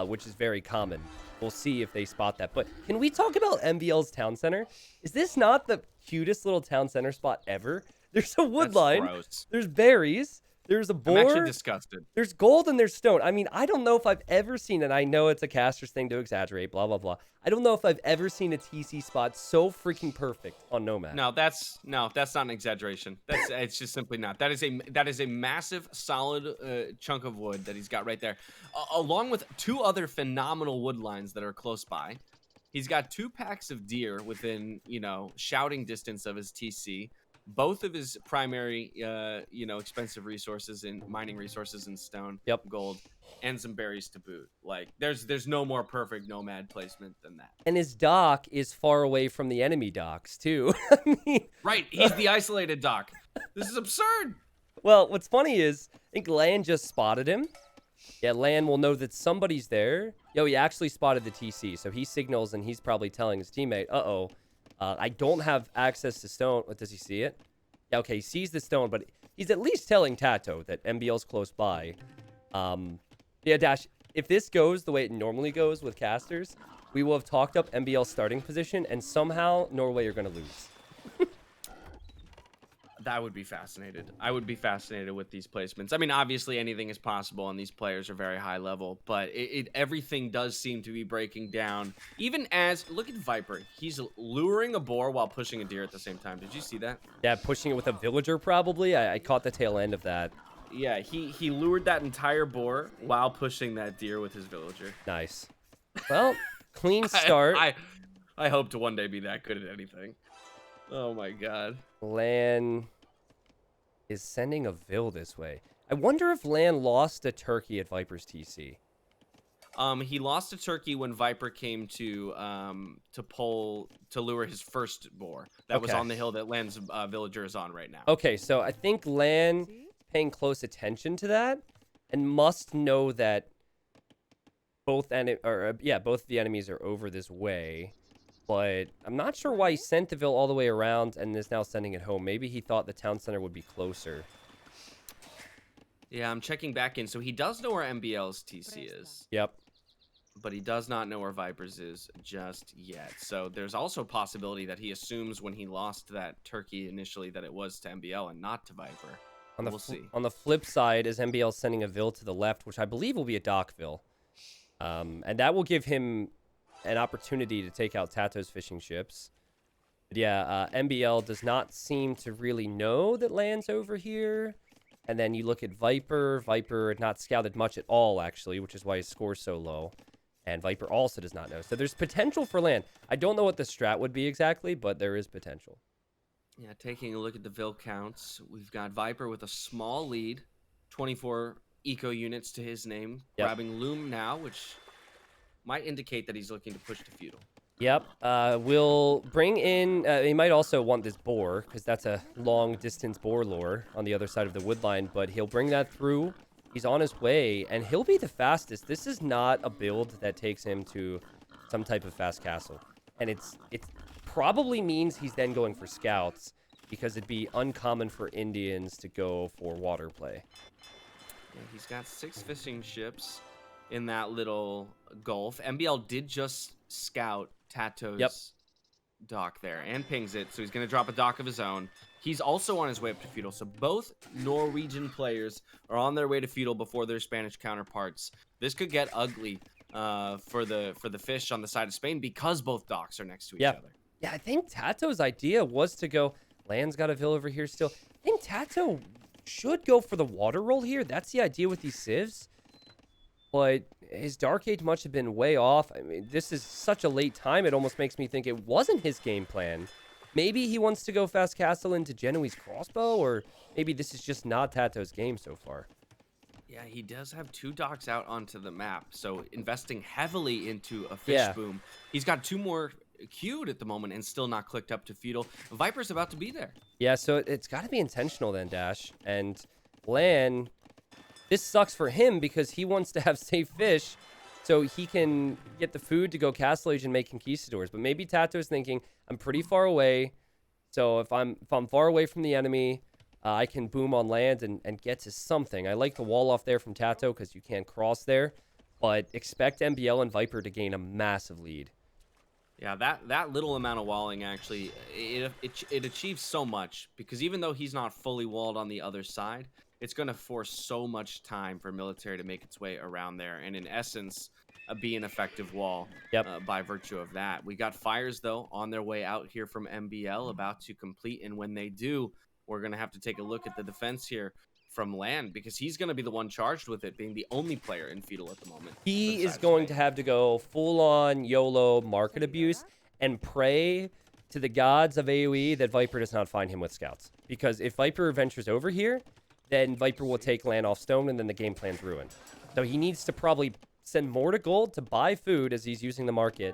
which is very common, we'll see if they spot that. But can we talk about MBL's town center? Is this not the cutest little town center spot ever? There's a wood line. There's berries. There's a boar. I'm actually disgusted. There's gold and there's stone. I mean, I don't know if I've ever seen, and I know it's a caster's thing to exaggerate, blah, blah, blah. I don't know if I've ever seen a TC spot so freaking perfect on Nomad. No, that's not an exaggeration. It's just simply not. That is a massive, solid chunk of wood that he's got right there, along with two other phenomenal wood lines that are close by. He's got 2 packs of deer within, shouting distance of his TC. Both of his primary, expensive resources in mining resources in stone, gold, and some berries to boot. Like, there's no more perfect Nomad placement than that. And his dock is far away from the enemy docks, too. I mean, right, he's the isolated dock. This is absurd. Well, what's funny is, I think Lan just spotted him. Yeah, Lan will know that somebody's there. Yo, he actually spotted the TC, so he signals, and he's probably telling his teammate, uh-oh. I don't have access to stone. What, does he see it? Yeah, okay, he sees the stone, but he's at least telling Tato that MBL's close by. Yeah, Dash, if this goes the way it normally goes with casters, we will have talked up MBL's starting position, and somehow Norway are going to lose. That would be fascinated. I would be fascinated with these placements. I mean, obviously anything is possible, and these players are very high level, but everything does seem to be breaking down. Even as, look at Viper. He's luring a boar while pushing a deer at the same time. Did you see that? Yeah, pushing it with a villager probably. I caught the tail end of that. Yeah, he lured that entire boar while pushing that deer with his villager. Nice. Well, clean start. I hope to one day be that good at anything. Oh my god. Lan is sending a Vil this way. I wonder if Lan lost a turkey at Viper's TC. He lost a turkey when Viper came to lure his first boar. That was on the hill that Lan's villager is on right now. Okay, so I think Lan paying close attention to that and must know that both the enemies are over this way. But I'm not sure why he sent the Vil all the way around and is now sending it home. Maybe he thought the town center would be closer. Yeah, I'm checking back in. So he does know where MBL's TC is. Yep. But he does not know where Viper's is just yet. So there's also a possibility that he assumes when he lost that turkey initially that it was to MBL and not to Viper. We'll see. On the flip side is MBL sending a Vil to the left, which I believe will be a dock Vil. And that will give him an opportunity to take out Tato's fishing ships. But yeah, MBL does not seem to really know that Lan's over here. And then you look at Viper. Viper had not scouted much at all, actually, which is why his score's so low. And Viper also does not know. So there's potential for Lan. I don't know what the strat would be exactly, but there is potential. Yeah, taking a look at the Vil counts, we've got Viper with a small lead, 24 eco units to his name, grabbing Loom now, which might indicate that he's looking to push to feudal. Yep. We'll bring in... he might also want this boar, because that's a long-distance boar lure on the other side of the wood line, but he'll bring that through. He's on his way, and he'll be the fastest. This is not a build that takes him to some type of fast castle. And it probably means he's then going for scouts, because it'd be uncommon for Indians to go for water play. Yeah, he's got 6 fishing ships in that little gulf. MBL did just scout Tato's dock there and pings it, so he's going to drop a dock of his own. He's also on his way up to feudal, so both Norwegian players are on their way to feudal before their Spanish counterparts. This could get ugly for the fish on the side of Spain because both docks are next to each other. Yeah, I think Tato's idea was to go, Lan's got a Vil over here still. I think Tato should go for the water roll here. That's the idea with these civs. But his Dark Age must have been way off. I mean, this is such a late time, it almost makes me think it wasn't his game plan. Maybe he wants to go fast castle into Genoese crossbow, or maybe this is just not Tato's game so far. Yeah, he does have 2 docks out onto the map, so investing heavily into a fish Yeah. boom. He's got 2 more queued at the moment and still not clicked up to Feudal. Viper's about to be there. Yeah, so it's got to be intentional then, Dash. And Lan, this sucks for him because he wants to have safe fish so he can get the food to go Castle Age and make conquistadors. But maybe Tato's thinking, I'm pretty far away, so if I'm far away from the enemy, I can boom on land and get to something. I like the wall off there from Tato because you can't cross there, but expect MBL and Viper to gain a massive lead. Yeah, that little amount of walling actually, it achieves so much, because even though he's not fully walled on the other side, it's going to force so much time for military to make its way around there, and in essence, be an effective wall. Yep. By virtue of that. We got fires, though, on their way out here from MBL, about to complete, and when they do, we're going to have to take a look at the defense here from Land, because he's going to be the one charged with it, being the only player in Feudal at the moment. He is going to have to go full-on YOLO market abuse and pray to the gods of AoE that Viper does not find him with scouts. Because if Viper ventures over here, then Viper will take land off stone, and then the game plan's ruined. So he needs to probably send more to gold to buy food as he's using the market,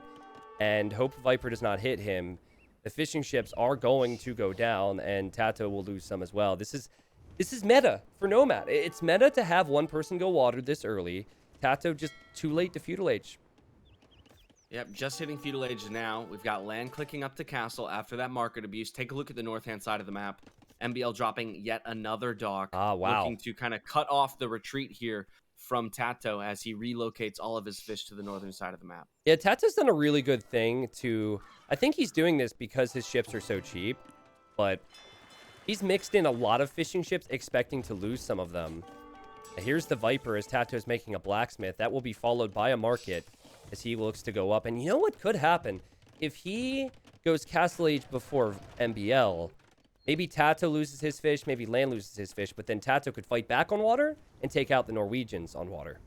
and hope Viper does not hit him. The fishing ships are going to go down, and Tato will lose some as well. This is meta for Nomad. It's meta to have one person go water this early. Tato just too late to Feudal Age. Yep, just hitting Feudal Age now. We've got Land clicking up to Castle after that market abuse. Take a look at the north-hand side of the map. MBL dropping yet another dock. Ah, wow. Looking to kind of cut off the retreat here from Tato as he relocates all of his fish to the northern side of the map. Yeah, Tato's done a really good thing to... I think he's doing this because his ships are so cheap, but he's mixed in a lot of fishing ships expecting to lose some of them. Here's the Viper as Tato's making a blacksmith. That will be followed by a market as he looks to go up. And you know what could happen? If he goes Castle Age before MBL, maybe Tato loses his fish, maybe Land loses his fish, but then Tato could fight back on water and take out the Norwegians on water.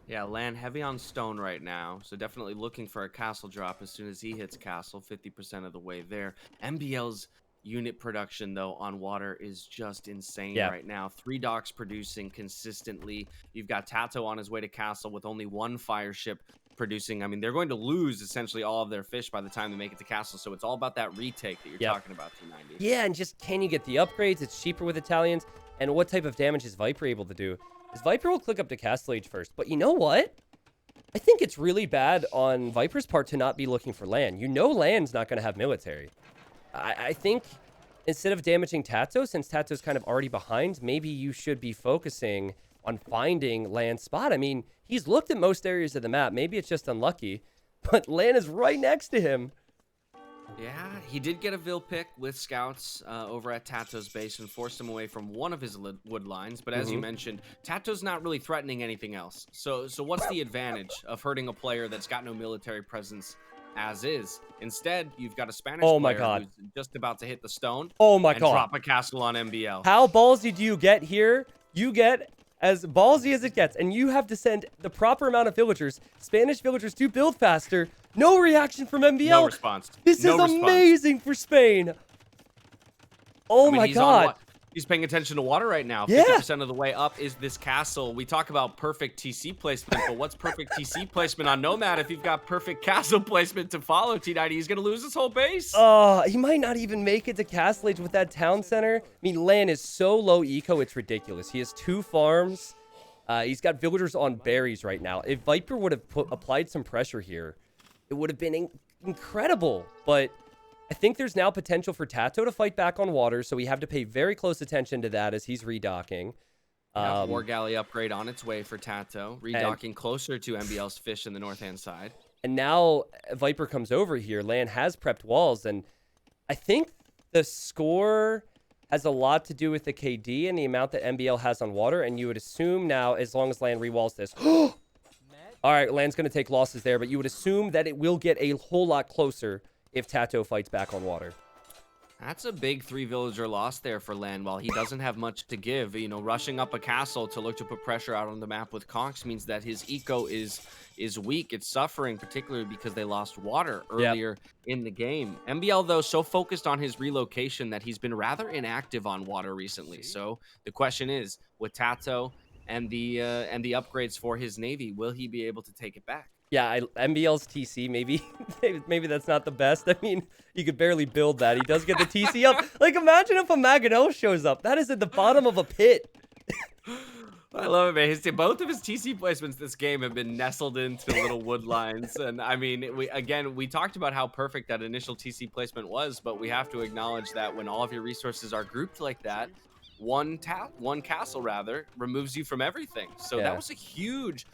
Yeah, Land heavy on stone right now, so definitely looking for a castle drop as soon as he hits castle, 50% of the way there. MBL's unit production, though, on water is just insane right now. 3 docks producing consistently. You've got Tato on his way to castle with only 1 fire ship producing. I mean, they're going to lose essentially all of their fish by the time they make it to castle, so it's all about that retake that you're talking about, 290. Yeah, and just can you get the upgrades? It's cheaper with Italians. And what type of damage is Viper able to do? Is Viper will click up to Castle Age first, but you know what? I think it's really bad on Viper's part to not be looking for Land. You know Land's not going to have military. I think instead of damaging Tato, since Tato's kind of already behind, maybe you should be focusing on finding Land's spot. I mean, he's looked at most areas of the map. Maybe it's just unlucky, but Land is right next to him. Yeah, he did get a Vil pick with scouts over at Tato's base and forced him away from one of his wood lines. But as you mentioned, Tato's not really threatening anything else. So what's the advantage of hurting a player that's got no military presence as is? Instead, you've got a Spanish player who's just about to hit the stone and drop a castle on MBL. How ballsy do you get here? You get as ballsy as it gets, and you have to send the proper amount of villagers, Spanish villagers, to build faster. No reaction from MBL. No response. This is amazing for Spain. Oh my God. He's paying attention to water right now. Yeah. 50% of the way up is this castle. We talk about perfect TC placement, but what's perfect TC placement on Nomad if you've got perfect castle placement to follow, T90? He's going to lose his whole base. He might not even make it to Castle Age with that town center. I mean, Land is so low eco, it's ridiculous. He has 2 farms. He's got villagers on berries right now. If Viper would have applied some pressure here, it would have been incredible. But I think there's now potential for Tato to fight back on water, so we have to pay very close attention to that as he's redocking. War galley upgrade on its way for Tato, redocking closer to MBL's fish in the north-hand side. And now Viper comes over here. Land has prepped walls, and I think the score has a lot to do with the KD and the amount that MBL has on water, and you would assume now, as long as Land rewalls this... All right, Land's going to take losses there, but you would assume that it will get a whole lot closer if Tato fights back on water. That's a big 3-villager loss there for Land. While he doesn't have much to give, you know, rushing up a castle to look to put pressure out on the map with Conks means that his eco is weak. It's suffering, particularly because they lost water earlier in the game. MBL, though, so focused on his relocation that he's been rather inactive on water recently. So the question is, with Tato and the upgrades for his navy. Will he be able to take it back? Yeah, MBL's TC, maybe maybe that's not the best. I mean, he could barely build that. He does get the TC up. Like, imagine if a Maganel shows up. That is at the bottom of a pit. I love it, man. Both of his TC placements this game have been nestled into little wood lines. And I mean, we talked about how perfect that initial TC placement was, but we have to acknowledge that when all of your resources are grouped like that, one castle rather removes you from everything. So that was a huge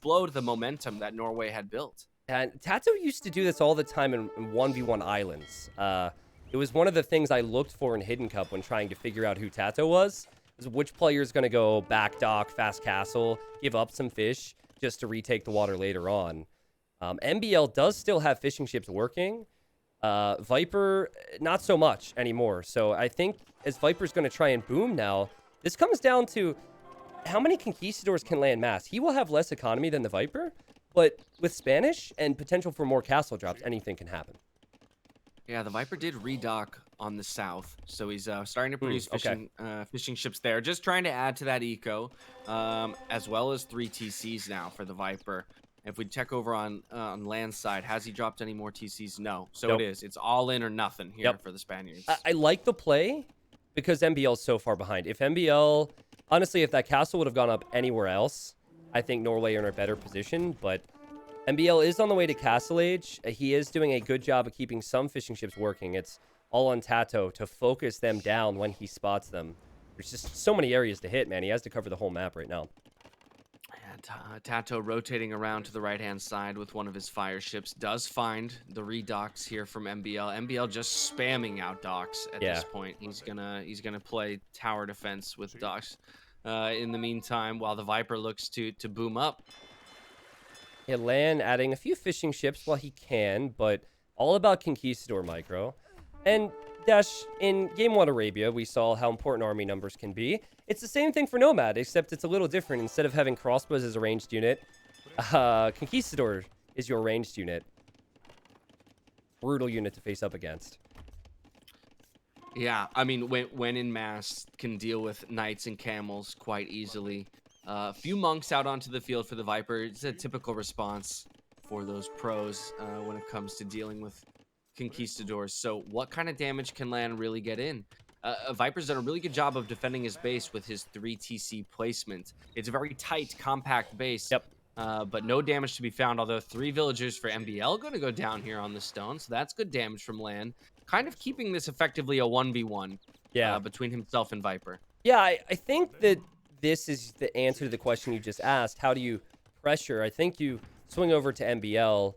blow to the momentum that Norway had built. And Tato used to do this all the time in 1v1 islands. It was one of the things I looked for in Hidden Cup when trying to figure out who Tato was which player is going to go back dock, fast castle, give up some fish just to retake the water later on. MBL does still have fishing ships working. Viper, not so much anymore. So I think as Viper's going to try and boom now, this comes down to how many conquistadors can land mass. He will have less economy than the Viper, but with Spanish and potential for more castle drops, anything can happen. Yeah, the Viper did redock on the south, so he's starting to produce fishing ships there. Just trying to add to that eco, as well as 3 TCs now for the Viper. If we check over on land side, has he dropped any more TCs? No. So it is. It's all in or nothing here for the Spaniards. I like the play because MBL is so far behind. If MBL, honestly, if that castle would have gone up anywhere else, I think Norway are in a better position, but MBL is on the way to Castle Age. He is doing a good job of keeping some fishing ships working. It's all on Tato to focus them down when he spots them. There's just so many areas to hit, man. He has to cover the whole map right now. And Tato rotating around to the right-hand side with one of his fire ships does find the redocks here from MBL. MBL just spamming out docks at this point. He's gonna play tower defense with docks in the meantime, while the Viper looks to boom up. Yeah, Lan adding a few fishing ships while he can, but all about Conquistador micro. And Dash, in Game 1 Arabia, we saw how important army numbers can be. It's the same thing for Nomad, except it's a little different. Instead of having crossbows as a ranged unit, Conquistador is your ranged unit. Brutal unit to face up against. Yeah, I mean, when in mass, can deal with knights and camels quite easily. A few monks out onto the field for the Viper. It's a typical response for those pros when it comes to dealing with conquistadors. So what kind of damage can Lan really get in? Viper's done a really good job of defending his base with his 3 TC placement. It's a very tight, compact base. Yep. But no damage to be found, although 3 villagers for MBL going to go down here on the stone. So that's good damage from Lan. Kind of keeping this effectively a 1v1 between himself and Viper. Yeah, I think that this is the answer to the question you just asked. How do you pressure? I think you swing over to MBL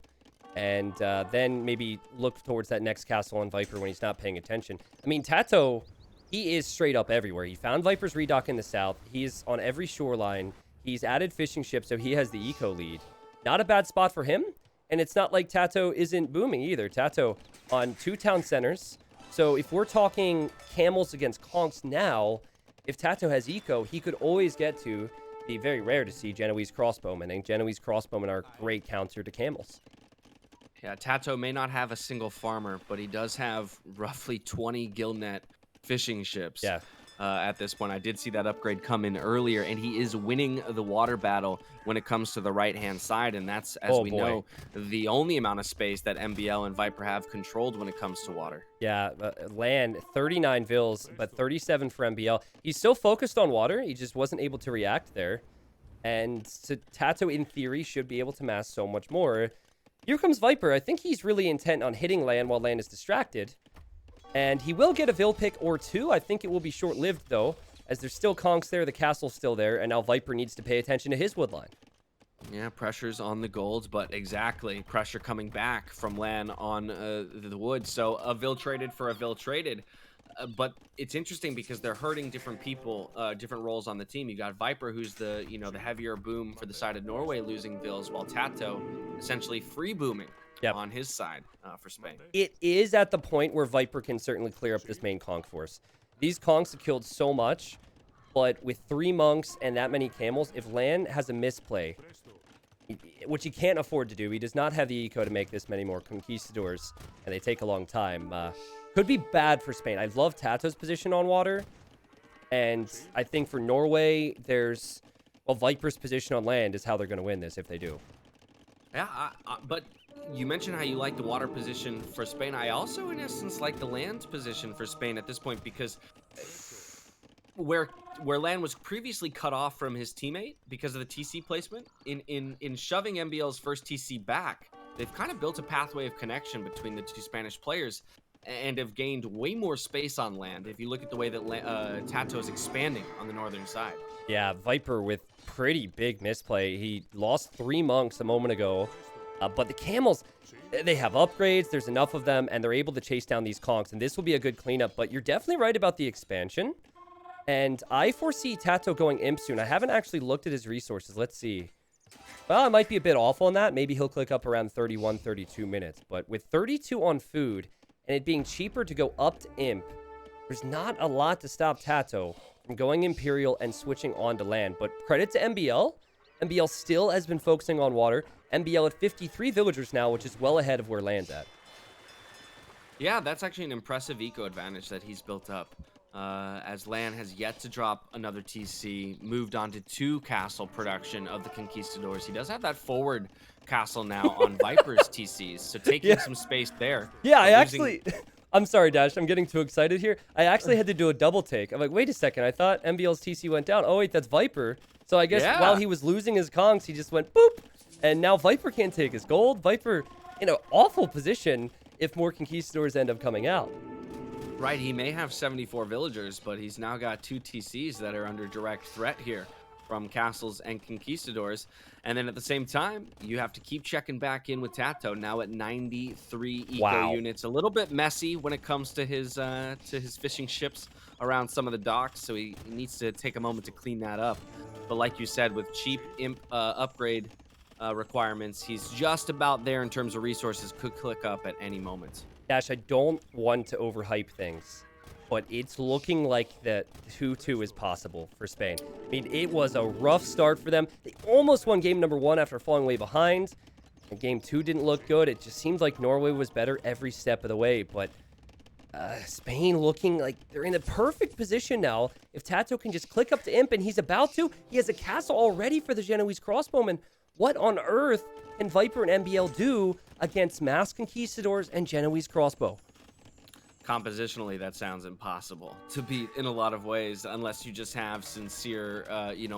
and then maybe look towards that next castle on Viper when he's not paying attention. I mean, Tato, he is straight up everywhere. He found Viper's redock in the south. He's on every shoreline. He's added fishing ships, so he has the eco lead. Not a bad spot for him, and it's not like Tato isn't booming either. Tato on 2 town centers. So if we're talking camels against conks now, if Tato has eco, he could always get to the very rare to see Genoese crossbowmen, and Genoese crossbowmen are a great counter to camels. Yeah, Tato may not have a single farmer, but he does have roughly 20 gillnet fishing ships. Yeah. At this point, I did see that upgrade come in earlier, and he is winning the water battle when it comes to the right-hand side, and that's, as we know, the only amount of space that MBL and Viper have controlled when it comes to water. Yeah, land, 39 vills, but 37 for MBL. He's so focused on water, he just wasn't able to react there. And so Tato, in theory, should be able to mass so much more. Here comes Viper. I think he's really intent on hitting Lan while Lan is distracted. And he will get a Vill pick or 2. I think it will be short-lived, though, as there's still conks there, the castle's still there, and now Viper needs to pay attention to his woodline. Yeah, pressure's on the golds, but exactly. Pressure coming back from Lan on the wood. So a Vill traded for a Vill traded. But it's interesting because they're hurting different people, different roles on the team. You got Viper, who's the heavier boom for the side of Norway, losing Vills, while Tato essentially free booming on his side for Spain. It is at the point where Viper can certainly clear up this main conk force. These conks have killed so much, but with 3 monks and that many camels, if Lan has a misplay, which he can't afford to do, he does not have the eco to make this many more conquistadors, and they take a long time. Could be bad for Spain. I love Tato's position on water, and I think for Norway, there's Well, Viper's position on land is how they're going to win this if they do. Yeah, but you mentioned how you like the water position for Spain. I also, in essence, like the land position for Spain at this point, because where land was previously cut off from his teammate because of the TC placement, in shoving MBL's first TC back, they've kind of built a pathway of connection between the two Spanish players and have gained way more space on land if you look at the way that Tato is expanding on the northern side. Yeah, Viper with pretty big misplay. He lost 3 monks a moment ago, but the camels, they have upgrades. There's enough of them, and they're able to chase down these conks, and this will be a good cleanup. But you're definitely right about the expansion, and I foresee Tato going imp soon. I haven't actually looked at his resources. Let's see. Well, I might be a bit off on that. Maybe he'll click up around 31, 32 minutes. But with 32 on food, and it being cheaper to go up to imp, there's not a lot to stop Tato from going Imperial and switching on to land. But credit to MBL. MBL still has been focusing on water. MBL at 53 villagers now, which is well ahead of where land's at. Yeah, that's actually an impressive eco advantage that he's built up. As Lan has yet to drop another TC, moved on to 2 castle production of the Conquistadors. He does have that forward castle now on Viper's TCs, so taking some space there. Yeah, I actually... I'm sorry, Dash. I'm getting too excited here. I actually had to do a double take. I'm like, wait a second. I thought MBL's TC went down. Oh, wait, that's Viper. So I guess while he was losing his conks, he just went boop. And now Viper can't take his gold. Viper in an awful position if more Conquistadors end up coming out. Right, he may have 74 villagers, but he's now got 2 TCs that are under direct threat here from castles and Conquistadors. And then at the same time, you have to keep checking back in with Tato, now at 93 eco units. A little bit messy when it comes to his fishing ships around some of the docks, so he needs to take a moment to clean that up. But like you said, with cheap imp upgrade requirements, he's just about there in terms of resources, could click up at any moment. Dash, I don't want to overhype things, but it's looking like that 2-2 is possible for Spain. I mean, it was a rough start for them. They almost won game number 1 after falling way behind, and game 2 didn't look good. It just seems like Norway was better every step of the way, but Spain looking like they're in a perfect position now. If Tato can just click up to imp, and he's about to, he has a castle already for the Genoese crossbowmen. What on earth can Viper and MBL do against mass Conquistadors and Genoese crossbow? Compositionally, that sounds impossible to beat in a lot of ways, unless you just have sincere,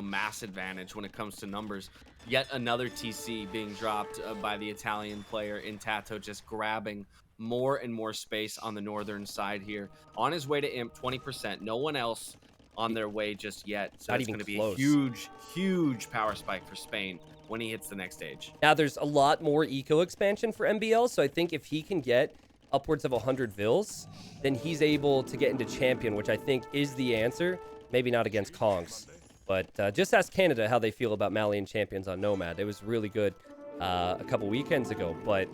mass advantage when it comes to numbers. Yet another TC being dropped by the Italian player in Tato, just grabbing more and more space on the northern side here. On his way to imp, 20%. No one else on their way just yet. So it's going to be a huge, huge power spike for Spain when he hits the next stage. Now, there's a lot more eco expansion for MBL, so I think if he can get upwards of 100 vills, then he's able to get into champion, which I think is the answer. Maybe not against Kongs, but just ask Canada how they feel about Malian champions on Nomad. It was really good a couple weekends ago, but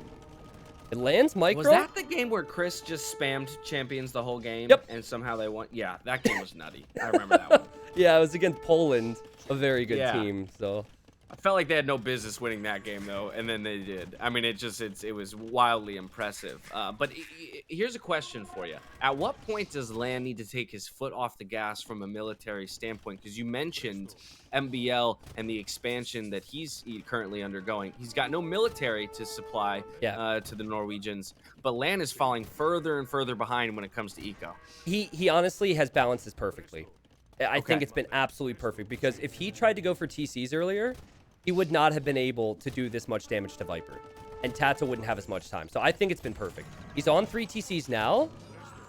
it lands micro. Was that the game where Chris just spammed champions the whole game? Yep. And somehow they won? Yeah, that game was nutty. I remember that one. Yeah, it was against Poland, a very good team, so... I felt like they had no business winning that game, though, and then they did. I mean, it was wildly impressive. But here's a question for you. At what point does Lan need to take his foot off the gas from a military standpoint? Because you mentioned MBL and the expansion that he's currently undergoing. He's got no military to supply to the Norwegians, but Lan is falling further and further behind when it comes to eco. He honestly has balanced this perfectly. I think it's been absolutely perfect, because if he tried to go for TCs earlier, he would not have been able to do this much damage to Viper, and Tato wouldn't have as much time. So I think it's been perfect. He's on 3 TCs now,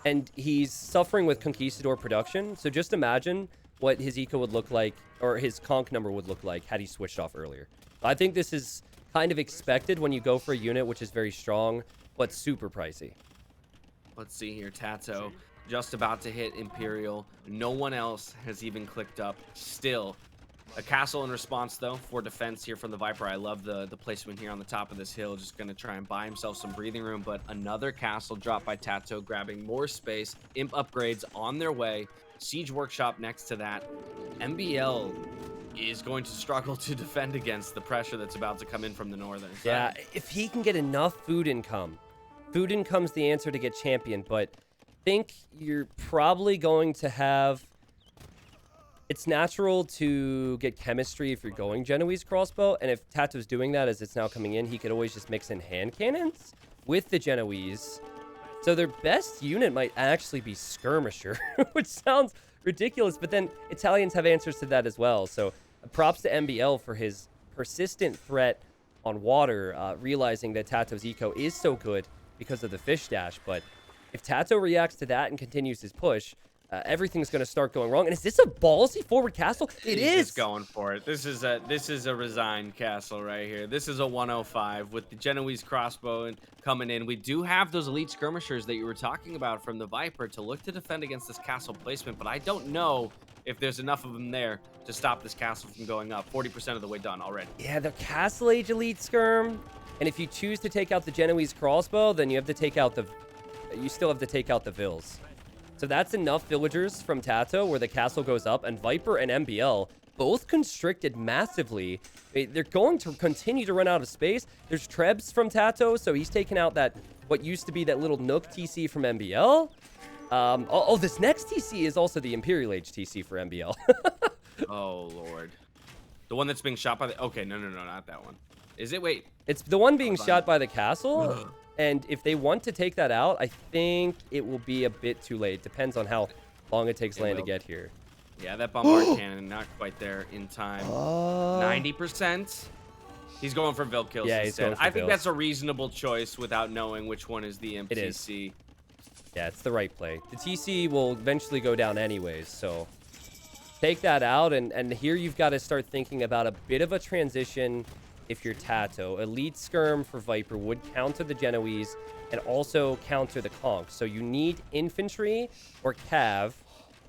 and he's suffering with Conquistador production. So just imagine what his eco would look like, or his conk number would look like, had he switched off earlier. I think this is kind of expected when you go for a unit which is very strong, but super pricey. Let's see here, Tato just about to hit Imperial. No one else has even clicked up still. A castle in response, though, for defense here from the Viper. I love the placement here on the top of this hill. Just going to try and buy himself some breathing room. But another castle dropped by Tato, grabbing more space. Imp upgrades on their way. Siege Workshop next to that. MBL is going to struggle to defend against the pressure that's about to come in from the northern side. Yeah, if he can get enough food income's the answer to get champion. But I think you're probably going to have It's natural to get chemistry if you're going Genoese crossbow, and if Tato's doing that as it's now coming in, he could always just mix in hand cannons with the Genoese. So their best unit might actually be Skirmisher, which sounds ridiculous, but then Italians have answers to that as well. So props to MBL for his persistent threat on water, realizing that Tato's eco is so good because of the fish dash. But if Tato reacts to that and continues his push, everything's going to start going wrong. And is this a ballsy forward castle? It is. He's just going for it. This is a resigned castle right here. This is a 105 with the Genoese crossbow and coming in. We do have those elite skirmishers that you were talking about from the Viper to look to defend against this castle placement, but I don't know if there's enough of them there to stop this castle from going up. 40% of the way done already. Yeah, the Castle Age elite skirm. And if you choose to take out the Genoese crossbow, then you have to take out the... You still have to take out the Vils. So that's enough villagers from Tato where the castle goes up, and Viper and MBL both constricted massively. They're going to continue to run out of space. There's Trebs from Tato, so he's taken out that what used to be that little Nook TC from MBL. This next TC is also the Imperial Age TC for MBL. Oh, Lord. The one that's being shot by the... Okay, no, not that one. Is it? Wait. It's the one being shot by the castle. And if they want to take that out, I think it will be a bit too late. Depends on how long it takes Land to get here. Yeah, that bombard cannon, not quite there in time. 90%. He's going for Vil kills instead. I think that's a reasonable choice without knowing which one is the MTC. It is. Yeah, it's the right play. The TC will eventually go down anyways, so take that out. And here you've got to start thinking about a bit of a transition. If you're Tato, elite skirm for Viper would counter the Genoese and also counter the Conch. So you need infantry or cav.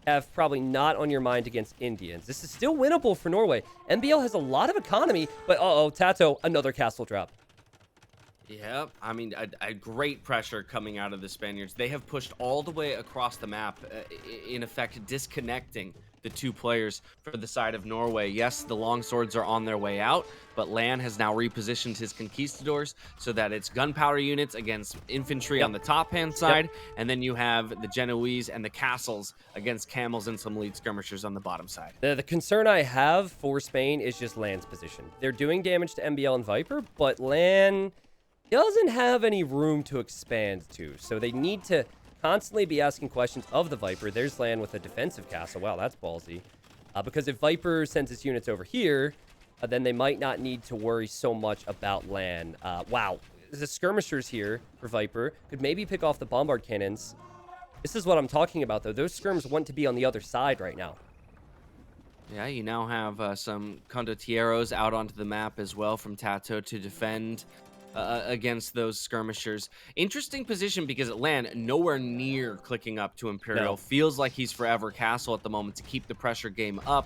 Cav probably not on your mind against Indians. This is still winnable for Norway. MBL has a lot of economy, but Tato, another castle drop. Yeah, I mean, a great pressure coming out of the Spaniards. They have pushed all the way across the map, in effect disconnecting the two players for the side of Norway. Yes, the longswords are on their way out, but Lan has now repositioned his conquistadors so that it's gunpowder units against infantry on the top-hand side, and then you have the Genoese and the castles against camels and some elite skirmishers on the bottom side. The concern I have for Spain is just Lan's position. They're doing damage to MBL and Viper, but Lan doesn't have any room to expand to, so they need to constantly be asking questions of the Viper. There's Lan with a defensive castle. Wow, that's ballsy. Because if Viper sends its units over here, then they might not need to worry so much about Lan. Wow, the skirmishers here for Viper could maybe pick off the bombard cannons. This is what I'm talking about, though. Those skirms want to be on the other side right now. Yeah, you now have some condottieros out onto the map as well from Tato to defend against those skirmishers. Interesting position because Lan nowhere near clicking up to Imperial. No. Feels like he's forever castle at the moment to keep the pressure game up.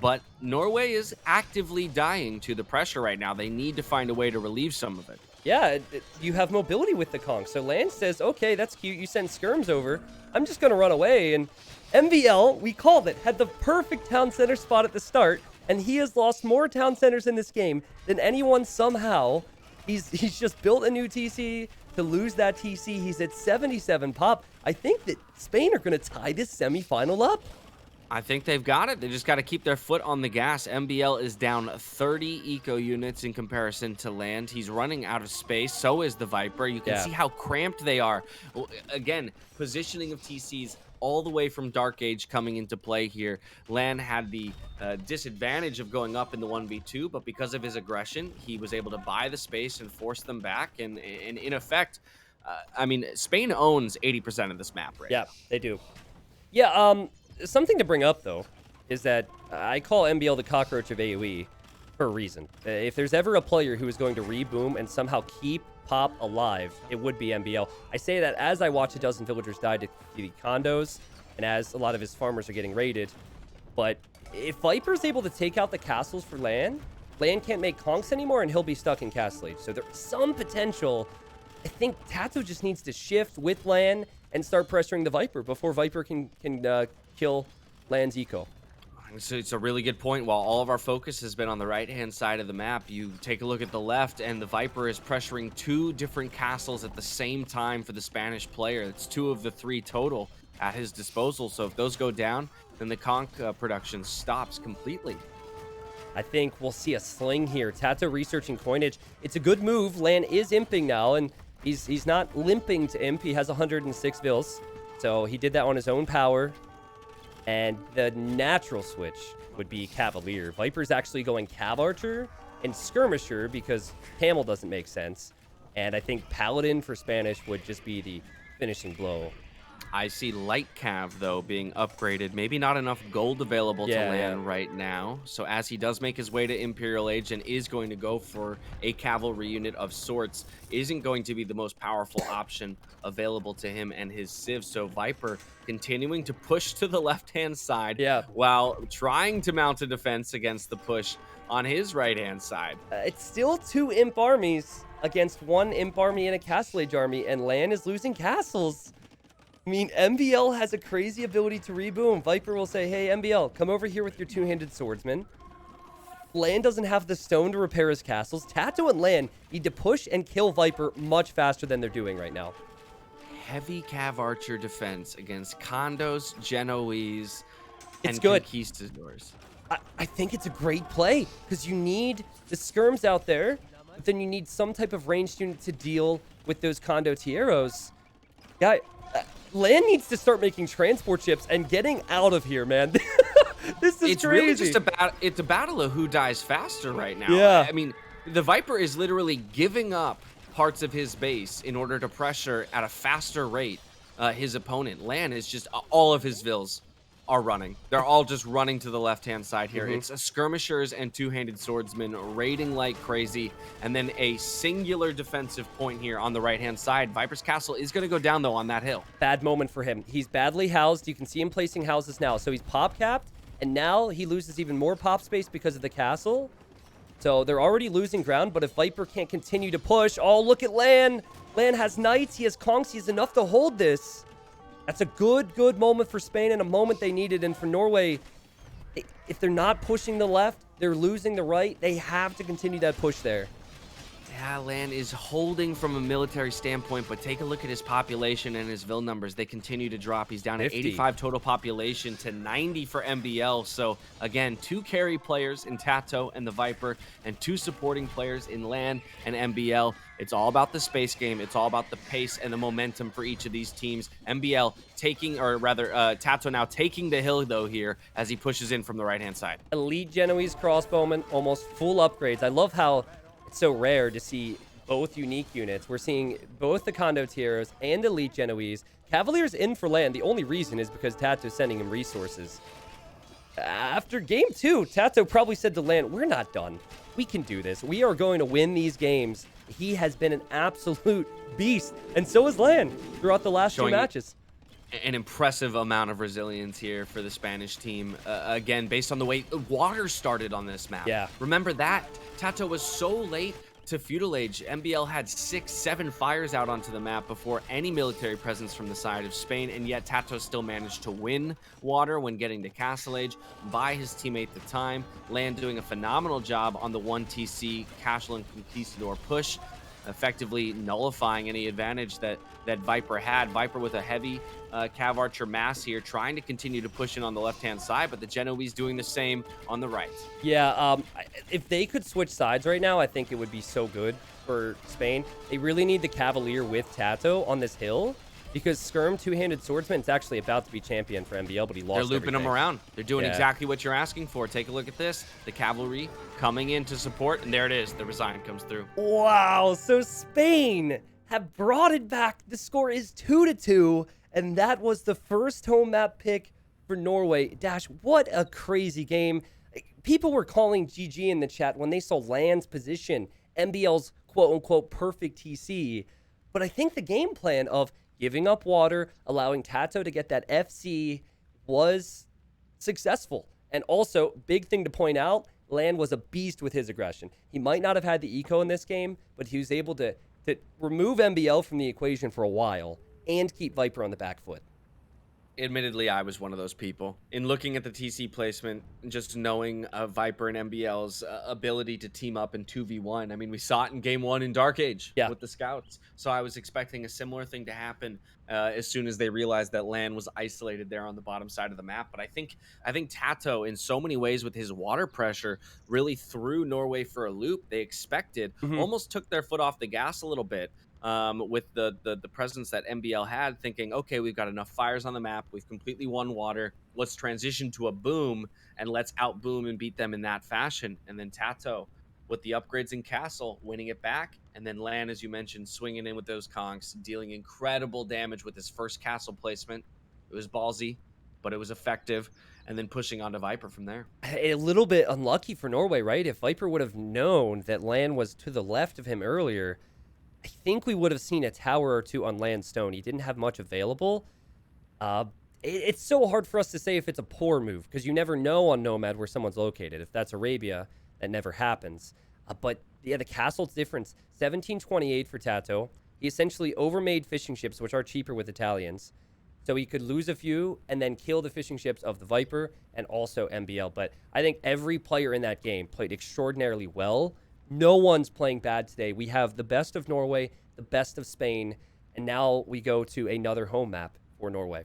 But Norway is actively dying to the pressure right now. They need to find a way to relieve some of it. Yeah, you have mobility with the Conch. So Lan says, okay, that's cute. You send skirms over. I'm just going to run away. And MVL, we called it, had the perfect town center spot at the start. And he has lost more town centers in this game than anyone somehow. He's just built a new TC to lose that TC. He's at 77 pop. I think that Spain are going to tie this semifinal up. I think they've got it. They just got to keep their foot on the gas. MBL is down 30 eco units in comparison to Land. He's running out of space. So is the Viper. You can see how cramped they are. Again, positioning of TCs all the way from Dark Age coming into play here. Lan had the disadvantage of going up in the 1v2, but because of his aggression, he was able to buy the space and force them back. And in effect, I mean, Spain owns 80% of this map right now. Yeah, they do. Yeah, something to bring up, though, is that I call MBL the cockroach of AoE for a reason. If there's ever a player who is going to reboom and somehow keep Pop alive, it would be MBL. I say that as I watch a dozen villagers die to the condos, and as a lot of his farmers are getting raided. But if Viper's able to take out the castles for Lan can't make conks anymore, and he'll be stuck in Castle Age. So there's some potential. I think Tato just needs to shift with Lan and start pressuring the Viper before Viper can kill Lan's eco. So it's a really good point. While all of our focus has been on the right-hand side of the map, you take a look at the left, and the Viper is pressuring two different castles at the same time for the Spanish player. It's 2 of the 3 total at his disposal. So if those go down, then the conch production stops completely. I think we'll see a sling here. Tato researching coinage. It's a good move. Lan is imping now, and he's not limping to imp. He has 106 vills, so he did that on his own power. And the natural switch would be Cavalier. Viper's actually going Cav Archer and Skirmisher because Camel doesn't make sense. And I think Paladin for Spanish would just be the finishing blow. I see Light Cav, though, being upgraded. Maybe not enough gold available to land right now. So as he does make his way to Imperial Age and is going to go for a cavalry unit of sorts, isn't going to be the most powerful option available to him and his Civ. So Viper continuing to push to the left-hand side while trying to mount a defense against the push on his right-hand side. It's still 2 imp armies against 1 imp army and a Castle Age army, and Lan is losing castles. I mean, MBL has a crazy ability to reboom. Viper will say, hey, MBL, come over here with your 2-handed swordsman. Lan doesn't have the stone to repair his castles. Tato and Lan need to push and kill Viper much faster than they're doing right now. Heavy Cav Archer defense against Condos, Genoese, and good. Conquistadors. I think it's a great play because you need the skirms out there, but then you need some type of ranged unit to deal with those Condotieros. Guy, Lan needs to start making transport ships and getting out of here, man. This is it's crazy. Really just it's a battle of who dies faster right now. Yeah. I mean, the Viper is literally giving up parts of his base in order to pressure at a faster rate his opponent. Lan is just all of his vills are running. They're all just running to the left-hand side here. It's a skirmishers and 2-handed swordsman raiding like crazy, and then a singular defensive point here on the right-hand side. Viper's castle is going to go down, though, on that hill. Bad moment for him. He's badly housed. You can see him placing houses now. So he's pop-capped, and now he loses even more pop space because of the castle. So they're already losing ground, but if Viper can't continue to push... Oh, look at Lan. Lan has knights. He has conchs. He has enough to hold this. That's a good moment for Spain and a moment they needed. And for Norway, if they're not pushing the left, they're losing the right. They have to continue that push there. Yeah, Lan is holding from a military standpoint, but take a look at his population and his vill numbers. They continue to drop. He's down 50. at 85 total population to 90 for MBL. So, again, 2 carry players in Tato and the Viper and 2 supporting players in Lan and MBL. It's all about the space game. It's all about the pace and the momentum for each of these teams. MBL taking, or rather, Tato now taking the hill, though, here as he pushes in from the right-hand side. Elite Genoese crossbowmen, almost full upgrades. I love how... It's so rare to see both unique units. We're seeing both the Condotieros and Elite Genoese. Cavalier's in for Lan. The only reason is because Tato's sending him resources. After game 2, Tato probably said to Lan, we're not done. We can do this. We are going to win these games. He has been an absolute beast, and so is Lan throughout the last 2 matches. An impressive amount of resilience here for the Spanish team. Again, based on the way water started on this map. Yeah. Remember that. Tato was so late to Feudal Age. MBL had 6-7 fires out onto the map before any military presence from the side of Spain, and yet Tato still managed to win water when getting to Castle Age by his teammate at the time. Lan doing a phenomenal job on the 1TC Castle and Conquistador push, effectively nullifying any advantage that Viper had. Viper with a heavy Cav Archer mass here, trying to continue to push in on the left-hand side, but the Genoese doing the same on the right. Yeah, if they could switch sides right now, I think it would be so good for Spain. They really need the Cavalier with Tato on this hill, because Skirm, 2-handed swordsman, is actually about to be champion for MBL, but he lost They're looping him around. They're doing Yeah. exactly what you're asking for. Take a look at this. The cavalry coming in to support, and there it is. The resign comes through. Wow, so Spain have brought it back. The score is 2-2, and that was the first home map pick for Norway. Dash, what a crazy game. People were calling GG in the chat when they saw Lan's position, MBL's quote-unquote perfect TC. But I think the game plan of giving up water, allowing Tato to get that FC was successful. And also, big thing to point out, Lan was a beast with his aggression. He might not have had the eco in this game, but he was able to remove MBL from the equation for a while and keep Viper on the back foot. Admittedly, I was one of those people. In looking at the TC placement, just knowing Viper and MBL's ability to team up in 2v1. I mean, we saw it in game 1 in Dark Age with the scouts. So I was expecting a similar thing to happen as soon as they realized that Lan was isolated there on the bottom side of the map. But I think Tato, in so many ways, with his water pressure, really threw Norway for a loop. They expected, Hmm. almost took their foot off the gas a little bit. With the presence that MBL had, thinking, okay, we've got enough fires on the map, we've completely won water. Let's transition to a boom and let's out boom and beat them in that fashion. And then Tato, with the upgrades in Castle, winning it back, and then Lan, as you mentioned, swinging in with those conks, dealing incredible damage with his first Castle placement. It was ballsy, but it was effective, and then pushing on to Viper from there. A little bit unlucky for Norway, right? If Viper would have known that Lan was to the left of him earlier, I think we would have seen a tower or two on Landstone. He didn't have much available. Uh, it's so hard for us to say if it's a poor move because you never know on Nomad where someone's located. If that's Arabia, that never happens. But yeah, the castle's difference. 1728 for Tato. He essentially overmade fishing ships, which are cheaper with Italians. So he could lose a few and then kill the fishing ships of the Viper and also MBL. But I think every player in that game played extraordinarily well. No one's playing bad today. We have the best of Norway, the best of Spain, and now we go to another home map for Norway.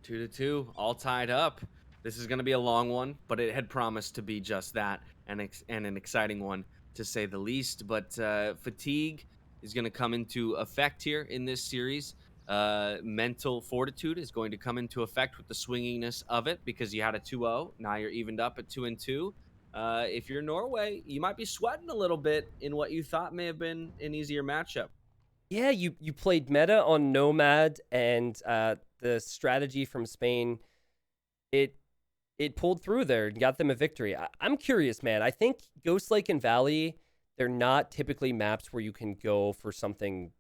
2-2, all tied up. This is going to be a long one, but it had promised to be just that, and an exciting one to say the least. But fatigue is going to come into effect here in this series. Mental fortitude is going to come into effect with the swinginess of it because you had a 2-0. Now you're evened up at 2-2. If you're Norway, you might be sweating a little bit in what you thought may have been an easier matchup. Yeah, you played meta on Nomad, and the strategy from Spain, it pulled through there and got them a victory. I'm curious, man. I think Ghost Lake and Valley, they're not typically maps where you can go for something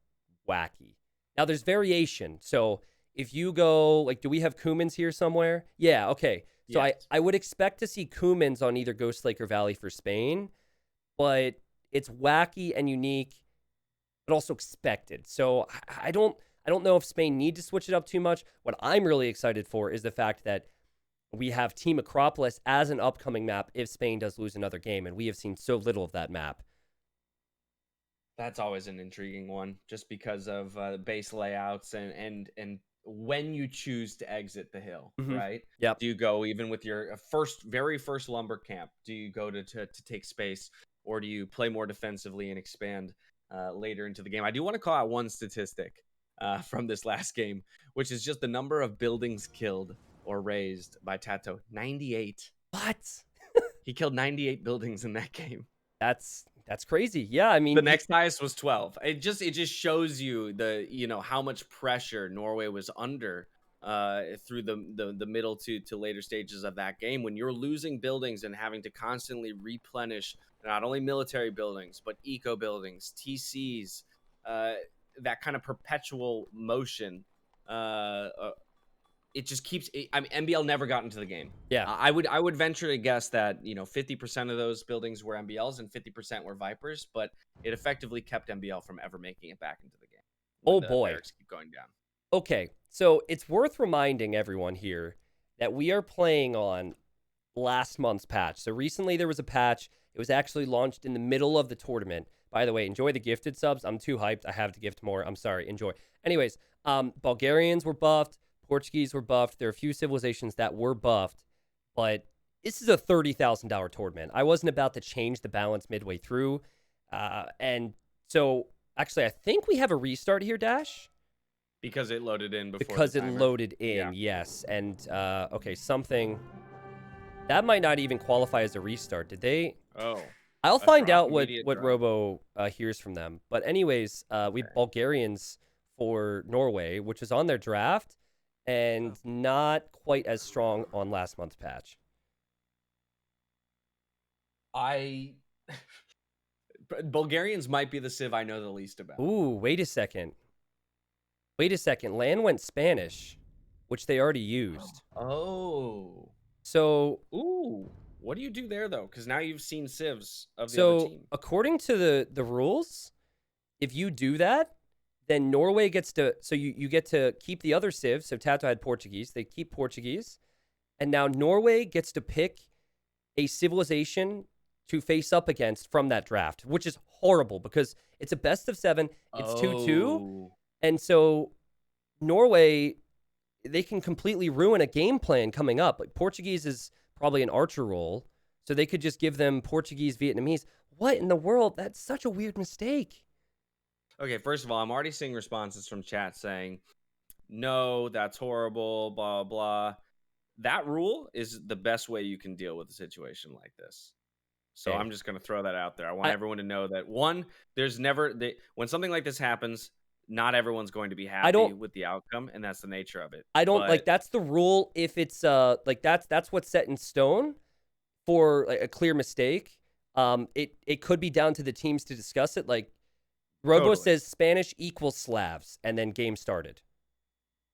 wacky. Now, there's variation. So if you go, like, do we have Kumans here somewhere? Yeah, okay. So Yes. I would expect to see Kumans on either Ghost Lake or Valley for Spain, but it's wacky and unique, but also expected. So I don't know if Spain need to switch it up too much. What I'm really excited for is the fact that we have Team Acropolis as an upcoming map if Spain does lose another game, and we have seen so little of that map. That's always an intriguing one, just because of base layouts and when you choose to exit the hill, right? Yep. Do you go even with your very first lumber camp? Do you go to take space, or do you play more defensively and expand later into the game? I do want to call out one statistic from this last game, which is just the number of buildings killed or raised by Tato. 98. What? He killed 98 buildings in that game. That's crazy. Yeah, I mean, The next highest was 12. It just shows you how much pressure Norway was under through the middle to later stages of that game, when you're losing buildings and having to constantly replenish not only military buildings but eco buildings, TCs, that kind of perpetual motion. It just keeps. I mean, MBL never got into the game. Yeah. I would venture to guess that 50% of those buildings were MBLs and 50% were Vipers, but it effectively kept MBL from ever making it back into the game. Oh boy. Barracks keep going down. Okay, so it's worth reminding everyone here that we are playing on last month's patch. So recently there was a patch. It was actually launched in the middle of the tournament. By the way, enjoy the gifted subs. I'm too hyped. I have to gift more. I'm sorry. Enjoy. Anyways, Bulgarians were buffed. Portuguese were buffed. There are a few civilizations that were buffed, but this is a $30,000 tournament. I wasn't about to change the balance midway through. And so, actually, I think we have a restart here, Dash. Because it loaded in before. Because the it timer. loaded in, Yeah. yes. And, okay, something... That might not even qualify as a restart. Did they... Oh. I'll A find drop, out what immediate drop. Robo hears from them. But anyways, we have Bulgarians for Norway, which is on their draft, and not quite as strong on last month's patch. Bulgarians might be the civ I know the least about. Ooh, wait a second. Wait a second. Lan went Spanish, which they already used. Oh. So... Ooh. What do you do there, though? Because now you've seen civs of the other So, team. according to the rules, if you do that, then Norway gets to... So, you get to keep the other civs. So, Tato had Portuguese. They keep Portuguese. And now Norway gets to pick a civilization to face up against from that draft, which is horrible because it's a best of 7. It's 2-2. Oh. And so Norway, they can completely ruin a game plan coming up. Like Portuguese is probably an archer role, so they could just give them Portuguese, Vietnamese. What in the world? That's such a weird mistake. Okay, first of all, I'm already seeing responses from chat saying, no, that's horrible, blah, blah. That rule is the best way you can deal with a situation like this. So Okay. I'm just going to throw that out there. I want I, everyone to know that, one, there's never, when something like this happens, not everyone's going to be I happy don't with the outcome, and that's the nature of it. I don't But like that's the rule if it's like that's what's set in stone for like a clear mistake. It could be down to the teams to discuss it. Like Robo totally. says Spanish equals Slavs and then game started.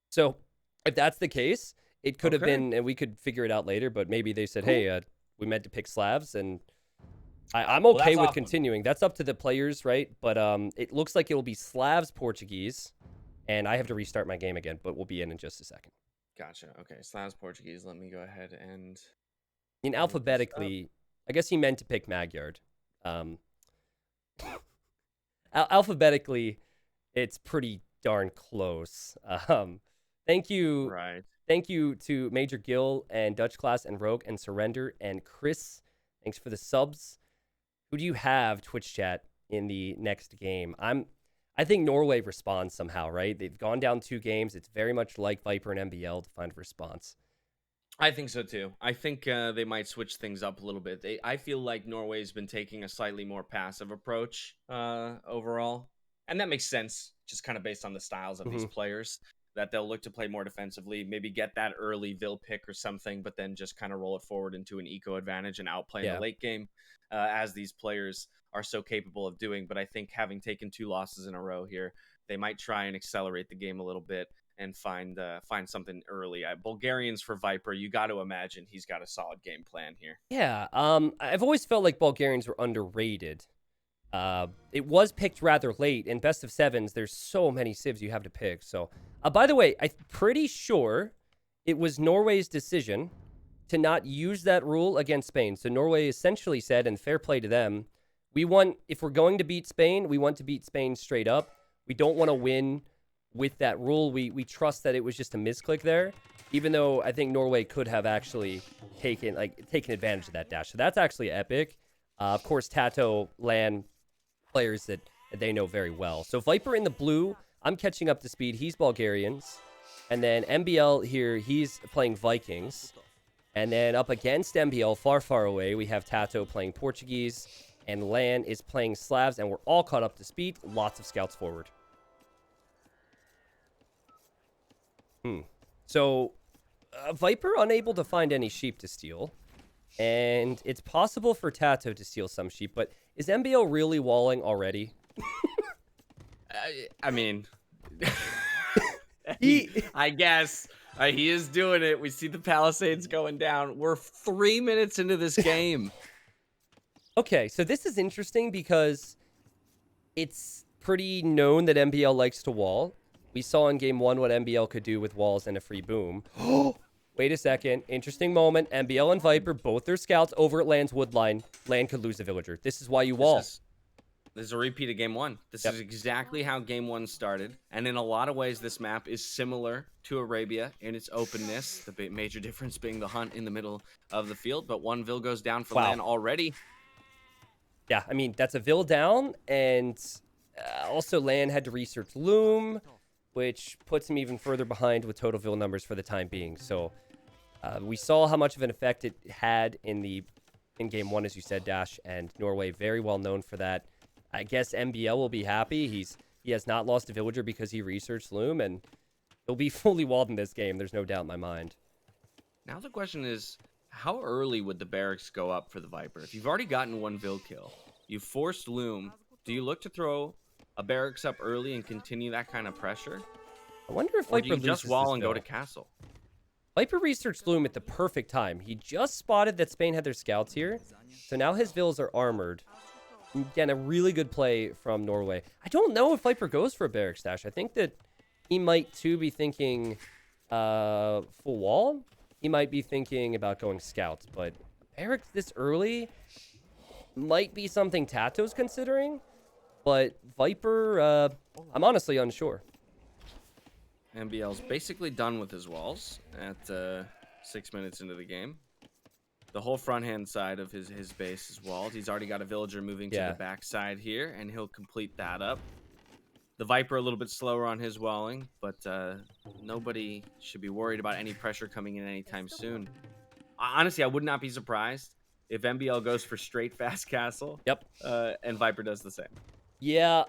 So if that's the case, it could have Okay. been, and we could figure it out later, but maybe they said, Cool. hey, we meant to pick Slavs, and I'm Well, okay that's with awesome. continuing. That's up to the players, right? But it looks like it'll be Slavs Portuguese, and I have to restart my game again, but we'll be in just a second. Gotcha. Okay, Slavs Portuguese. Let me go ahead and I mean, look this up. alphabetically, I guess he meant to pick Magyard. Alphabetically, it's pretty darn close. Thank you, Right. thank you to Major Gill and Dutch Class and Rogue and Surrender and Chris. Thanks for the subs. Who do you have, Twitch chat, in the next game? I think Norway responds somehow, right? They've gone down 2 games. It's very much like Viper and MBL to find a response. I think so too. I think they might switch things up a little bit. I feel like Norway's been taking a slightly more passive approach overall, and that makes sense, just kind of based on the styles of these players. That they'll look to play more defensively, maybe get that early Vil pick or something, but then just kind of roll it forward into an eco advantage and outplay in the late game, as these players are so capable of doing. But I think having taken 2 losses in a row here, they might try and accelerate the game a little bit and find something early. Bulgarians for Viper, you got to imagine he's got a solid game plan here. Yeah, I've always felt like Bulgarians were underrated. It was picked rather late. In best of 7s, there's so many civs you have to pick. So, by the way, I'm pretty sure it was Norway's decision to not use that rule against Spain. So Norway essentially said, and fair play to them, if we're going to beat Spain, we want to beat Spain straight up. We don't want to win with that rule. We trust that it was just a misclick there, even though I think Norway could have actually taken advantage of that dash. So that's actually epic. Of course, Tato, Lan, players that they know very well. So Viper in the blue, I'm catching up to speed. He's Bulgarians. And then MBL here, he's playing Vikings. And then up against MBL, far, far away, we have Tato playing Portuguese. And Lan is playing Slavs. And we're all caught up to speed. Lots of scouts forward. So Viper unable to find any sheep to steal. And it's possible for Tato to steal some sheep. But is MBL really walling already? I mean, He- I guess he is doing it. We see the Palisades going down. We're 3 minutes into this game. Okay, so this is interesting because it's pretty known that MBL likes to wall. We saw in game 1 what MBL could do with walls and a free boom. Wait a second. Interesting moment. MBL and Viper, both their scouts over at Land's woodline. Land could lose a villager. This is why you wall. This is a repeat of game 1. This is exactly how game 1 started. And in a lot of ways, this map is similar to Arabia in its openness. The major difference being the hunt in the middle of the field. But 1 Vil goes down for Land already. Yeah, I mean, that's a Vil down. And also Land had to research Loom, which puts him even further behind with total Vil numbers for the time being. So we saw how much of an effect it had in game 1, as you said, Dash, and Norway very well known for that. I guess MBL will be happy. He has not lost a villager because he researched Loom, and he'll be fully walled in this game. There's no doubt in my mind. Now the question is, how early would the barracks go up for the Viper? If you've already gotten 1 Vil kill, you've forced Loom, do you look to throw a barracks up early and continue that kind of pressure? I wonder if Or Viper do you just loses wall this and go Vil. to castle? Viper researched Loom at the perfect time. He just spotted that Spain had their scouts here, so now his Vils are armored. Again, a really good play from Norway. I don't know if Viper goes for a barracks dash. I think that he might, too, be thinking full wall. He might be thinking about going scouts, but barracks this early might be something Tato's considering, but Viper, I'm honestly unsure. MBL's basically done with his walls at 6 minutes into the game. The whole front-hand side of his base is walled. He's already got a villager moving to the back side here, and he'll complete that up. The Viper a little bit slower on his walling, but nobody should be worried about any pressure coming in anytime soon. Honestly, I would not be surprised if MBL goes for straight fast castle. Yep. And Viper does the same. Yeah,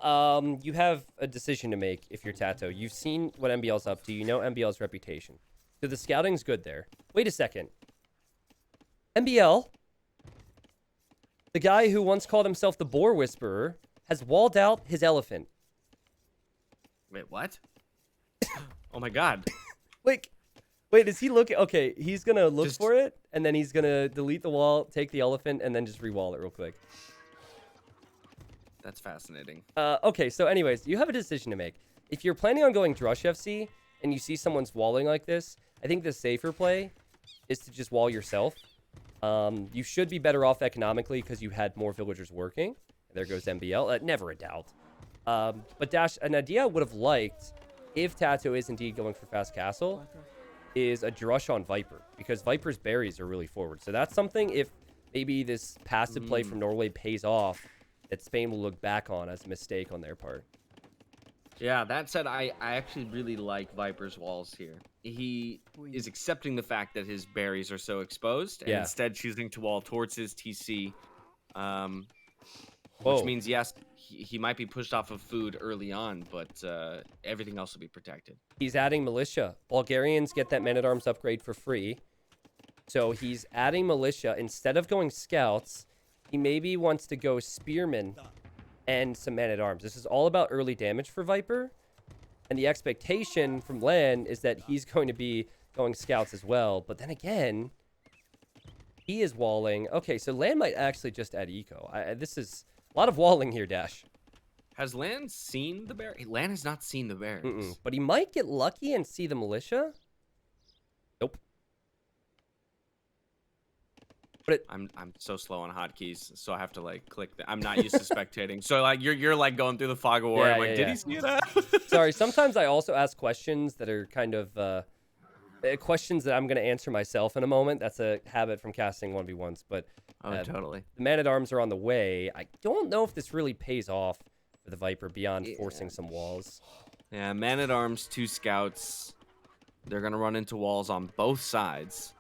you have a decision to make if you're Tato. You've seen what MBL's up to. You know MBL's reputation. So the scouting's good there. Wait a second. MBL, the guy who once called himself the Boar Whisperer, has walled out his elephant. Wait, what? Oh my god. Wait, is he looking? Okay, he's going to look for it, and then he's going to delete the wall, take the elephant, and then just re-wall it real quick. That's fascinating. Okay, so anyways, you have a decision to make. If you're planning on going Drush FC, and you see someone's walling like this, I think the safer play is to just wall yourself. You should be better off economically because you had more villagers working. There goes MBL. Never a doubt. But Dash, an idea I would have liked, if Tato is indeed going for fast castle, is a Drush on Viper, because Viper's berries are really forward. So that's something, if maybe this passive play from Norway pays off, that Spain will look back on as a mistake on their part. Yeah, that said, I actually really like Viper's walls here. He is accepting the fact that his berries are so exposed, and instead choosing to wall towards his TC, which means, yes, he might be pushed off of food early on, but everything else will be protected. He's adding militia. Bulgarians get that man-at-arms upgrade for free. So he's adding militia. Instead of going scouts, he maybe wants to go spearmen and some man-at-arms. This is all about early damage for Viper. And the expectation from Lan is that he's going to be going scouts as well. But then again, he is walling. Okay, so Lan might actually just add eco. This is a lot of walling here, Dash. Has Lan seen the bear? Lan has not seen the bears. But he might get lucky and see the militia. Nope. But I'm so slow on hotkeys, so I have to like click. I'm not used to spectating, so like you're like going through the fog of war. Did he see that? Sorry. Sometimes I also ask questions that are kind of questions that I'm going to answer myself in a moment. That's a habit from casting 1v1s. But totally. The man-at-arms are on the way. I don't know if this really pays off for the Viper beyond forcing some walls. Yeah, man-at-arms, 2 scouts. They're gonna run into walls on both sides.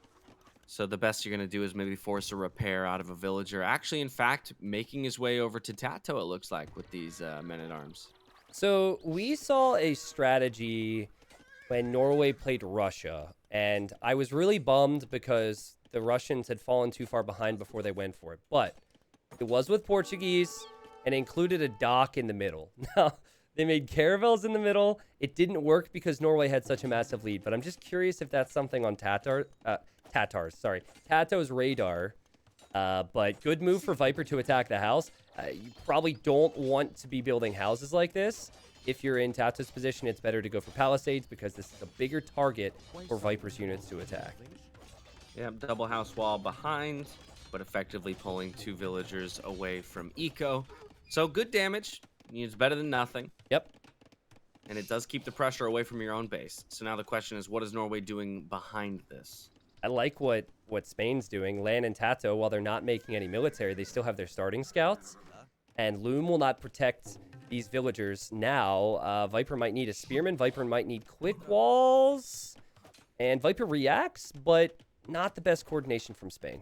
So the best you're going to do is maybe force a repair out of a villager. Actually, in fact, making his way over to Tato, it looks like, with these men-at-arms. So we saw a strategy when Norway played Russia, and I was really bummed because the Russians had fallen too far behind before they went for it. But it was with Portuguese, and included a dock in the middle. Now, they made caravels in the middle. It didn't work because Norway had such a massive lead, but I'm just curious if that's something on Tato's radar. But good move for Viper to attack the house. You probably don't want to be building houses like this. If you're in Tato's position, it's better to go for palisades because this is a bigger target for Viper's units to attack. Yeah, double house wall behind, but effectively pulling 2 villagers away from eco. So good damage. It's better than nothing. Yep. And it does keep the pressure away from your own base. So now the question is, what is Norway doing behind this? I like what Spain's doing. Lan and Tato, while they're not making any military, they still have their starting scouts. And Loom will not protect these villagers now. Viper might need a spearman. Viper might need quick walls. And Viper reacts, but not the best coordination from Spain.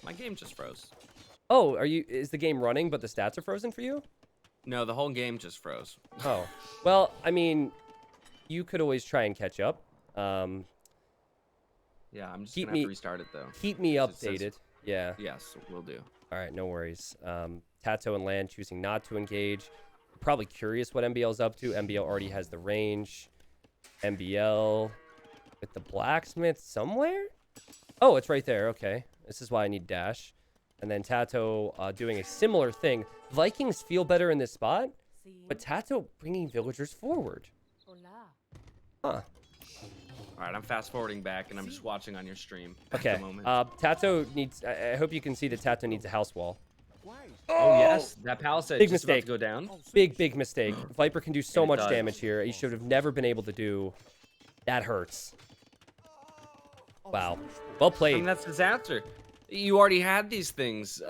My game just froze. Oh, is the game running, but the stats are frozen for you? No, the whole game just froze. Oh. Well, I mean, you could always try and catch up. Yeah, I'm just going to have to restart it, though. Keep me updated. Yeah. Yes, will do. All right, no worries. Tato and Lan choosing not to engage. Probably curious what MBL's up to. MBL already has the range. MBL with the blacksmith somewhere? Oh, it's right there. Okay. This is why I need dash. And then Tato doing a similar thing. Vikings feel better in this spot, but Tato bringing villagers forward. Huh. All right, I'm fast forwarding back, and I'm just watching on your stream okay. at the moment. Tato needs. I hope you can see that Tato needs a house wall. Oh, yes. That palisade Big just about to mistake. go down. Big mistake. Viper can do so And it much does. damage here. He should have never been able to do. That hurts. Wow. Well I played. mean, that's disaster. You already had these things,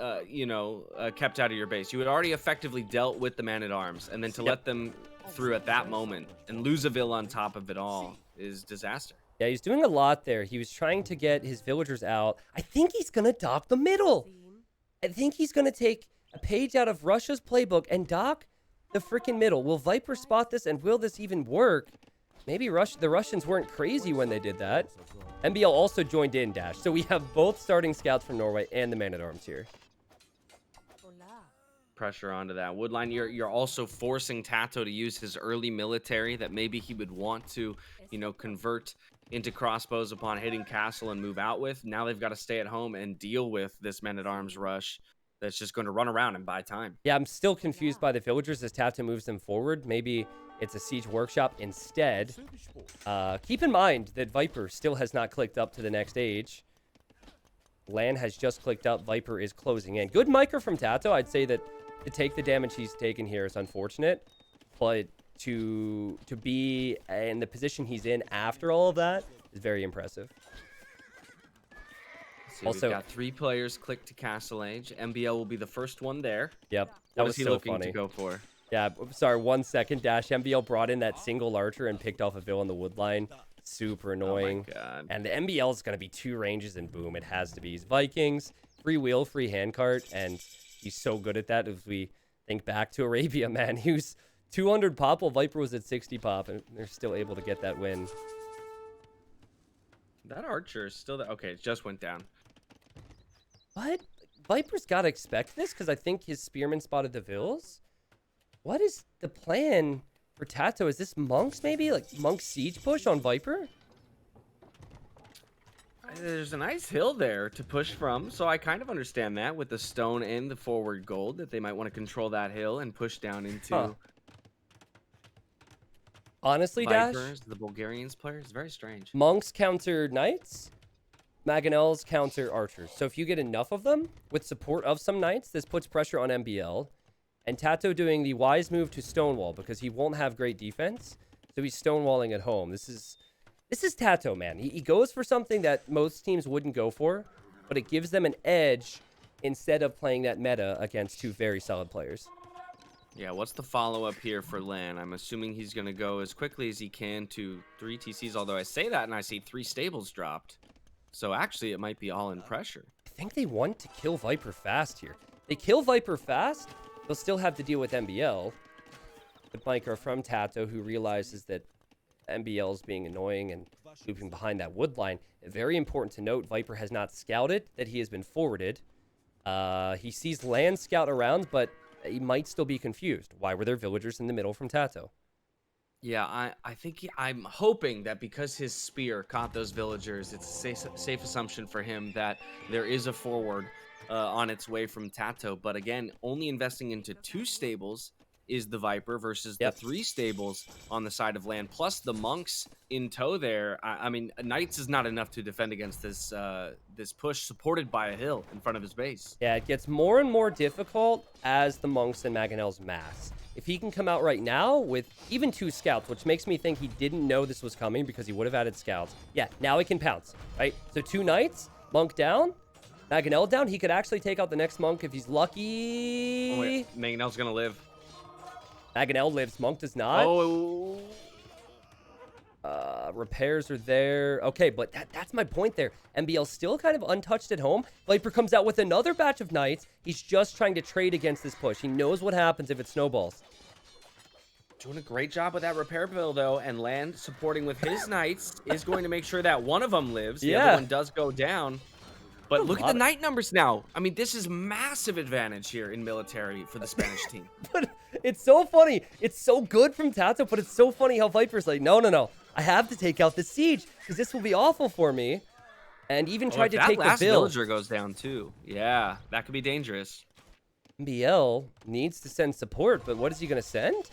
kept out of your base. You had already effectively dealt with the man-at-arms, and then to let them through at that moment and lose a vill on top of it all is disaster. Yeah, he's doing a lot there. He was trying to get his villagers out. I think he's going to dock the middle. I think he's going to take a page out of Russia's playbook and dock the freaking middle. Will Viper spot this, and will this even work? Maybe the Russians weren't crazy when they did that. MBL also joined in, Dash. So we have both starting scouts from Norway and the man-at-arms here. Pressure onto that woodline. You're also forcing Tato to use his early military that maybe he would want to, convert into crossbows upon hitting castle and move out with. Now they've got to stay at home and deal with this man-at-arms rush that's just going to run around and buy time. Yeah, I'm still confused by the villagers as Tato moves them forward. Maybe it's a siege workshop instead. Keep in mind that Viper still has not clicked up to the next age. Lan has just clicked up. Viper is closing in. Good micro from Tato. I'd say that to take the damage he's taken here is unfortunate, but to be in the position he's in after all of that is very impressive. See, also, we've got 3 players click to Castle Age. MBL will be the first one there. Yep. What is he looking to go for? Yeah, sorry, 1 second. Dash MBL brought in that single archer and picked off a vill on the wood line. Super annoying. Oh my God. And the MBL is going to be 2 ranges and boom, it has to be. He's Vikings, free wheel, free handcart, and he's so good at that. As we think back to Arabia, man, he was 200 pop while Viper was at 60 pop, and they're still able to get that win. That archer is still there. Okay, it just went down. What? Viper's got to expect this because I think his spearman spotted the vills. What is the plan for Tato? Is this monks maybe? Like monk siege push on Viper? There's a nice hill there to push from, so I kind of understand that with the stone and the forward gold that they might want to control that hill and push down into. Honestly, Vipers, Dash, the Bulgarians player is very strange. monks counter knights, Mangonels counter archers. So if you get enough of them with support of some knights, this puts pressure on MBL. And Tato doing the wise move to stonewall because he won't have great defense. So he's stonewalling at home. This is Tato, man. He goes for something that most teams wouldn't go for, but it gives them an edge instead of playing that meta against 2 very solid players. Yeah, what's the follow-up here for Lan? I'm assuming he's going to go as quickly as he can to 3 TCs, although I say that and I see 3 stables dropped. So actually, it might be all in pressure. I think they want to kill Viper fast here. They kill Viper fast, they'll still have to deal with MBL. Good micro from Tato, who realizes that MBL is being annoying and looping behind that wood line. Very important to note, Viper has not scouted that he has been forwarded. He sees land scout around, but he might still be confused. Why were there villagers in the middle from Tato? Yeah, I think I'm hoping that because his spear caught those villagers, it's a safe assumption for him that there is a forward on its way from Tato. But again, only investing into 2 stables is the Viper versus the 3 stables on the side of land, plus the monks in tow there. I mean, knights is not enough to defend against this this push supported by a hill in front of his base. Yeah, it gets more and more difficult as the monks and Mangonels mass. If he can come out right now with even 2 scouts, which makes me think he didn't know this was coming because he would have added scouts. Yeah, now he can pounce, right? So 2 knights, monk down, Mangonel down. He could actually take out the next monk if he's lucky. Oh, wait. Mangonel's going to live. Mangonel lives, monk does not. Oh. Repairs are there. Okay, but that's my point there. MBL still kind of untouched at home. Viper comes out with another batch of knights. He's just trying to trade against this push. He knows what happens if it snowballs. Doing a great job with that repair bill, though, and Land supporting with his knights is going to make sure that one of them lives. The other one does go down. But look at the knight numbers now. I mean, this is massive advantage here in military for the Spanish team. But it's so funny. It's so good from Tato, but it's so funny how Viper's like, no. I have to take out the siege because this will be awful for me. And even tried to take the last bill. Villager goes down too. Yeah, that could be dangerous. MBL needs to send support, but what is he going to send?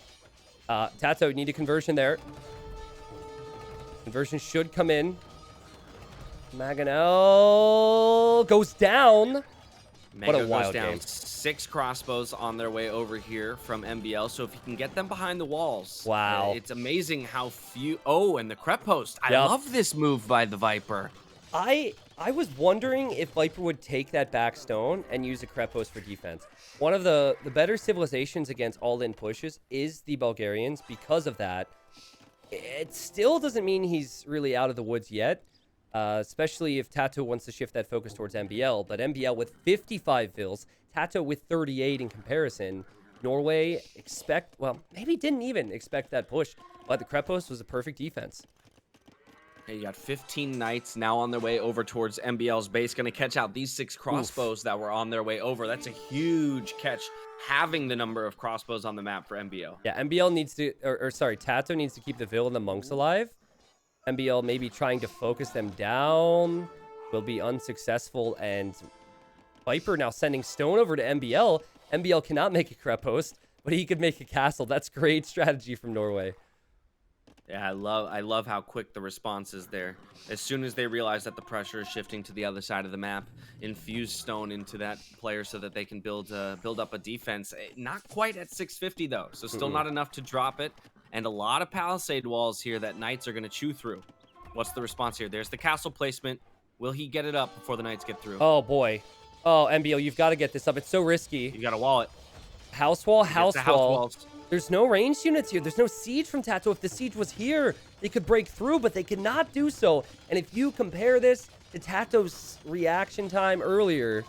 Tato, need a conversion there. Conversion should come in. Mangonel goes down. What a Mango goes wild down game. 6 crossbows on their way over here from MBL. So if he can get them behind the walls, Wow. it's amazing how few. Oh, and the crepe post. I Yep. love this move by the Viper. I was wondering if Viper would take that back stone and use a crepe post for defense. One of the better civilizations against all-in pushes is the Bulgarians. Because of that, it still doesn't mean he's really out of the woods yet, especially if Tato wants to shift that focus towards MBL. But MBL with 55 vills, Tato with 38 in comparison. Norway maybe didn't even expect that push, but the crepe post was a perfect defense. Okay, you got 15 knights now on their way over towards MBL's base. Going to catch out these 6 crossbows that were on their way over. That's a huge catch, having the number of crossbows on the map for MBL. Yeah, MBL needs to, Tato needs to keep the Vil and the monks alive. MBL maybe trying to focus them down will be unsuccessful, and Viper now sending stone over to MBL. MBL cannot make a crepe post, but he could make a castle. That's great strategy from Norway. Yeah, I love how quick the response is there. As soon as they realize that the pressure is shifting to the other side of the map, infuse stone into that player so that they can build up a defense. Not quite at 650 though, so still not enough to drop it. And a lot of palisade walls here that knights are going to chew through. What's the response here? There's the castle placement. Will he get it up before the knights get through? Oh boy. Oh, MBL, you've got to get this up. It's so risky. You got to wall it. House wall, house wall. Walls. There's no ranged units here. There's no siege from Tato. If the siege was here, they could break through, but they could not do so. And if you compare this to Tato's reaction time earlier,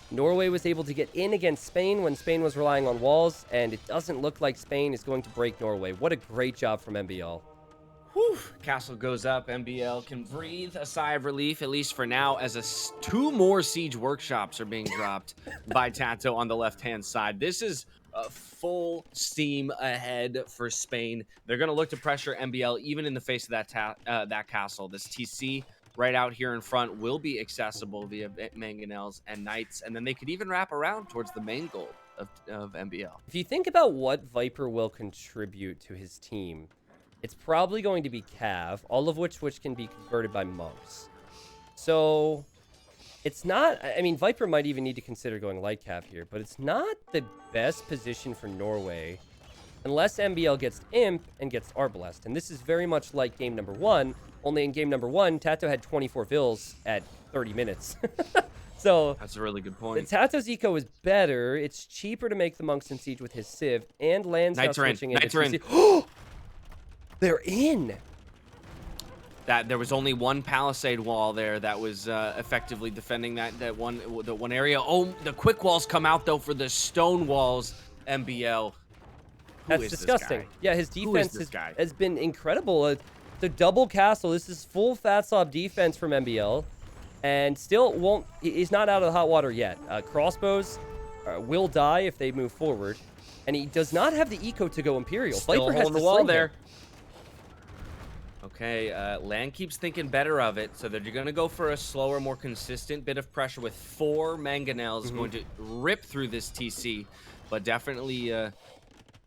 Norway was able to get in against Spain when Spain was relying on walls, and it doesn't look like Spain is going to break Norway. What a great job from MBL. Whew. Castle goes up. MBL can breathe a sigh of relief, at least for now, as 2 more siege workshops are being dropped by Tato on the left-hand side. This is full steam ahead for Spain. They're going to look to pressure MBL even in the face of that castle. This TC right out here in front will be accessible via mangonels and knights, and then they could even wrap around towards the main goal of MBL. If you think about what Viper will contribute to his team, it's probably going to be Cav, all of which can be converted by monks. So it's not, I mean, Viper might even need to consider going light Cav here, but it's not the best position for Norway unless MBL gets Imp and gets Arbalest. And this is very much like game number 1, only in game number 1, Tato had 24 vills at 30 minutes. So that's a really good point. Tato's eco is better. It's cheaper to make the monks in siege with his civ, and lands now switching into TC. They're in. That there was only one palisade wall there that was effectively defending the one area. Oh, the quick walls come out though for the stone walls. MBL. That's disgusting. Yeah, his defense has been incredible. The double castle. This is full FATSOB defense from MBL, and still he's not out of the hot water yet. Crossbows will die if they move forward, and he does not have the eco to go Imperial. Still Viper has the wall there. Okay, Land keeps thinking better of it, so they're going to go for a slower, more consistent bit of pressure with 4 mangonels going to rip through this TC, but definitely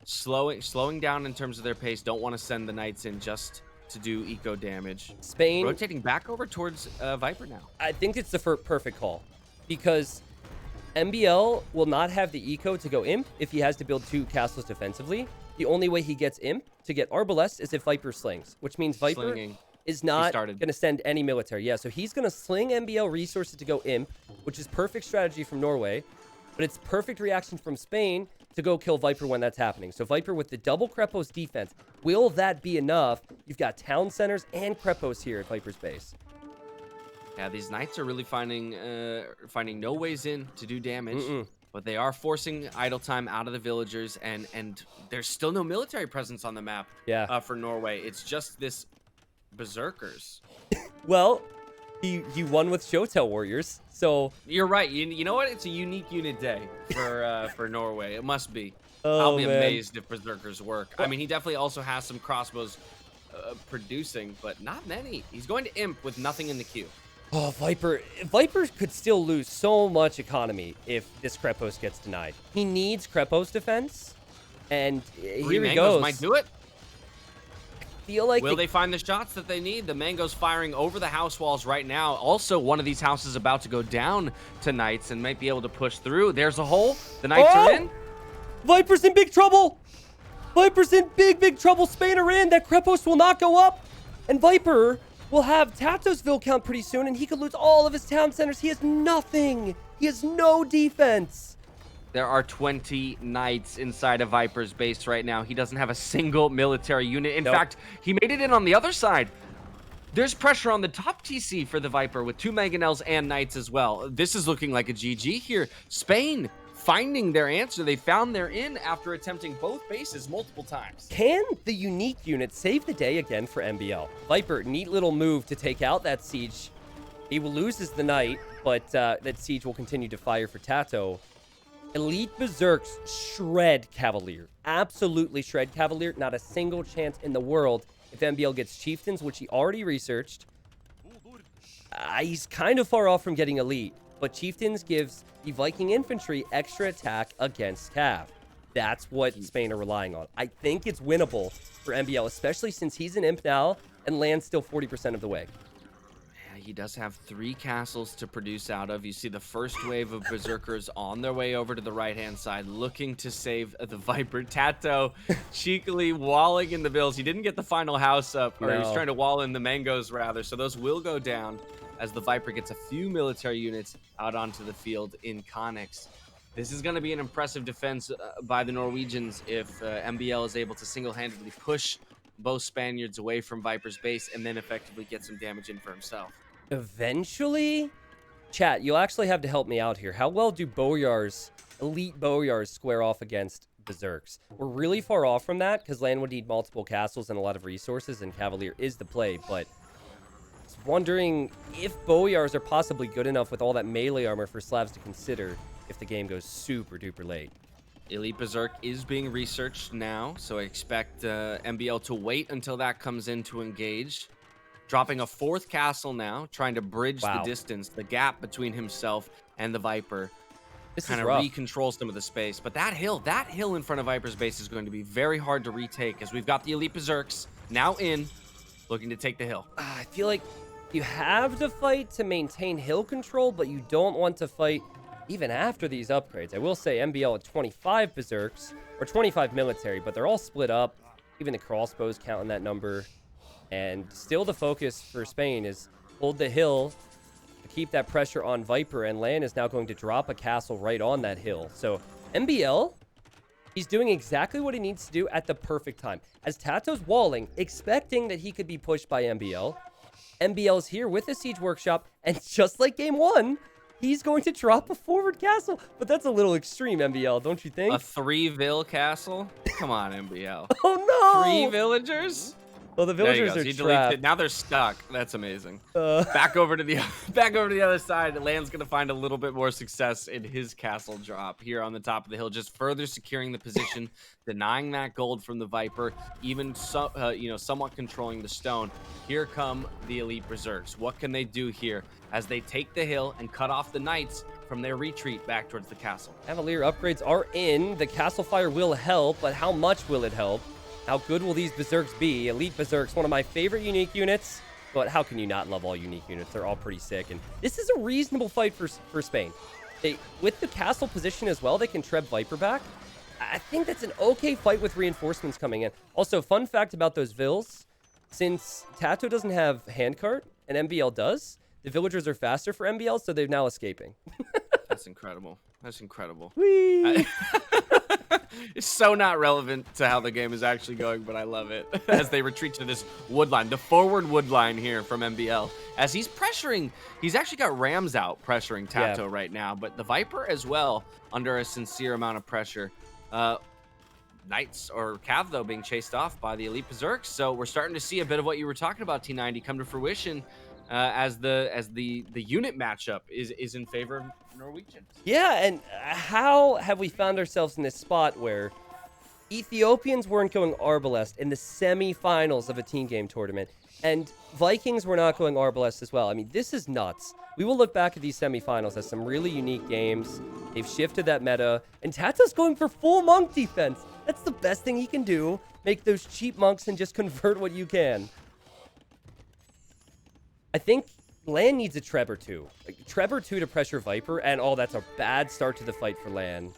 slowing down in terms of their pace. Don't want to send the knights in just to do eco damage. Spain rotating back over towards Viper now. I think it's the perfect call, because MBL will not have the eco to go Imp if he has to build 2 castles defensively. The only way he gets Imp to get Arbalest is if Viper slings, which means Viper is not going to send any military. Yeah, so he's going to sling MBL resources to go Imp, which is perfect strategy from Norway, but it's perfect reaction from Spain to go kill Viper when that's happening. So Viper with the double Krepos defense, will that be enough? You've got town centers and Krepos here at Viper's base. Yeah, these knights are really finding no ways in to do damage. But they are forcing idle time out of the villagers, and there's still no military presence on the map for Norway. It's just this berserkers. Well, he won with Shotel Warriors, so... You're right. You know what? It's a unique unit day for Norway. It must be. I'll be amazed if berserkers work. I mean, he definitely also has some crossbows producing, but not many. He's going to Imp with nothing in the queue. Oh, Viper could still lose so much economy if this Krepos gets denied. He needs Krepos defense, and here he goes. Might do it. feel like Will they find the shots that they need? The Mango's firing over the house walls right now. Also, one of these houses about to go down to Knights and might be able to push through. There's a hole. The Knights are in. Viper's in big trouble. Viper's in big trouble. Spain are in. That Krepos will not go up. And Viper will have Tato's Ville count pretty soon, and he could lose all of his town centers. He has nothing. He has no defense. There are 20 Knights inside of Viper's base right now. He doesn't have a single military unit. In fact, he made it in on the other side. There's pressure on the top TC for the Viper with 2 Mangonels and Knights as well. This is looking like a GG here. Spain finding their answer. They found their in after attempting both bases multiple times. Can the unique unit save the day again for MBL? Viper, neat little move to take out that siege. He loses the Knight, but that siege will continue to fire for Tato. Elite Berserks shred Cavalier. Absolutely shred Cavalier. Not a single chance in the world if MBL gets Chieftains, which he already researched. He's kind of far off from getting Elite, but Chieftains gives the Viking Infantry extra attack against Cav. That's what Spain are relying on. I think it's winnable for MBL, especially since he's an Imp now and Land's still 40% of the way. He does have 3 castles to produce out of. You see the first wave of Berserkers on their way over to the right-hand side, looking to save the Viper. Tato cheekily walling in the Bills. He didn't get the final house up, or he's trying to wall in the Mangoes, rather. So those will go down as the Viper gets a few military units out onto the field in Connex. This is going to be an impressive defense by the Norwegians if MBL is able to single-handedly push both Spaniards away from Viper's base and then effectively get some damage in for himself. Eventually, chat, you'll actually have to help me out here. How well do Boyars, elite Boyars, square off against Berserks? We're really far off from that because Land would need multiple castles and a lot of resources, and Cavalier is the play, but I was wondering if Boyars are possibly good enough with all that melee armor for Slavs to consider if the game goes super duper late. Elite Berserk is being researched now, so I expect MBL to wait until that comes in to engage. Dropping a 4th castle now, trying to bridge the distance, the gap between himself and the Viper. This kind of recontrol some of the space. But that hill in front of Viper's base is going to be very hard to retake, as we've got the Elite Berserks now in, looking to take the hill. I feel like you have to fight to maintain hill control, but you don't want to fight even after these upgrades. I will say MBL at 25 Berserks, or 25 military, but they're all split up. Even the crossbows count in that number. And still the focus for Spain is hold the hill to keep that pressure on Viper, and Lan is now going to drop a castle right on that hill. So MBL, he's doing exactly what he needs to do at the perfect time. As Tato's walling, expecting that he could be pushed by MBL, MBL's here with a siege workshop, and just like game 1, he's going to drop a forward castle. But that's a little extreme, MBL, don't you think? A 3-vill castle? Come on, MBL. Oh, no! 3 villagers? Well, the villagers are trapped. Now they're stuck. That's amazing. Back over to the other side. Land's gonna find a little bit more success in his castle drop here on the top of the hill, just further securing the position, denying that gold from the Viper, even somewhat controlling the stone. Here come the Elite Berserks. What can they do here as they take the hill and cut off the Knights from their retreat back towards the castle? Cavalier upgrades are in. The castle fire will help, but how much will it help? How good will these Berserks be? Elite Berserks, one of my favorite unique units, but how can you not love all unique units? They're all pretty sick, and this is a reasonable fight for Spain. With the castle position as well, they can treb Viper back. I think that's an okay fight with reinforcements coming in. Also, fun fact about those vills, since Tato doesn't have handcart and MBL does, the villagers are faster for MBL, so they're now escaping. That's incredible. That's incredible. Whee! It's so not relevant to how the game is actually going, but I love it. As they retreat to this wood line, the forward wood line here from MBL. As he's pressuring, he's actually got Rams out pressuring Tato right now, but the Viper as well under a sincere amount of pressure. Knights or Cav, though, being chased off by the Elite Berserks. So we're starting to see a bit of what you were talking about, T90, come to fruition as the unit matchup is in favor of Norwegians. Yeah, and how have we found ourselves in this spot where Ethiopians weren't going Arbalest in the semifinals of a team game tournament, and Vikings were not going Arbalest as well? I mean, this is nuts. We will look back at these semifinals as some really unique games. They've shifted that meta, and Tata's going for full monk defense. That's the best thing he can do. Make those cheap monks and just convert what you can. I think Lan needs a Treb or two. Like, Treb or two to pressure Viper, and oh, that's a bad start to the fight for Lan.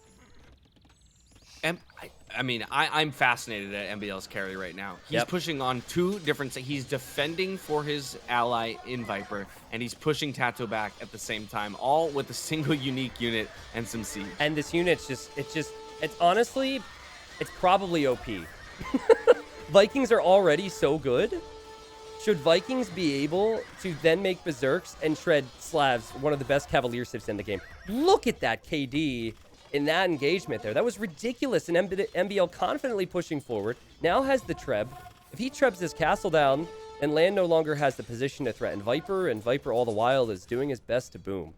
And I'm fascinated at MBL's carry right now. He's pushing on two different. He's defending for his ally in Viper, and he's pushing Tato back at the same time, all with a single unique unit and some siege. And this unit's it's honestly, it's probably OP. Vikings are already so good. Should Vikings be able to then make Berserks and shred Slavs, one of the best Cavalier civs in the game? Look at that KD in that engagement there. That was ridiculous. And MBL confidently pushing forward. Now has the Treb. If he Trebs this castle down, then Lan no longer has the position to threaten Viper, and Viper all the while is doing his best to boom.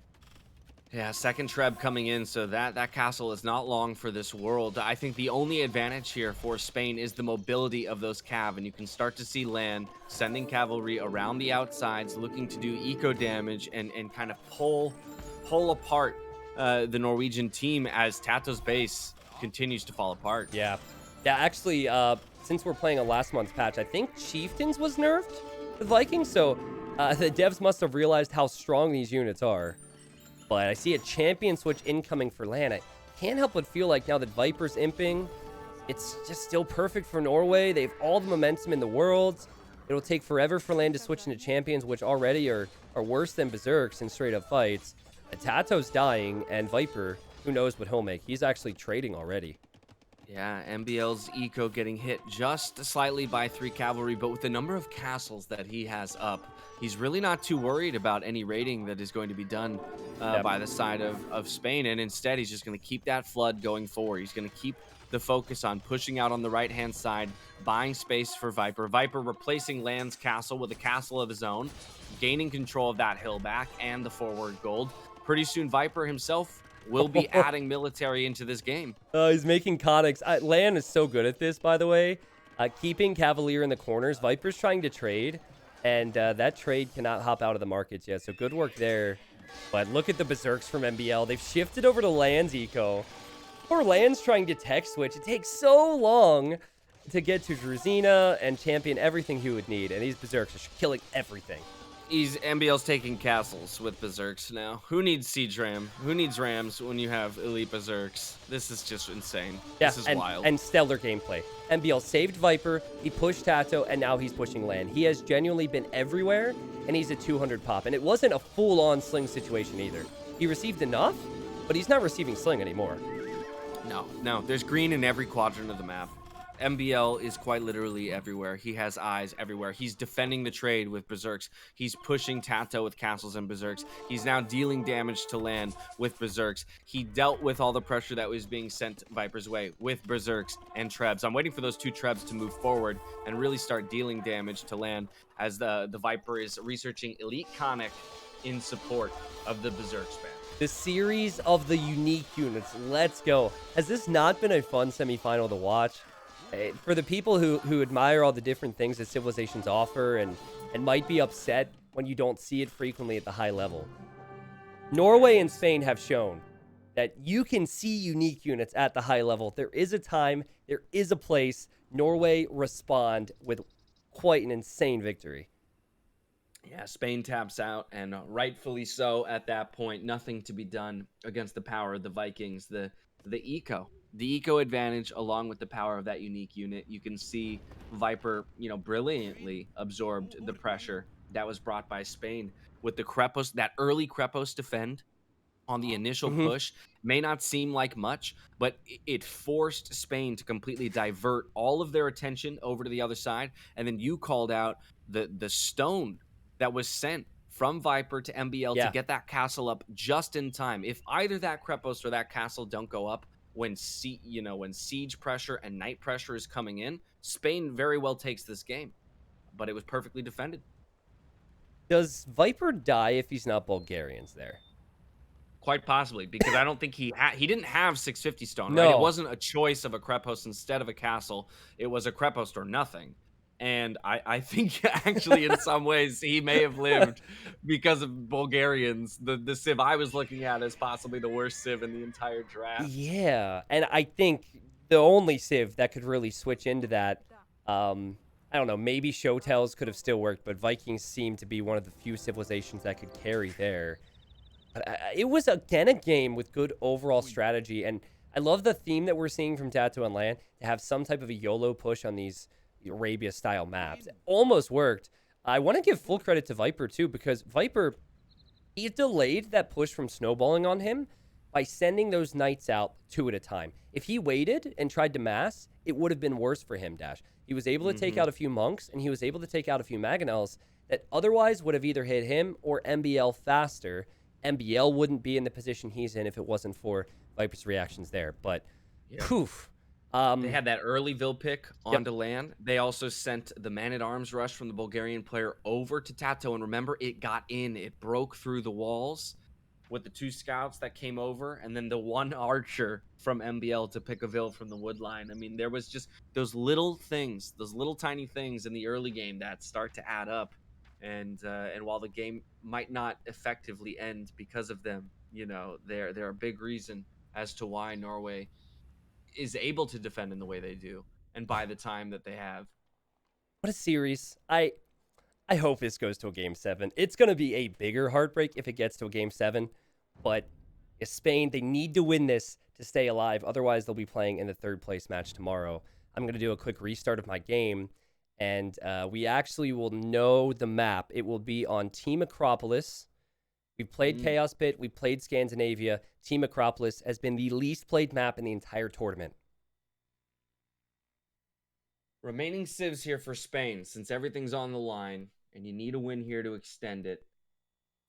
Yeah, second Treb coming in, so that castle is not long for this world. I think the only advantage here for Spain is the mobility of those cav, and you can start to see Lan sending cavalry around the outsides, looking to do eco damage and kind of pull apart the Norwegian team as Tato's base continues to fall apart. Yeah, actually, since we're playing a last month's patch, I think Chieftains was nerfed with Vikings, so the devs must have realized how strong these units are. But I see a champion switch incoming for Lan. I can't help but feel like now that Viper's imping, it's just still perfect for Norway. They have all the momentum in the world. It'll take forever for Lan to switch into champions, which already are worse than Berserks in straight-up fights. Tato's dying, and Viper, who knows what he'll make. He's actually trading already. Yeah, MBL's eco getting hit just slightly by 3 cavalry, but with the number of castles that he has up, he's really not too worried about any raiding that is going to be done by the side of Spain, and instead he's just going to keep that flood going forward. He's going to keep the focus on pushing out on the right-hand side, buying space for Viper. Viper replacing Lan's castle with a castle of his own, gaining control of that hill back and the forward gold. Pretty soon Viper himself will be adding military into this game. He's making conics. Lan is so good at this, by the way. Keeping Cavalier in the corners. Viper's trying to trade, and that trade cannot hop out of the markets yet, so good work there. But look at the Berserks from MBL. They've shifted over to Lan's eco. Poor Lan's trying to tech switch. It takes so long to get to Druzina and champion everything he would need, and these Berserks are killing everything. MBL's taking castles with Berserks now. Who needs siege ram? Who needs rams when you have elite Berserks? This is just insane. Yeah, this is wild. And stellar gameplay. MBL saved Viper, he pushed Tato, and now he's pushing Lan. He has genuinely been everywhere, and he's a 200 pop. And it wasn't a full-on sling situation either. He received enough, but he's not receiving sling anymore. No. There's green in every quadrant of the map. MBL is quite literally everywhere. He has eyes everywhere. He's defending the trade with Berserks. He's pushing Tato with castles and Berserks. He's now dealing damage to Lan with Berserks. He dealt with all the pressure that was being sent Viper's way with Berserks and Trebs. I'm waiting for those 2 Trebs to move forward and really start dealing damage to Lan as the Viper is researching Elite Conic in support of the Berserk span. The series of the unique units. Let's go. Has this not been a fun semifinal to watch? For the people who admire all the different things that civilizations offer and might be upset when you don't see it frequently at the high level, Norway and Spain have shown that you can see unique units at the high level. There is a time, there is a place. Norway respond with quite an insane victory. Yeah, Spain taps out, and rightfully so at that point. Nothing to be done against the power of the Vikings. The eco advantage, along with the power of that unique unit. You can see Viper, brilliantly absorbed the pressure that was brought by Spain with the Krepos, that early Krepos defend on the initial push. May not seem like much, but it forced Spain to completely divert all of their attention over to the other side. And then you called out the stone that was sent from Viper to MBL to get that castle up just in time. If either that Krepos or that castle don't go up when siege pressure and night pressure is coming in, Spain very well takes this game. But it was perfectly defended. Does Viper die if he's not Bulgarians there? Quite possibly, because I don't think he didn't have 650 stone, No. right? It wasn't a choice of a Krepos instead of a castle. It was a Krepos or nothing. And I think actually in some ways he may have lived because of Bulgarians. The civ I was looking at is possibly the worst civ in the entire draft. Yeah, and I think the only Civ that could really switch into that. I don't know, maybe Showtells could have still worked, but Vikings seem to be one of the few civilizations that could carry there. But it was, again, a game with good overall strategy, and I love the theme that we're seeing from Tattoo on Land to have some type of a YOLO push on these Arabia-style maps. It almost worked. I want to give full credit to Viper, too, because Viper, he delayed that push from snowballing on him by sending those knights out 2 at a time. If he waited and tried to mass, it would have been worse for him, Dash. He was able to take out a few monks, and he was able to take out a few mangonels that otherwise would have either hit him or MBL faster. MBL wouldn't be in the position he's in if it wasn't for Viper's reactions there. But, poof. They had that early Vil pick onto land. They also sent the man-at-arms rush from the Bulgarian player over to Tato. And remember, it got in. It broke through the walls with the 2 scouts that came over. And then the 1 archer from MBL to pick a Vil from the wood line. I mean, there was just those little things, those little tiny things in the early game that start to add up. And while the game might not effectively end because of them, you know, they're a big reason as to why Norway is able to defend in the way they do and by the time that they have. What a series. I hope this goes to a game 7. It's going to be a bigger heartbreak if it gets to a game 7, but Spain, they need to win this to stay alive. Otherwise, they'll be playing in the 3rd place match tomorrow. I'm going to do a quick restart of my game, and we actually will know the map. It will be on Team Acropolis. We've played Chaos Pit. We played Scandinavia. Team Acropolis has been the least played map in the entire tournament. Remaining civs here for Spain, since everything's on the line, and you need a win here to extend it.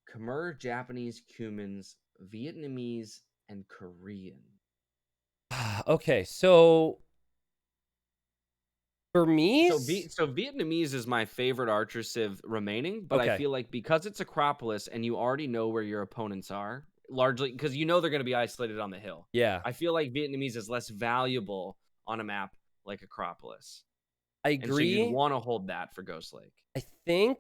Khmer, Japanese, Cumans, Vietnamese, and Korean. Okay, so for me, so Vietnamese is my favorite archer civ remaining, but I feel like because it's Acropolis and you already know where your opponents are, largely because you know they're going to be isolated on the hill. Yeah, I feel like Vietnamese is less valuable on a map like Acropolis. I agree. And so you'd want to hold that for Ghost Lake. I think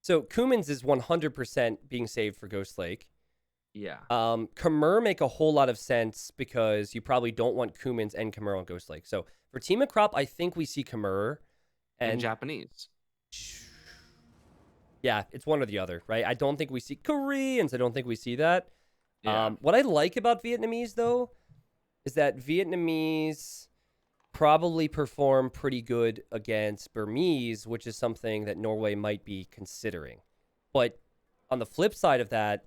so. Cumans is 100% being saved for Ghost Lake. Yeah. Khmer make a whole lot of sense because you probably don't want Cumans and Khmer on Ghost Lake. So for Team Acrop, I think we see Khmer and Japanese. Yeah, it's one or the other, right? I don't think we see Koreans. I don't think we see that. Yeah. What I like about Vietnamese, though, is that Vietnamese probably perform pretty good against Burmese, which is something that Norway might be considering. But on the flip side of that,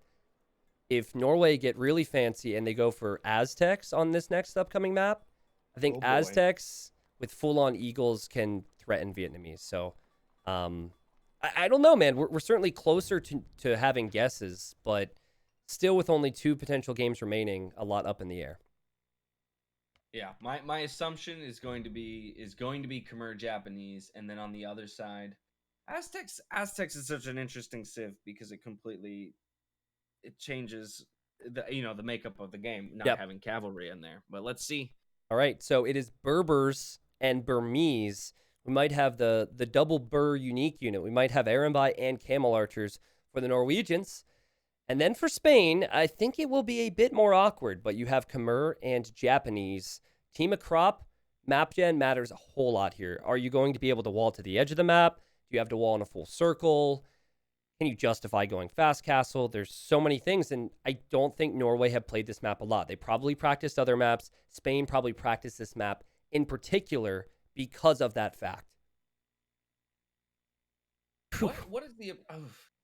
if Norway get really fancy and they go for Aztecs on this next upcoming map, I think Aztecs with full-on Eagles can threaten Vietnamese. So I don't know, man. We're certainly closer to having guesses, but still with only 2 potential games remaining, a lot up in the air. Yeah, my assumption is going to be Khmer Japanese, and then on the other side, Aztecs is such an interesting civ because it changes the makeup of the game, not having cavalry in there. But let's see. All right, so it is Berbers and Burmese. We might have the double Bur unique unit. We might have Arambai and Camel Archers for the Norwegians. And then for Spain, I think it will be a bit more awkward, but you have Khmer and Japanese. Team Acrop, map gen matters a whole lot here. Are you going to be able to wall to the edge of the map? Do you have to wall in a full circle? Can you justify going fast castle? There's so many things, and I don't think Norway have played this map a lot. They probably practiced other maps. Spain probably practiced this map in particular because of that fact. What is the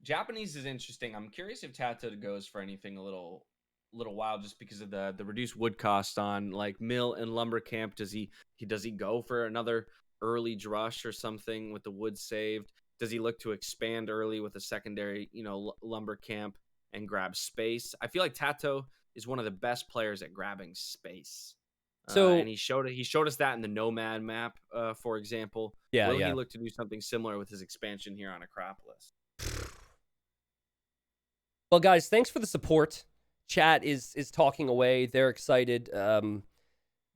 Japanese is interesting. I'm curious if Tato goes for anything a little wild just because of the reduced wood cost on like mill and lumber camp. Does he go for another early drush or something with the wood saved? Does he look to expand early with a secondary, lumber camp and grab space? I feel like Tato is one of the best players at grabbing space. So and he showed us that in the Nomad map, for example. Yeah, Will he look to do something similar with his expansion here on Acropolis? Well, guys, thanks for the support. Chat is talking away. They're excited.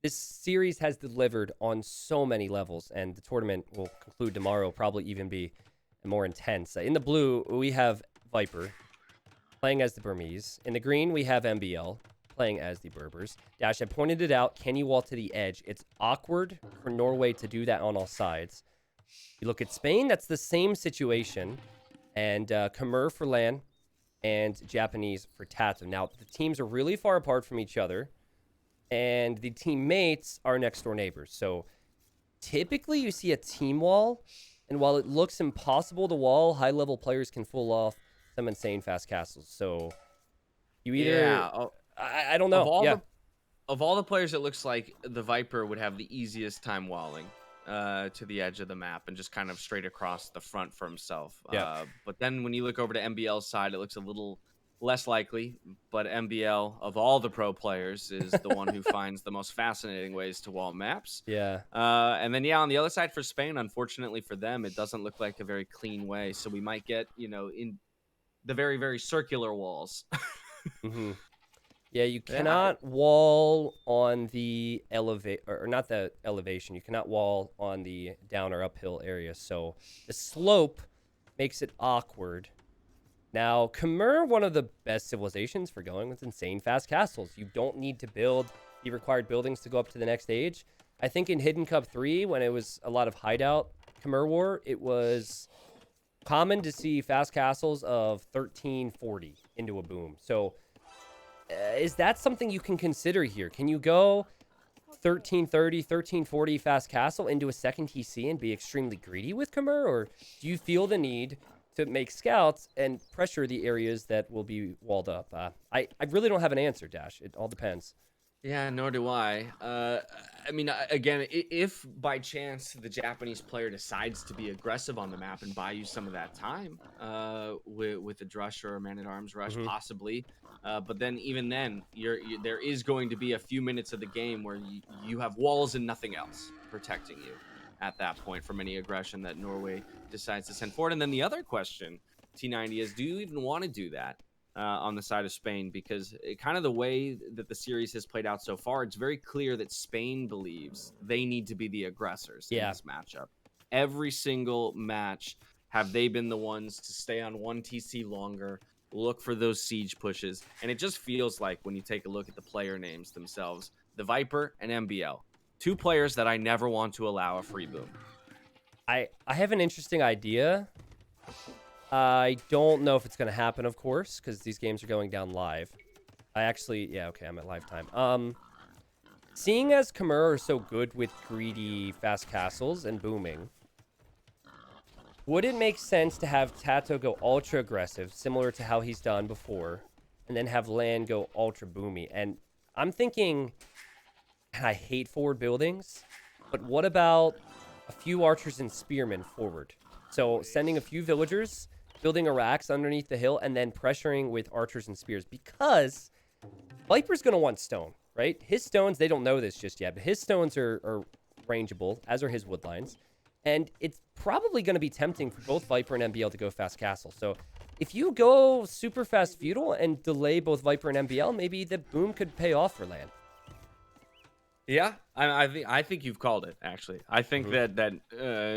This series has delivered on so many levels, and the tournament will conclude tomorrow, probably even be more intense. In the blue, we have Viper playing as the Burmese. In the green, we have MBL playing as the Berbers. Dash, I pointed it out. Can you wall to the edge? It's awkward for Norway to do that on all sides. You look at Spain, that's the same situation. And Khmer for LAN and Japanese for Tato. Now, the teams are really far apart from each other, and the teammates are next door neighbors. So typically you see a team wall, and while it looks impossible to wall, high-level players can pull off some insane fast castles. So you either... Yeah. I don't know. Of all the players, it looks like the Viper would have the easiest time walling to the edge of the map and just kind of straight across the front for himself. But then when you look over to MBL's side, it looks a little less likely. But MBL, of all the pro players, is the one who finds the most fascinating ways to wall maps. Yeah. And then, on the other side for Spain, unfortunately for them, it doesn't look like a very clean way. So we might get, in the very, very circular walls. Mm-hmm. Yeah, you cannot wall on the or not the elevation. You cannot wall on the down or uphill area. So the slope makes it awkward. Now, Khmer, one of the best civilizations for going with insane fast castles. You don't need to build the required buildings to go up to the next stage. I think in Hidden Cup 3, when it was a lot of hideout Khmer War, it was common to see fast castles of 1340 into a boom. So is that something you can consider here? Can you go 1330, 1340 fast castle into a second TC and be extremely greedy with Khmer? Or do you feel the need to make scouts and pressure the areas that will be walled up? I really don't have an answer, Dash. It all depends. Yeah, nor do I. Again, if by chance the Japanese player decides to be aggressive on the map and buy you some of that time with a Drush or a Man-at-Arms Rush, possibly. But then even then, there is going to be a few minutes of the game where you have walls and nothing else protecting you at that point from any aggression that Norway decides to send forward. And then the other question, T90, is do you even want to do that? On the side of Spain, because kind of the way that the series has played out so far, it's very clear that Spain believes they need to be the aggressors in this matchup. Every single match have they been the ones to stay on one TC longer, look for those siege pushes, and it just feels like when you take a look at the player names themselves, the Viper and MBL, two players that I never want to allow a free boom. I have an interesting idea. I don't know if it's going to happen, of course, because these games are going down live. I'm at live time. Seeing as Khmer are so good with greedy fast castles and booming, would it make sense to have Tato go ultra aggressive, similar to how he's done before, and then have LAN go ultra boomy? And I'm thinking, I hate forward buildings, but what about a few archers and spearmen forward? So sending a few villagers, building a racks underneath the hill, and then pressuring with archers and spears, because Viper's going to want stone, right? His stones, they don't know this just yet, but his stones are rangeable, as are his woodlines. And it's probably going to be tempting for both Viper and MBL to go fast castle. So if you go super fast feudal and delay both Viper and MBL, maybe the boom could pay off for LAN. Yeah, I think you've called it, actually. I think that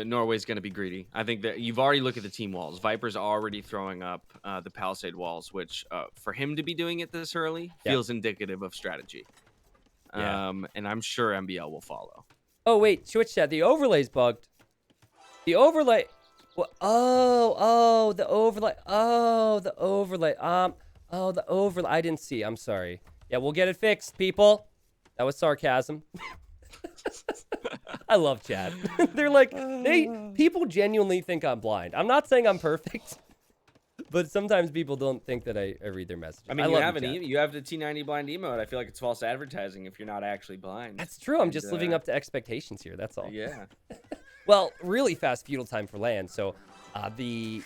Norway's going to be greedy. I think that you've already looked at the team walls. Viper's already throwing up the Palisade walls, which for him to be doing it this early feels indicative of strategy. And I'm sure MBL will follow. Oh, wait, Twitch chat. The overlay's bugged. The overlay. The overlay. The overlay. The overlay. I didn't see. I'm sorry. Yeah, we'll get it fixed, people. That was sarcasm. I love chat. They're like, people genuinely think I'm blind. I'm not saying I'm perfect, but sometimes people don't think that I read their messages. I mean, you have the T90 blind emote. I feel like it's false advertising if you're not actually blind. That's true. I'm just living up to expectations here. That's all. Yeah. Well, really fast feudal time for LAN. So the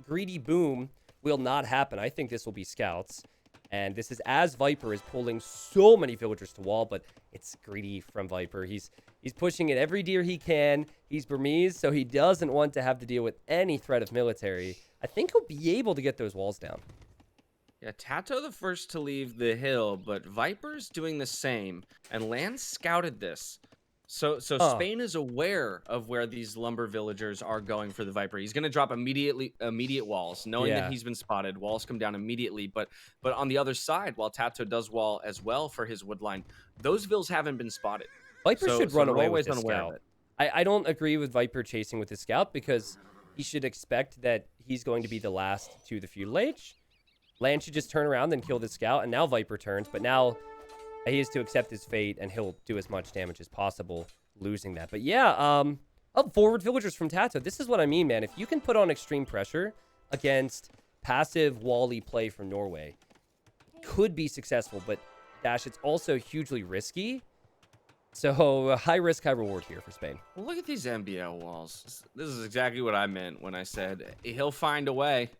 greedy boom will not happen. I think this will be scouts. And this is as Viper is pulling so many villagers to wall, but it's greedy from Viper. He's pushing it every deer he can. He's Burmese, so he doesn't want to have to deal with any threat of military. I think he'll be able to get those walls down. Yeah, Tato the first to leave the hill, but Viper's doing the same. And LAN scouted this. So Huh. Spain is aware of where these lumber villagers are going for the Viper. He's going to drop immediate walls, knowing that Yeah. he's been spotted. Walls come down immediately, but on the other side, while Tato does wall as well for his wood line, those vills haven't been spotted. Viper So should run away with Norway's this unaware of scout. it. I don't agree with Viper chasing with his scout because he should expect that he's going to be the last to the feudal age. Land should just turn around and kill the scout, and now Viper turns, but now he has to accept his fate, and he'll do as much damage as possible, losing that. But yeah, forward villagers from Tato. This is what I mean, man. If you can put on extreme pressure against passive Wally play from Norway, could be successful, but Dash, it's also hugely risky. So high risk, high reward here for Spain. Well, look at these NBL walls. This is exactly what I meant when I said he'll find a way.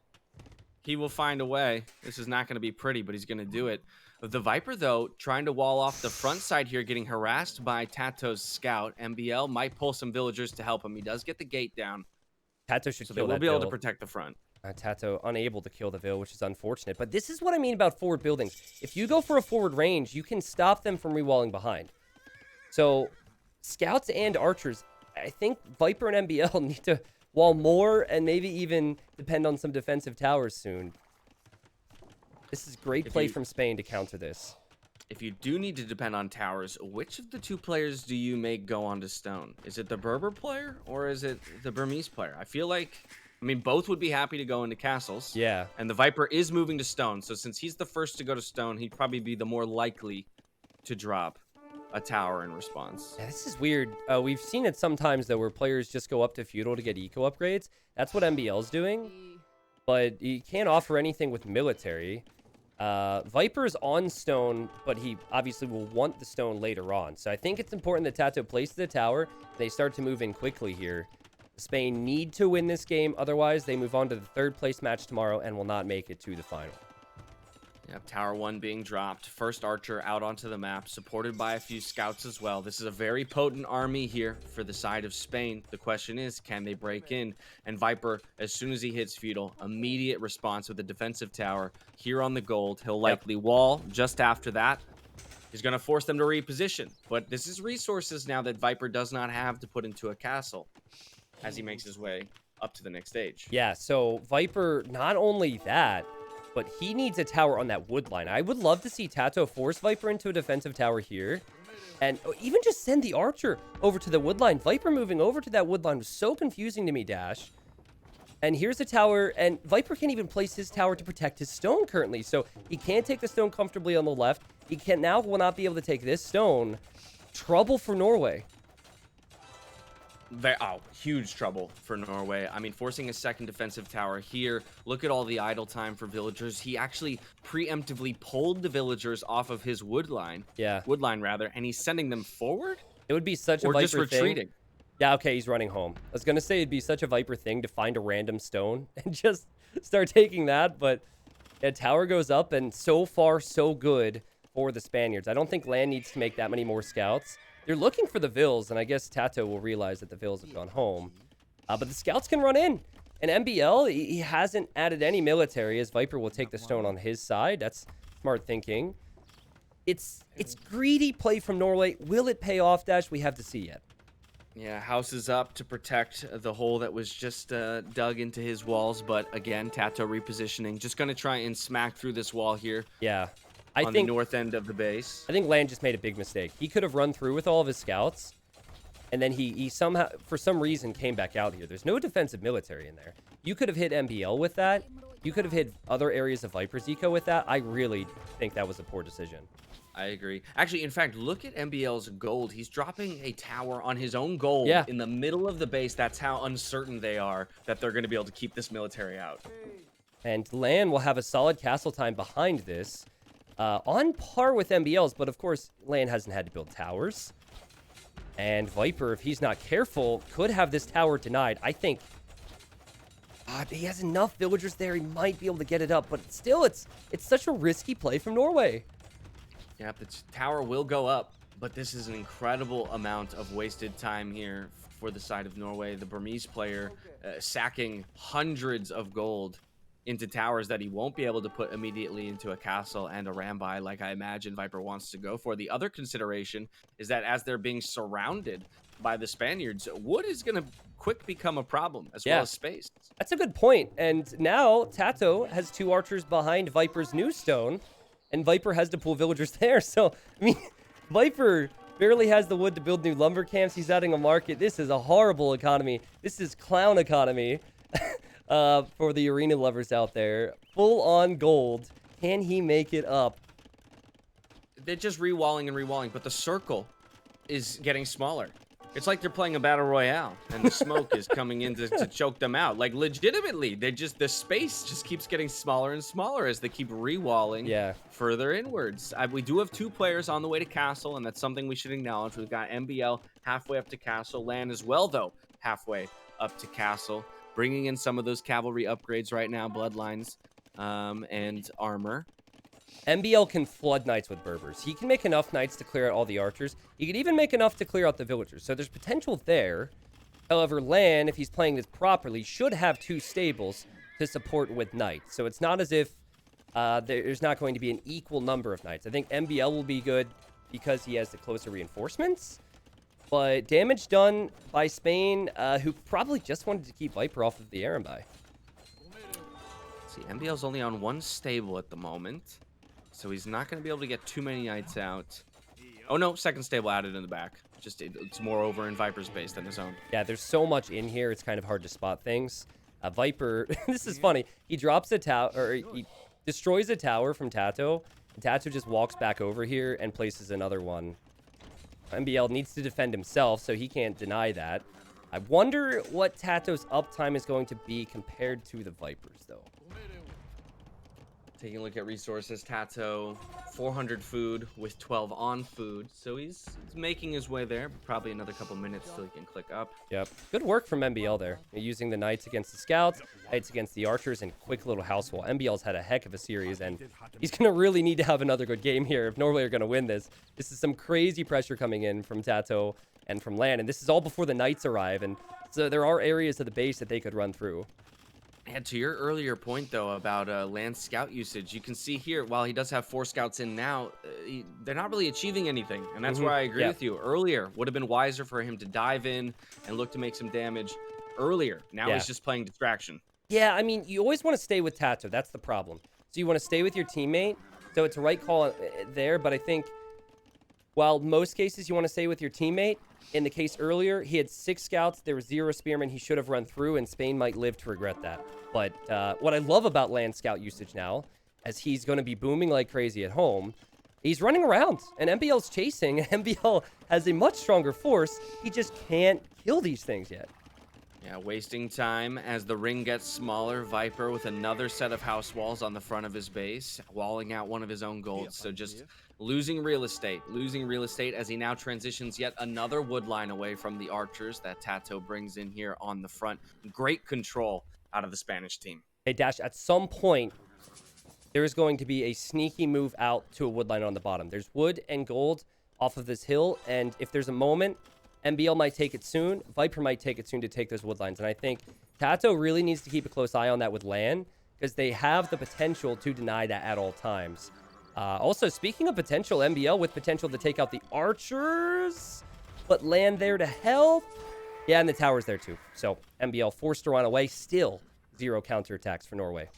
He will find a way. This is not going to be pretty, but he's going to do it. The Viper, though, trying to wall off the front side here, getting harassed by Tato's scout. MBL might pull some villagers to help him. He does get the gate down, Tato should so they kill will that be able to Bill. protect the front. Tato unable to kill the Vill, which is unfortunate. But this is what I mean about forward buildings. If you go for a forward range, you can stop them from rewalling behind. So scouts and archers, I think Viper and MBL need to wall more and maybe even depend on some defensive towers soon. This is great play from Spain to counter this. If you do need to depend on towers, which of the two players do you make go onto stone? Is it the Berber player or is it the Burmese player? I feel like, I mean, both would be happy to go into castles. Yeah. And the Viper is moving to stone. So since he's the first to go to stone, he'd probably be the more likely to drop a tower in response. Yeah, this is weird. We've seen it sometimes, though, where players just go up to feudal to get eco upgrades. That's what MBL's doing. But he can't offer anything with military. Viper's on stone, but he obviously will want the stone later on. So I think it's important that Tato places the tower. They start to move in quickly here. Spain need to win this game. Otherwise, they move on to the third place match tomorrow and will not make it to the final. Yep, Tower 1 being dropped. First archer out onto the map, supported by a few scouts as well. This is a very potent army here for the side of Spain. The question is, can they break in? And Viper, as soon as he hits feudal, immediate response with a defensive tower here on the gold. He'll likely wall just after that. He's going to force them to reposition. But this is resources now that Viper does not have to put into a castle as he makes his way up to the next stage. Yeah, so Viper, not only that, but he needs a tower on that wood line. I would love to see Tato force Viper into a defensive tower here. And even just send the archer over to the wood line. Viper moving over to that wood line was so confusing to me, Dash. And here's the tower, and Viper can't even place his tower to protect his stone currently. So he can't take the stone comfortably on the left. He can now will not be able to take this stone. Trouble for Norway. Huge trouble for Norway. I mean, forcing a second defensive tower here. Look at all the idle time for villagers. He actually preemptively pulled the villagers off of his wood line. Yeah. Wood line, rather. And he's sending them forward? It would be such a Or Viper just retreating? thing. Yeah, okay, he's running home. I was going to say it'd be such a Viper thing to find a random stone and just start taking that. But yeah, tower goes up, and so far, so good for the Spaniards. I don't think Land needs to make that many more scouts. They're looking for the Vills, and I guess Tato will realize that the Vills have gone home. But the scouts can run in. And MBL, he hasn't added any military, as Viper will take the stone on his side. That's smart thinking. It's greedy play from Norway. Will it pay off, Dash? We have to see yet. Yeah, house is up to protect the hole that was just dug into his walls. But again, Tato repositioning. Just going to try and smack through this wall here. Yeah. On the north end of the base. I think Land just made a big mistake. He could have run through with all of his scouts, and then he somehow, for some reason, came back out here. There's no defensive military in there. You could have hit MBL with that. You could have hit other areas of Viper's eco with that. I really think that was a poor decision. I agree. Actually, in fact, look at MBL's gold. He's dropping a tower on his own gold in the middle of the base. That's how uncertain they are that they're going to be able to keep this military out. And Land will have a solid castle time behind this. On par with MBL's, but of course, Land hasn't had to build towers. And Viper, if he's not careful, could have this tower denied. I think he has enough villagers there. He might be able to get it up, but still, it's such a risky play from Norway. Yep, the tower will go up, but this is an incredible amount of wasted time here for the side of Norway. The Burmese player sacking hundreds of gold into towers that he won't be able to put immediately into a castle and a Rambai like I imagine Viper wants to go for. The other consideration is that as they're being surrounded by the Spaniards, wood is going to quick become a problem as well Yeah. as space. That's a good point. And now Tato has 2 archers behind Viper's new stone, and Viper has to pull villagers there. So, I mean, Viper barely has the wood to build new lumber camps. He's adding a market. This is a horrible economy. This is clown economy for the arena lovers out there. Full on gold. Can he make it up? They're just rewalling and rewalling, but the circle is getting smaller. It's like they're playing a battle royale, and the smoke is coming in to choke them out. Like, legitimately, the space just keeps getting smaller and smaller as they keep rewalling further inwards. We do have 2 players on the way to castle, and that's something we should acknowledge. We've got MBL halfway up to castle, Lan as well, though, halfway up to castle, bringing in some of those cavalry upgrades right now, bloodlines and armor. MBL can flood knights with Berbers. He can make enough knights to clear out all the archers. He could even make enough to clear out the villagers. So there's potential there. However, Lan, if he's playing this properly, should have 2 stables to support with knights. So it's not as if there's not going to be an equal number of knights. I think MBL will be good because he has the closer reinforcements. But damage done by Spain, who probably just wanted to keep Viper off of the Arambai. See, MBL's only on 1 stable at the moment. So he's not going to be able to get too many knights out. Oh, no. Second stable added in the back. Just it's more over in Viper's base than his own. Yeah, there's so much in here. It's kind of hard to spot things. Viper, this is funny. He drops a tower, or he destroys a tower from Tato. And Tato just walks back over here and places another one. MBL needs to defend himself, so he can't deny that. I wonder what Tato's uptime is going to be compared to the Vipers, though. Taking a look at resources, Tato, 400 food with 12 on food. So he's making his way there. Probably another couple minutes till he can click up. Yep. Good work from MBL there. Using the knights against the scouts, knights against the archers, and quick little house wall. MBL's had a heck of a series, and he's going to really need to have another good game here if Norway are going to win this. This is some crazy pressure coming in from Tato and from Lan, and this is all before the knights arrive, and so there are areas of the base that they could run through. And to your earlier point, though, about Lan's scout usage, you can see here, while he does have 4 scouts in now, they're not really achieving anything. And that's where I agree with you. Earlier, would have been wiser for him to dive in and look to make some damage earlier. Now he's just playing distraction. Yeah, I mean, you always want to stay with Tato. That's the problem. So you want to stay with your teammate. So it's a right call there, but I think while most cases you want to stay with your teammate, in the case earlier, he had 6 scouts. There were 0 spearmen he should have run through, and Spain might live to regret that. But what I love about land scout usage now, as he's going to be booming like crazy at home, he's running around, and MBL's chasing. MBL has a much stronger force. He just can't kill these things yet. Yeah, wasting time as the ring gets smaller. Viper with another set of house walls on the front of his base, walling out one of his own golds. So just losing real estate as he now transitions yet another wood line away from the archers that Tato brings in here on the front. Great control out of the Spanish team. Hey, Dash, at some point, there is going to be a sneaky move out to a wood line on the bottom. There's wood and gold off of this hill, and if there's a moment, MBL might take it soon. Viper might take it soon to take those wood lines. And I think Tato really needs to keep a close eye on that with Lan, because they have the potential to deny that at all times. Also, speaking of potential, MBL with potential to take out the archers, but Lan there to help. Yeah, and the tower's there too. So MBL forced to run away. Still 0 counterattacks for Norway.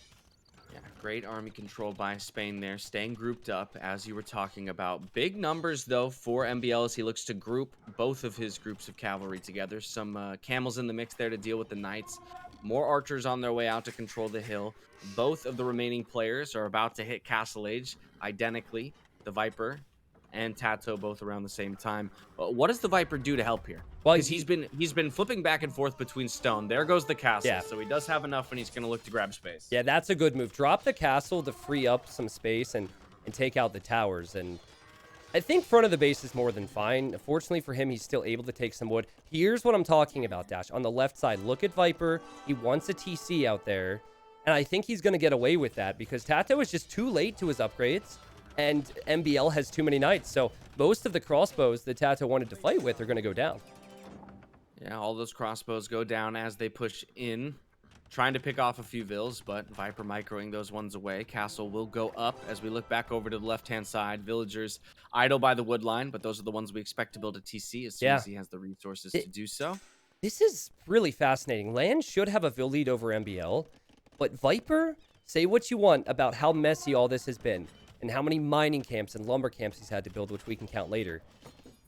Yeah, great army control by Spain there, staying grouped up as you were talking about. Big numbers, though, for MBL as he looks to group both of his groups of cavalry together. Some camels in the mix there to deal with the knights. More archers on their way out to control the hill. Both of the remaining players are about to hit Castle Age identically. The Viper and Tato both around the same time. What does the Viper do to help here? Well, because he's been flipping back and forth between stone. There goes the castle. Yeah. So he does have enough, and he's going to look to grab space. Yeah, that's a good move. Drop the castle to free up some space and take out the towers. And I think front of the base is more than fine. Fortunately for him, he's still able to take some wood. Here's what I'm talking about, Dash. On the left side, look at Viper. He wants a TC out there. And I think he's going to get away with that because Tato is just too late to his upgrades. And MBL has too many knights. So most of the crossbows that Tato wanted to fight with are going to go down. Yeah, all those crossbows go down as they push in. trying to pick off a few vills, but Viper microing those ones away. Castle will go up as we look back over to the left-hand side. Villagers idle by the wood line, but those are the ones we expect to build a TC as soon as he has the resources to do so. This is really fascinating. Land should have a Vill lead over MBL, but Viper, say what you want about how messy all this has been and how many mining camps and lumber camps he's had to build, which we can count later.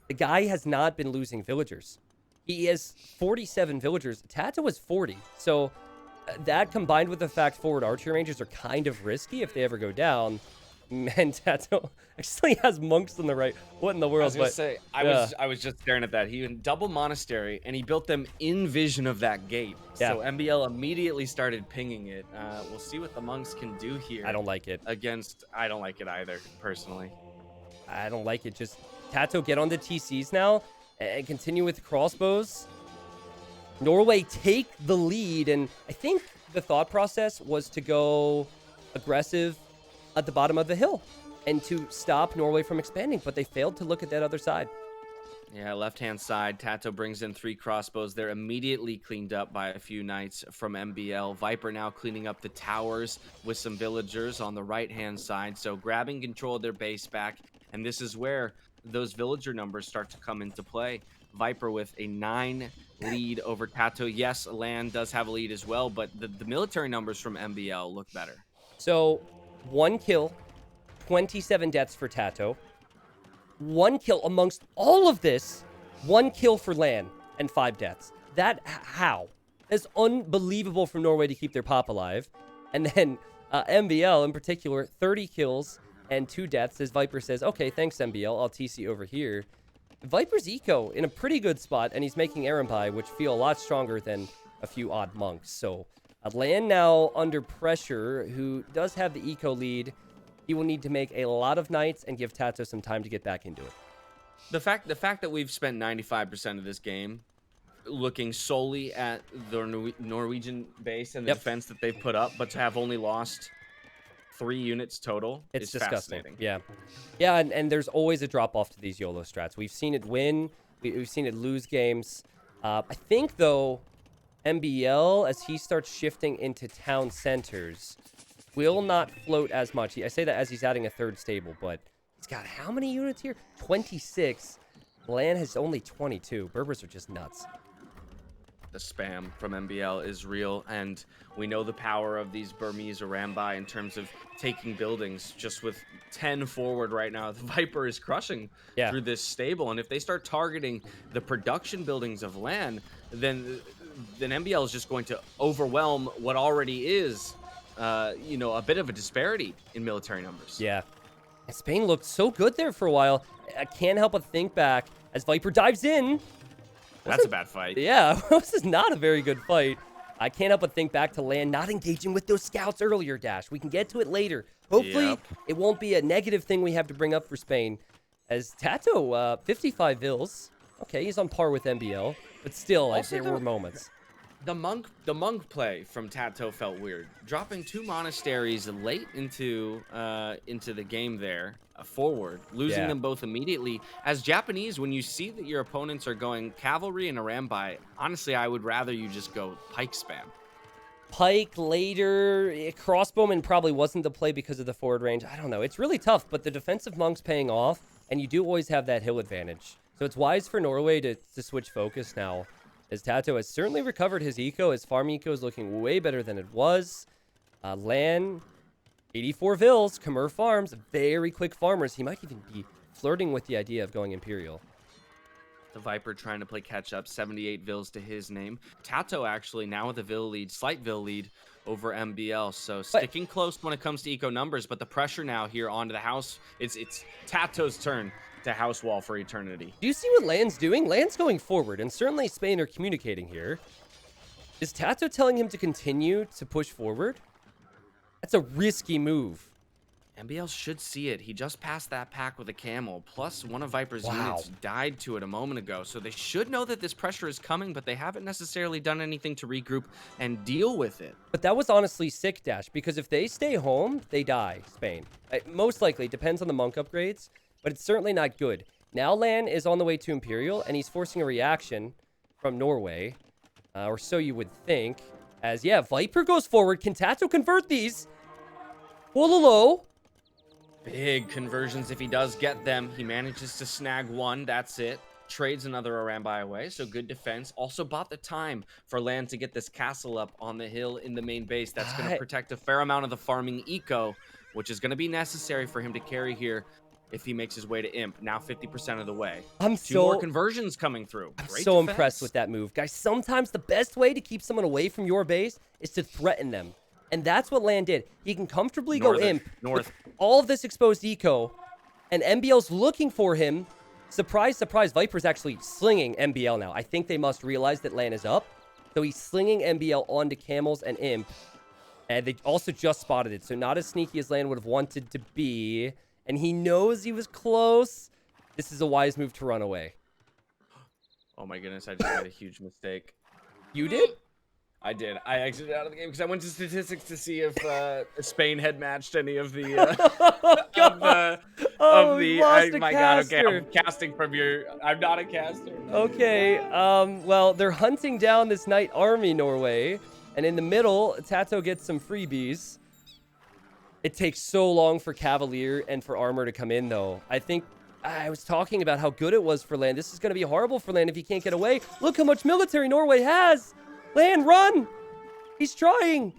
The guy has not been losing villagers. He has 47 villagers. Tato was 40. So that combined with the fact forward archer ranges are kind of risky if they ever go down. Man, Tato actually has monks on the right. What in the world? I was gonna say, I was just staring at that. He double monastery, and he built them in vision of that gate. Yeah. So MBL immediately started pinging it. We'll see what the monks can do here. I don't like it. I don't like it either, personally. I don't like it. Just Tato get on the TCs now and continue with crossbows. Norway take the lead, and I think the thought process was to go aggressive at the bottom of the hill and to stop Norway from expanding, but they failed to look at that other side. Yeah, left-hand side, Tato brings in 3 crossbows. They're immediately cleaned up by a few knights from MBL. Viper now cleaning up the towers with some villagers on the right-hand side, so grabbing control of their base back, and this is where those villager numbers start to come into play. Viper with a 9 lead over Tato. Yes, Land does have a lead as well, but the military numbers from MBL look better. So 1 kill, 27 deaths for Tato. 1 kill amongst all of this, 1 kill for Lan, and 5 deaths. How? That's unbelievable for Norway to keep their pop alive. And then MBL in particular, 30 kills and 2 deaths, as Viper says, okay, thanks MBL, I'll TC over here. Viper's eco in a pretty good spot, and he's making Erenpai, which feel a lot stronger than a few odd monks. So Lan now under pressure, who does have the eco lead. He will need to make a lot of knights and give Tato some time to get back into it. The fact that we've spent 95% of this game looking solely at the Norwegian base and the defense that they've put up, but to have only lost 3 units total, it's is disgusting. Fascinating. Yeah, and there's always a drop off to these YOLO strats. We've seen it win. We've seen it lose games. I think though, MBL, as he starts shifting into town centers, will not float as much. I say that as he's adding a 3rd stable, but he's got how many units here? 26. Lan has only 22. Berbers are just nuts. The spam from MBL is real, and we know the power of these Burmese Arambai in terms of taking buildings. Just with 10 forward right now, the Viper is crushing through this stable, and if they start targeting the production buildings of Lan, then MBL is just going to overwhelm what already is a bit of a disparity in military numbers. Yeah. And Spain looked so good there for a while. I can't help but think back as Viper dives in. That's a bad fight. Yeah, this is not a very good fight. I can't help but think back to Lan not engaging with those scouts earlier, Dash. We can get to it later. Hopefully, it won't be a negative thing we have to bring up for Spain. As Tato, 55 vills. Okay, he's on par with MBL. But still, there were moments. The monk play from Tato felt weird. Dropping 2 monasteries late into the game there, forward, losing them both immediately. As Japanese, when you see that your opponents are going cavalry and Arambai, honestly, I would rather you just go pike spam. Pike later, crossbowman probably wasn't the play because of the forward range. I don't know. It's really tough, but the defensive monk's paying off, and you do always have that hill advantage. So it's wise for Norway to switch focus now, as Tato has certainly recovered his eco. His farm eco is looking way better than it was. Lan, 84 vills, Khmer farms, very quick farmers. He might even be flirting with the idea of going Imperial. The Viper trying to play catch-up, 78 vills to his name. Tato actually now with a vill lead, slight vill lead over MBL. So sticking close when it comes to eco numbers, but the pressure now here onto the house, it's Tato's turn to house wall for eternity. Do you see what Lan's doing? Lan's going forward, and certainly Spain are communicating here. Is Tato telling him to continue to push forward? That's a risky move. MBL should see it. He just passed that pack with a camel, plus one of Viper's units died to it a moment ago. So they should know that this pressure is coming, but they haven't necessarily done anything to regroup and deal with it. But that was honestly sick, Dash, because if they stay home, they die, Spain. Most likely, depends on the monk upgrades, but it's certainly not good. Now Lan is on the way to Imperial, and he's forcing a reaction from Norway, or so you would think. As Tato, 55 vills, Khmer farms, very quick farmers. He might even be flirting with the idea of going Imperial. The Viper trying to play catch-up, 78 vills to his name. Tato actually now with a vill lead, slight vill lead over MBL. So sticking close when it comes to eco numbers, but the pressure now here onto the house, it's certainly not good. Now Lan is on the way to Imperial, and he's forcing a reaction from Norway, As, yeah, Viper goes forward. Can Tato convert these? Wololo. Big conversions if he does get them. He manages to snag one. That's it. Trades another Arambai away, so good defense. Also bought the time for Land to get this castle up on the hill in the main base. That's going to protect a fair amount of the farming eco, which is going to be necessary for him to carry here if he makes his way to Imp. Now 50% of the way. Two more conversions coming through. I'm so impressed with that move. Guys, sometimes the best way to keep someone away from your base is to threaten them. And that's what Land did. He can comfortably go Imp with all of this exposed eco, and MBL's looking for him. Surprise, surprise, Viper's actually slinging MBL now. I think they must realize that Lan is up. So he's slinging MBL onto Camels and Imp. And they also just spotted it. So not as sneaky as Lan would have wanted to be. And he knows he was close. This is a wise move to run away. Oh my goodness, I just made a huge mistake. You did? I did. I exited out of the game because I went to statistics to see if Spain had matched any of the my god, okay, I'm casting from your. I'm not a caster. Okay, well, they're hunting down this Knight Army, Norway, and in the middle, Tato gets some freebies. It takes so long for Cavalier and for Armor to come in, though. I think I was talking about how good it was for Land. This is going to be horrible for Land if he can't get away. Look how much military Norway has. Land, run! He's trying.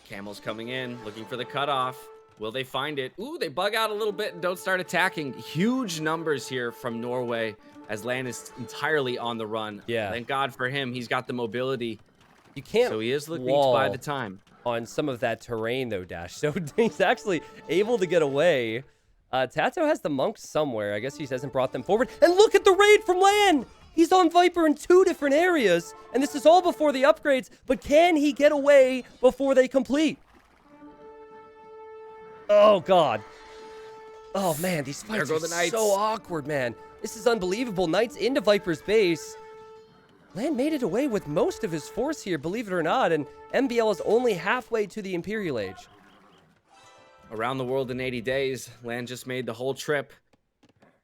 Camels coming in, looking for the cutoff. Will they find it? Ooh, they bug out a little bit and don't start attacking. Huge numbers here from Norway as Land is entirely on the run. Yeah. Thank God for him. He's got the mobility. You can't. So he is looking to buy the time. On some of that terrain, though, Dash. So he's actually able to get away. Tato has the monks somewhere. I guess he hasn't brought them forward. And look at the raid from Lan! He's on Viper in 2 different areas, and this is all before the upgrades, but can he get away before they complete? Oh, God. Oh, man, these fights are so awkward, man. This is unbelievable. Knights into Viper's base. Land made it away with most of his force here, believe it or not, and MBL is only halfway to the Imperial Age. Around the world in 80 days, Land just made the whole trip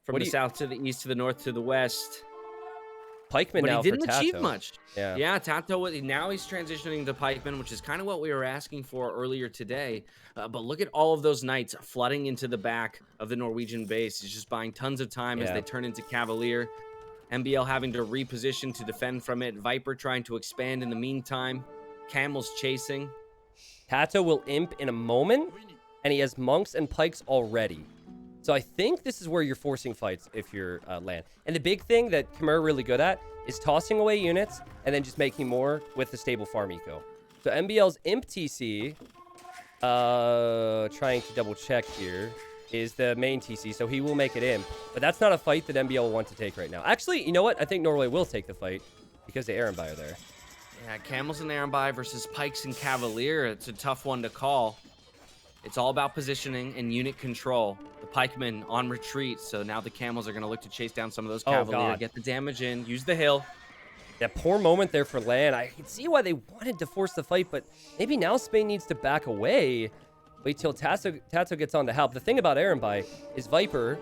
from the south to the east to the north to the west. Pikeman now for Tato. But he didn't achieve much. Yeah, Tato, now he's transitioning to Pikeman, which is kind of what we were asking for earlier today. But look at all of those knights flooding into the back of the Norwegian base. He's just buying tons of time as they turn into Cavalier. MBL having to reposition to defend from it. Viper trying to expand in the meantime. Camels chasing. Tato will imp in a moment, and he has monks and pikes already. So I think this is where you're forcing fights if you're Land. And the big thing that Khmer really good at is tossing away units and then just making more with the stable farm eco. So MBL's Imp TC, trying to double check here, is the main TC, so he will make it Imp. But that's not a fight that MBL will want to take right now. Actually, you know what? I think Norway will take the fight because the Arambai are there. Yeah, Camels and Arambai versus Pikes and Cavalier. It's a tough one to call. It's all about positioning and unit control. The pikemen on retreat, so now the camels are going to look to chase down some of those Cavalier, get the damage in, use the hill. That poor moment there for Lan. I can see why they wanted to force the fight, but maybe now Spain needs to back away. Wait till Tato gets on to help. The thing about Arambai is Viper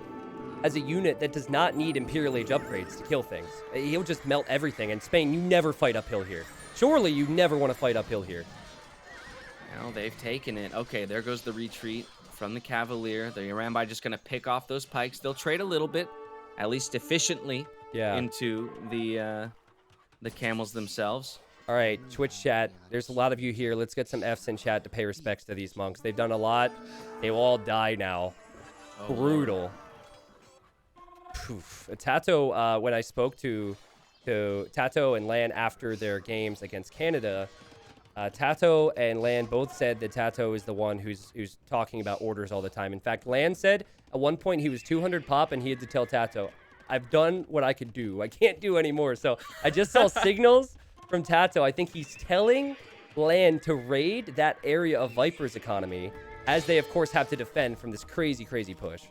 has a unit that does not need Imperial Age upgrades to kill things. He'll just melt everything, and Spain, you never fight uphill here. Surely you never want to fight uphill here. Well, they've taken it. Okay, there goes the retreat from the Cavalier. The Arambai just going to pick off those pikes. They'll trade a little bit, at least efficiently, into the camels themselves. All right, Twitch chat. There's a lot of you here. Let's get some Fs in chat to pay respects to these monks. They've done a lot. They will all die now. Oh, brutal. Tato, when I spoke to Tato and Lan after their games against Canada, Tato and Lan both said that Tato is the one who's talking about orders all the time. In fact, Lan said at one point he was 200 pop and he had to tell Tato, I've done what I could do. I can't do anymore. So I just saw signals from Tato. I think he's telling Lan to raid that area of Viper's economy as they, of course, have to defend from this crazy, crazy push.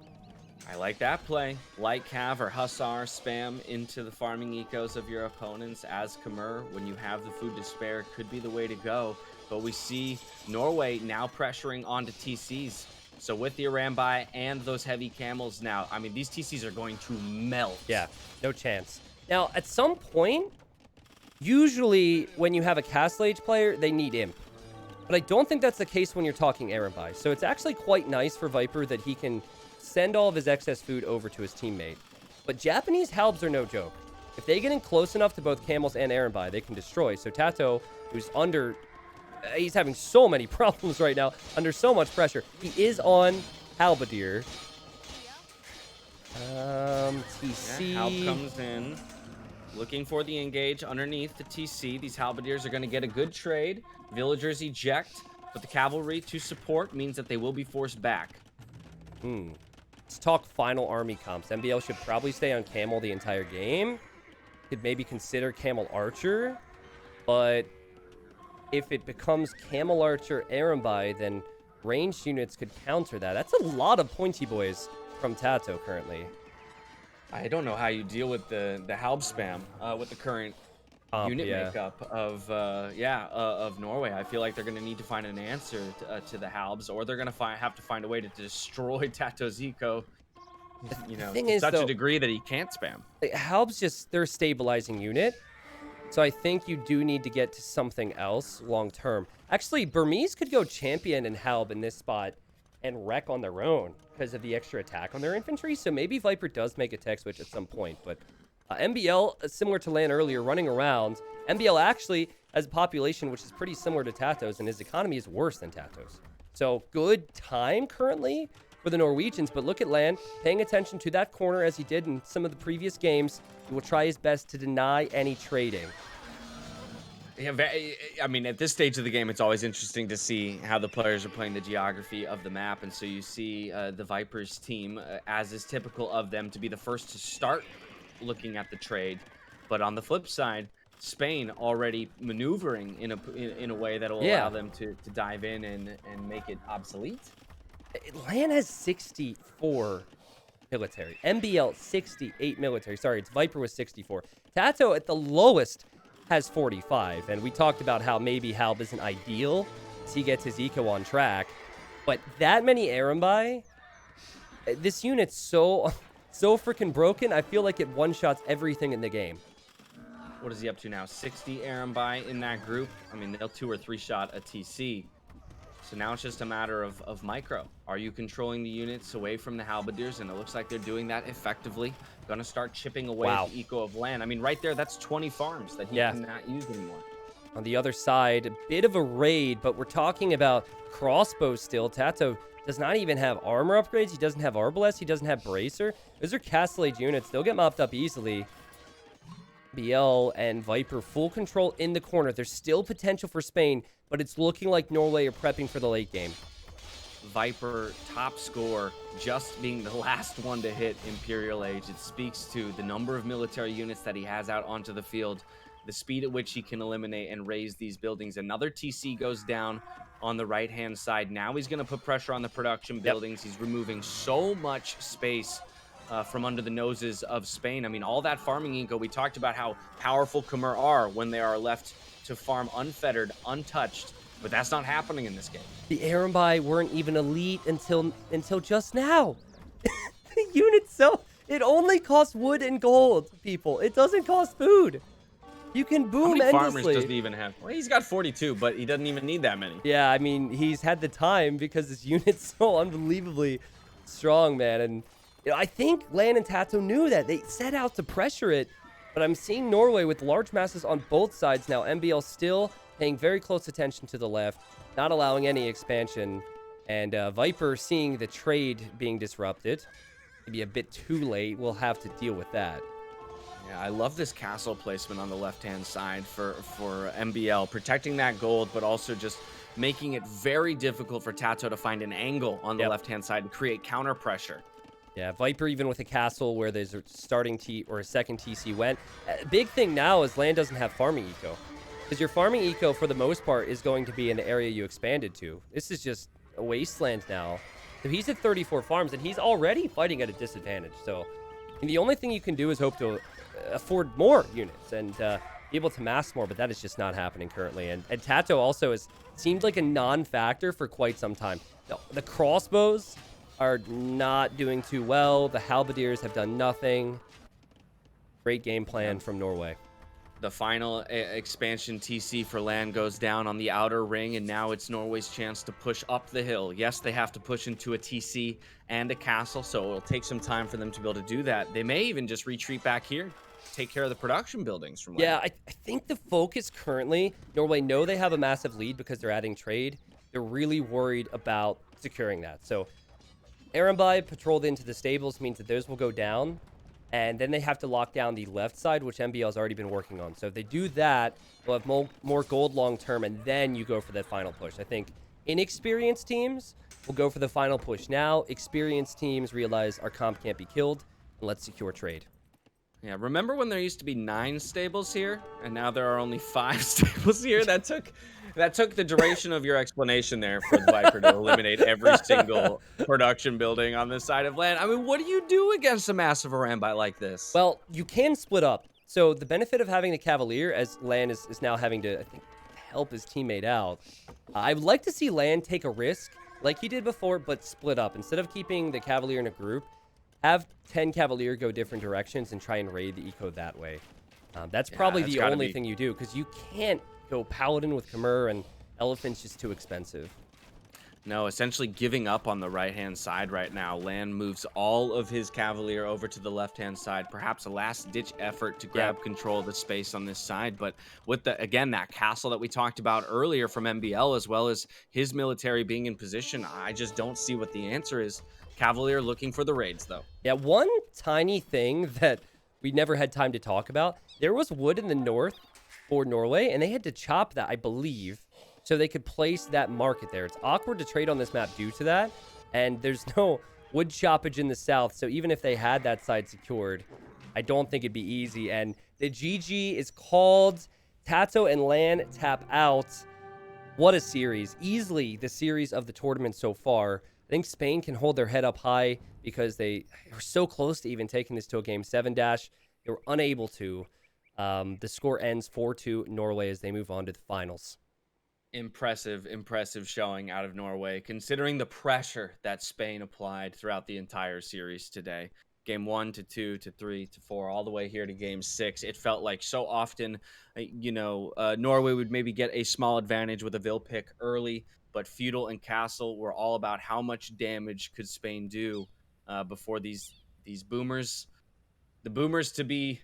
I like that play. Light Cav or Hussar spam into the farming ecos of your opponents as Khmer when you have the food to spare could be the way to go. But we see Norway now pressuring onto TCs. So with the Arambai and those heavy camels now, I mean, these TCs are going to melt. Yeah, no chance. Now, at some point, Usually, when you have a Castle Age player, they need Imp. But I don't think that's the case when you're talking Erenbai. So it's actually quite nice for Viper that he can send all of his excess food over to his teammate. But Japanese Halbs are no joke. If they get in close enough to both Camels and Erenbai, they can destroy. So Tato, who's under... he's having so many problems right now, under so much pressure. He is on Halberdier. TC. Yeah, Halb comes in, looking for the engage underneath the TC. These Halberdiers are going to get a good trade. Villagers eject, but the cavalry to support means that they will be forced back. Let's talk final army comps. MBL should probably stay on Camel the entire game. Could maybe consider Camel Archer, but if it becomes Camel Archer Erenbai, then ranged units could counter that. That's a lot of pointy boys from Tato currently. I don't know how you deal with the Halb spam with the current unit makeup of Norway. I feel like they're going to need to find an answer to the Halbs, or they're going to have to find a way to destroy Tato's eco, you know, to such a degree that he can't spam. Halb's just, they're a stabilizing unit. So I think you do need to get to something else long term. Actually, Burmese could go champion and Halb in this spot and wreck on their own because of the extra attack on their infantry. So maybe Viper does make a tech switch at some point. But MBL, similar to Lan earlier, running around. MBL actually has a population which is pretty similar to Tato's, and his economy is worse than Tato's. So good time currently for the Norwegians. But look at Lan paying attention to that corner as he did in some of the previous games. He will try his best to deny any trading. Yeah, I mean, at this stage of the game, it's always interesting to see how the players are playing the geography of the map. And so you see the Vipers team, as is typical of them, to be the first to start looking at the trade. But on the flip side, Spain already maneuvering in a way that will allow them to dive in and make it obsolete. Lan has 64 military. MBL 68 military. Sorry, it's Viper with 64. Tato at the lowest has 45, and we talked about how maybe Halb isn't ideal as he gets his eco on track, but that many Erenbai, this unit's so freaking broken. I feel like it one-shots everything in the game. What is he up to now? 60 Erenbai in that group. I mean, they'll 2 or 3 shot a TC. So now it's just a matter of micro. Are you controlling the units away from the Halberdiers? And it looks like they're doing that effectively. Gonna start chipping away at the eco of land. I mean, right there, that's 20 farms that he cannot use anymore. On the other side, a bit of a raid, but we're talking about crossbows still. Tato does not even have armor upgrades. He doesn't have Arbalest. He doesn't have Bracer. Those are Castle Age units. They'll get mopped up easily. BL and Viper full control in the corner. There's still potential for Spain, but it's looking like Norway are prepping for the late game. Viper top score, just being the last one to hit Imperial Age. It speaks to the number of military units that he has out onto the field, the speed at which he can eliminate and raise these buildings. Another TC goes down on the right-hand side. Now he's going to put pressure on the production buildings. He's removing so much space from under the noses of Spain. I mean, all that farming eco, we talked about how powerful Khmer are when they are left to farm unfettered, untouched, but that's not happening in this game. The Erenbai weren't even elite until just now. The unit it only costs wood and gold, people. It doesn't cost food. You can boom endlessly. Farmers doesn't even have? Well, he's got 42, but he doesn't even need that many. Yeah, I mean, he's had the time because his unit's so unbelievably strong, man. And you know, I think Lan and Tato knew that. They set out to pressure it, but I'm seeing Norway with large masses on both sides now. MBL still paying very close attention to the left, not allowing any expansion. And Viper seeing the trade being disrupted. Maybe a bit too late. We'll have to deal with that. Yeah, I love this castle placement on the left-hand side for MBL, protecting that gold, but also just making it very difficult for Tato to find an angle on the left-hand side and create counter pressure. Yeah, Viper, even with a castle where there's a starting T or a second TC went. Big thing now is land doesn't have farming eco. Because your farming eco, for the most part, is going to be in the area you expanded to. This is just a wasteland now. So he's at 34 farms, and he's already fighting at a disadvantage. So the only thing you can do is hope to afford more units and be able to mass more, but that is just not happening currently. And Tato also seemed like a non-factor for quite some time. The crossbows are not doing too well. The Halberdiers have done nothing. Great game plan from Norway. The final expansion TC for LAN goes down on the outer ring, and now it's Norway's chance to push up the hill. Yes, they have to push into a TC and a castle, so it'll take some time for them to be able to do that. They may even just retreat back here, take care of the production buildings from Yeah, LAN. I think the focus currently, Norway know they have a massive lead because they're adding trade. They're really worried about securing that. So Arambai patrolled into the stables means that those will go down. And then they have to lock down the left side, which MBL has already been working on. So if they do that, they'll have more gold long term, and then you go for that final push. I think inexperienced teams will go for the final push now. Experienced teams realize our comp can't be killed, and let's secure trade. Yeah, remember when there used to be 9 stables here, and now there are only 5 stables here? That took the duration of your explanation there for the Viper to eliminate every single production building on this side of land. I mean, what do you do against a massive Arambai like this? Well, you can split up. So the benefit of having the Cavalier, as Lan is now having to, I think, help his teammate out. I would like to see Lan take a risk like he did before, but split up. Instead of keeping the Cavalier in a group, have 10 Cavalier go different directions and try and raid the eco that way. That's probably that's the gotta only be- thing you do, because you can't go Paladin with Khmer, and Elephant's just too expensive. No, essentially giving up on the right-hand side right now. Lan moves all of his Cavalier over to the left-hand side. Perhaps a last-ditch effort to grab control of the space on this side. But with again, that castle that we talked about earlier from MBL, as well as his military being in position, I just don't see what the answer is. Cavalier looking for the raids, though. Yeah, one tiny thing that we never had time to talk about. There was wood in the north for Norway, and they had to chop that, I believe, so they could place that market there. It's awkward to trade on this map due to that, and there's no wood choppage in the south, so even if they had that side secured, I don't think it'd be easy. And the GG is called. Tato and Lan tap out. What a series. Easily the series of the tournament so far. I think Spain can hold their head up high because they were so close to even taking this to a Game 7 dash. They were unable to. The score ends 4-2 Norway as they move on to the finals. Impressive showing out of Norway, considering the pressure that Spain applied throughout the entire series today. Game 1 to 2 to 3 to 4, all the way here to Game 6. It felt like so often, Norway would maybe get a small advantage with a Vil pick early, but Feudal and Castle were all about how much damage could Spain do before these boomers, the boomers to be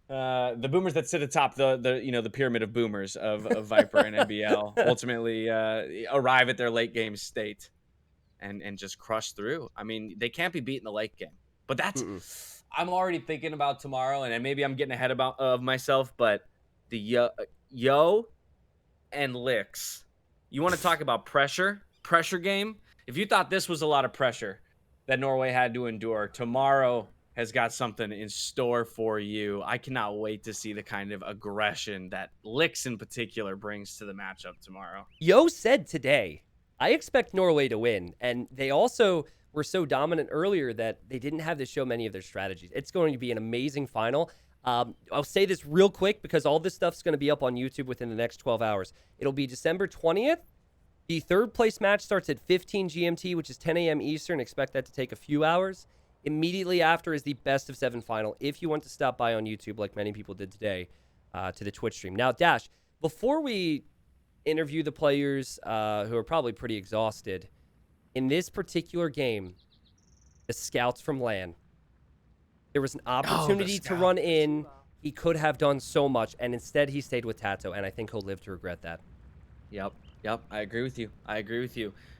the boomers that sit atop the pyramid of boomers of Viper and NBL ultimately arrive at their late game state and just crush through. I mean, they can't be beat in the late game. But I'm already thinking about tomorrow, and maybe I'm getting ahead of myself, but the Yo and Licks. You want to talk about pressure game? If you thought this was a lot of pressure that Norway had to endure, tomorrow has got something in store for you. I cannot wait to see the kind of aggression that Licks in particular brings to the matchup tomorrow. Yo said today, I expect Norway to win. And they also were so dominant earlier that they didn't have to show many of their strategies. It's going to be an amazing final. I'll say this real quick because all this stuff's going to be up on YouTube within the next 12 hours. It'll be December 20th. The third place match starts at 15 GMT, which is 10 a.m. Eastern. Expect that to take a few hours. Immediately after is the best of 7 final, if you want to stop by on YouTube, like many people did today, to the Twitch stream. Now, Dash, before we interview the players who are probably pretty exhausted, in this particular game, the scouts from LAN, there was an opportunity to run in. He could have done so much, and instead he stayed with Tato, and I think he'll live to regret that. Yep. I agree with you.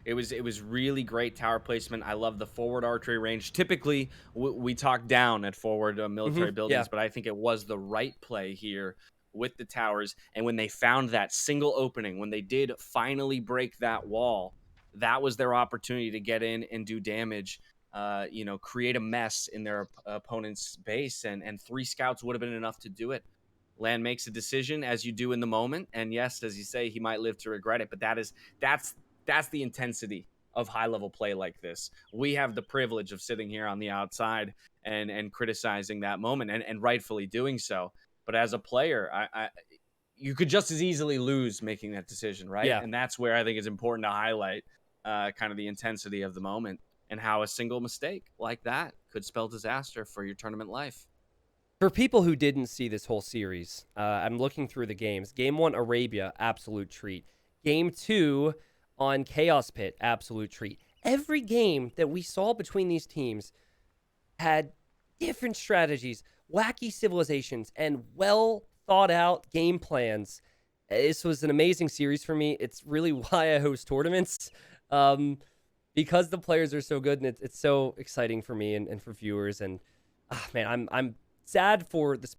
It was really great tower placement. I love the forward archery range. Typically, we talk down at forward military buildings, but I think it was the right play here with the towers. And when they found that single opening, when they did finally break that wall, that was their opportunity to get in and do damage. Create a mess in their opponent's base, and 3 scouts would have been enough to do it. Lan makes a decision, as you do in the moment, and yes, as you say, he might live to regret it, but that's the intensity of high-level play like this. We have the privilege of sitting here on the outside and criticizing that moment, and rightfully doing so. But as a player, you could just as easily lose making that decision, right? Yeah. And that's where I think it's important to highlight kind of the intensity of the moment and how a single mistake like that could spell disaster for your tournament life. For people who didn't see this whole series, I'm looking through the games. Game 1, Arabia, absolute treat. Game 2 on Chaos Pit, absolute treat. Every game that we saw between these teams had different strategies, wacky civilizations, and well thought out game plans. This was an amazing series for me. It's really why I host tournaments, because the players are so good, and it's so exciting for me and for viewers. And man, I'm sad for the